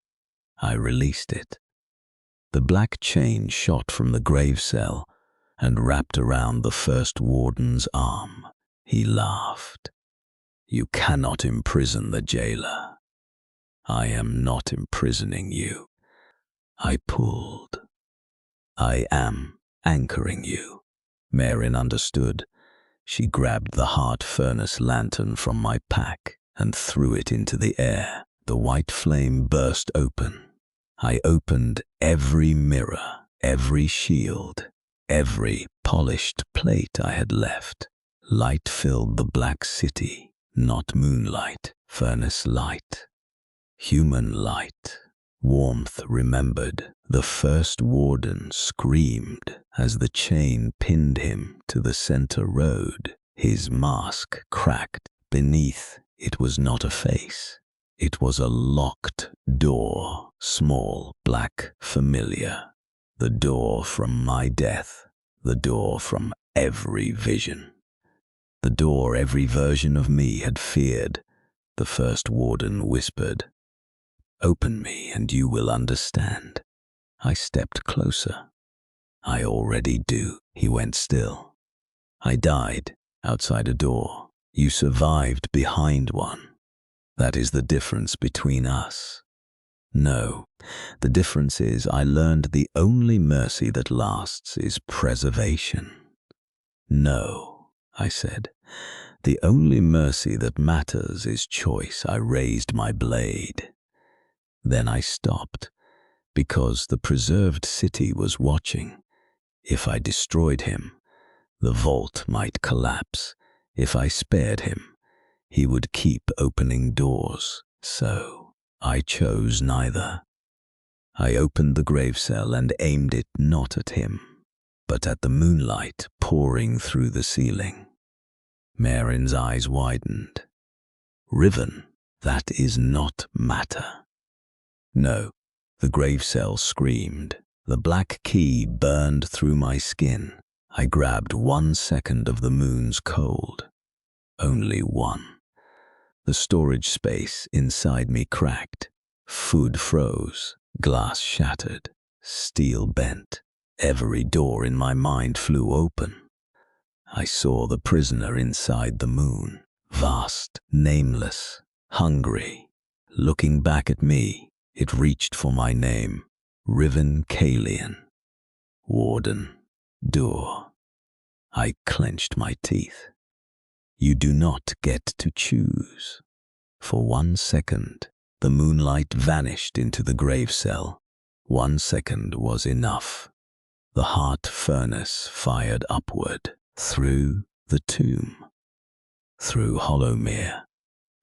I released it. The black chain shot from the grave cell and wrapped around the first warden's arm. He laughed. You cannot imprison the jailer. I am not imprisoning you. I pulled. I am anchoring you. Marin understood. She grabbed the heart furnace lantern from my pack and threw it into the air. The white flame burst open. I opened every mirror, every shield, every polished plate I had left. Light filled the black city, not moonlight, furnace light. Human light. Warmth remembered. The first warden screamed as the chain pinned him to the center road. His mask cracked. Beneath, it was not a face. It was a locked door, small, black, familiar. The door from my death. The door from every vision. The door every version of me had feared. The first warden whispered, "Open me and you will understand." I stepped closer. "I already do." He went still. "I died outside a door. You survived behind one. That is the difference between us." "No, the difference is I learned the only mercy that lasts is preservation." "No," I said, "the only mercy that matters is choice." I raised my blade. Then I stopped, because the preserved city was watching. If I destroyed him, the vault might collapse. If I spared him, he would keep opening doors. So I chose neither. I opened the grave cell and aimed it not at him, but at the moonlight pouring through the ceiling. Marin's eyes widened. "Riven, that is not matter." "No," the grave cell screamed. The black key burned through my skin. I grabbed 1 second of the moon's cold. Only one. The storage space inside me cracked. Food froze. Glass shattered. Steel bent. Every door in my mind flew open. I saw the prisoner inside the moon. Vast, nameless, hungry. Looking back at me, it reached for my name. Riven Kaelian. Warden. Door. I clenched my teeth. You do not get to choose. For 1 second, the moonlight vanished into the grave cell. 1 second was enough. The heart furnace fired upward, through the tomb, through Hollowmere,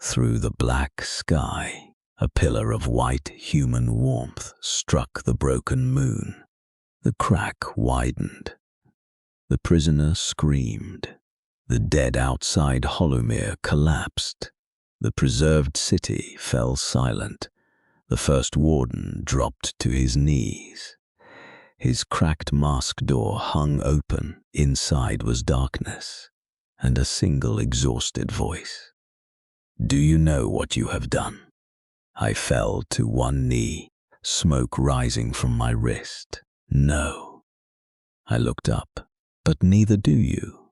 through the black sky. A pillar of white human warmth struck the broken moon. The crack widened. The prisoner screamed. The dead outside Hollowmere collapsed. The preserved city fell silent. The first warden dropped to his knees. His cracked mask door hung open. Inside was darkness, and a single exhausted voice. "Do you know what you have done?" I fell to one knee, smoke rising from my wrist. "No." I looked up, but neither do you.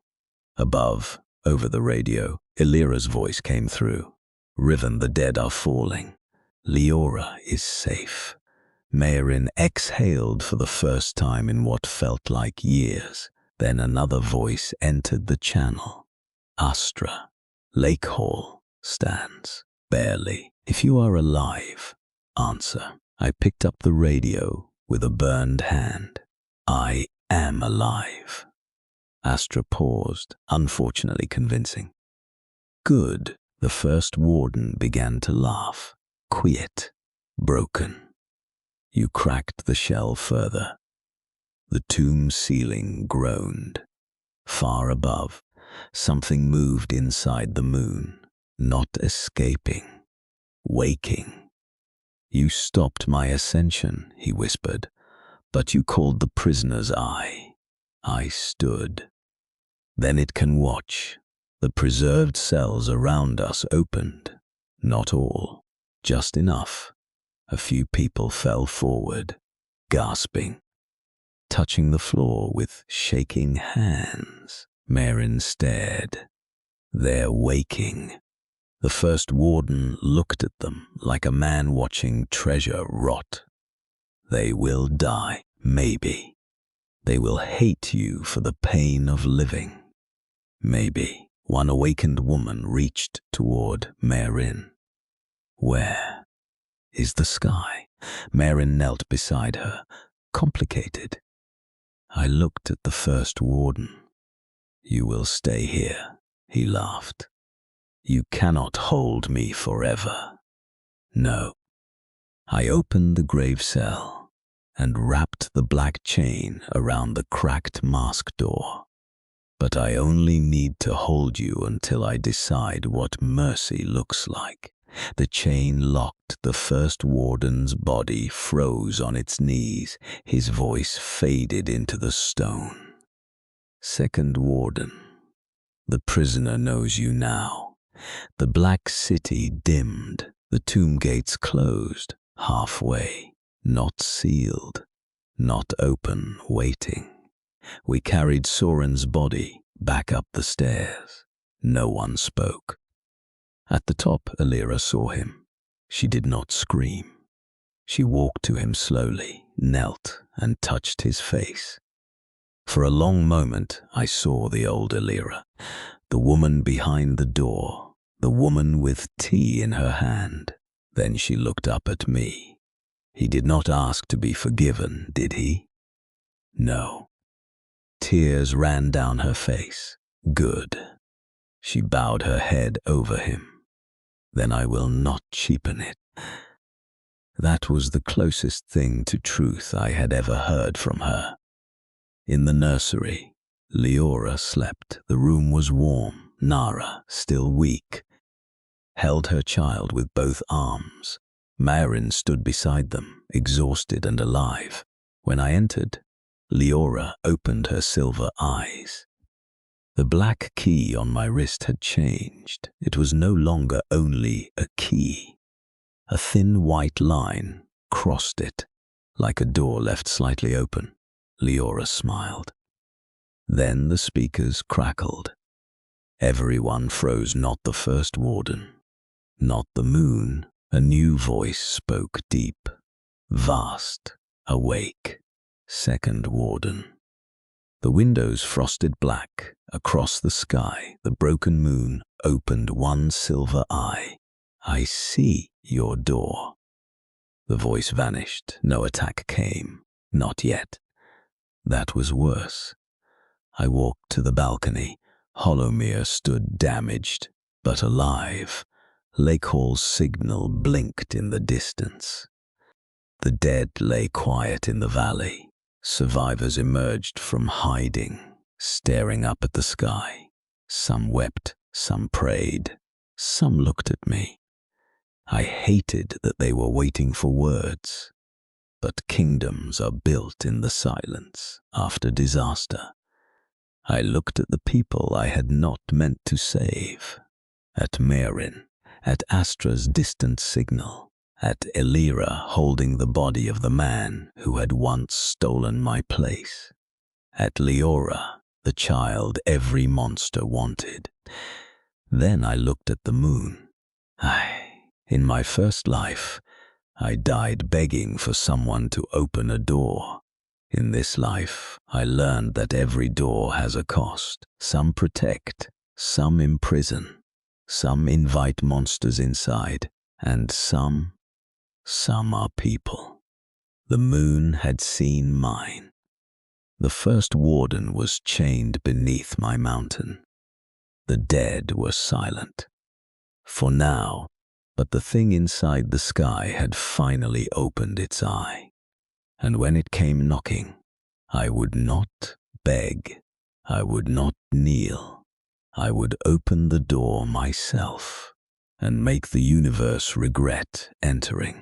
Above, over the radio, Illyra's voice came through. "Riven, the dead are falling. Leora is safe." Marin exhaled for the first time in what felt like years. Then another voice entered the channel. "Astra, Lake Hall, stands. Barely. If you are alive, answer." I picked up the radio with a burned hand. "I am alive." Astra paused, unfortunately convincing. "Good." The first warden began to laugh. "Quiet. Broken." You cracked the shell further. The tomb ceiling groaned. Far above, something moved inside the moon, not escaping, waking. "You stopped my ascension," he whispered, "but you called the prisoner's eye." I stood. "Then it can watch." The preserved cells around us opened. Not all, just enough. A few people fell forward, gasping, touching the floor with shaking hands. Marin stared. "They're waking." The first warden looked at them like a man watching treasure rot. They will die, maybe. They will hate you for the pain of living. Maybe. One awakened woman reached toward Marin. Where is the sky? Marin knelt beside her, complicated. I looked at the first warden. You will stay here, he laughed. You cannot hold me forever. No. I opened the grave cell and wrapped the black chain around the cracked mask door. But I only need to hold you until I decide what mercy looks like. The chain locked. The first warden's body froze on its knees. His voice faded into the stone. Second warden, the prisoner knows you now. The black city dimmed. The tomb gates closed, halfway, not sealed, not open, waiting. We carried Soren's body back up the stairs. No one spoke. At the top, Alira saw him. She did not scream. She walked to him slowly, knelt, and touched his face. For a long moment, I saw the old Alira, the woman behind the door, the woman with tea in her hand. Then she looked up at me. He did not ask to be forgiven, did he? No. Tears ran down her face. Good. She bowed her head over him. Then I will not cheapen it. That was the closest thing to truth I had ever heard from her. In the nursery, Leora slept. The room was warm. Nara, still weak, held her child with both arms. Marin stood beside them, exhausted and alive. When I entered, Leora opened her silver eyes. The black key on my wrist had changed. It was no longer only a key. A thin white line crossed it, like a door left slightly open. Leora smiled. Then the speakers crackled. Everyone froze, not the first warden, not the moon. A new voice spoke deep, vast, awake. Second warden. The windows frosted black. Across the sky, the broken moon opened one silver eye. I see your door. The voice vanished. No attack came. Not yet. That was worse. I walked to the balcony. Hollowmere stood damaged, but alive. Lake Hall's signal blinked in the distance. The dead lay quiet in the valley. Survivors emerged from hiding, staring up at the sky. Some wept, some prayed, some looked at me. I hated that they were waiting for words. But kingdoms are built in the silence after disaster. I looked at the people I had not meant to save. At Marin, at Astra's distant signal, at Alira holding the body of the man who had once stolen my place, at Leora, the child every monster wanted. Then I looked at the moon. In my first life, I died begging for someone to open a door. In this life, I learned that every door has a cost. Some protect, some imprison, some invite monsters inside, and some are people. The moon had seen mine. The first warden was chained beneath my mountain. The dead were silent. For now, but the thing inside the sky had finally opened its eye. And when it came knocking, I would not beg. I would not kneel. I would open the door myself and make the universe regret entering.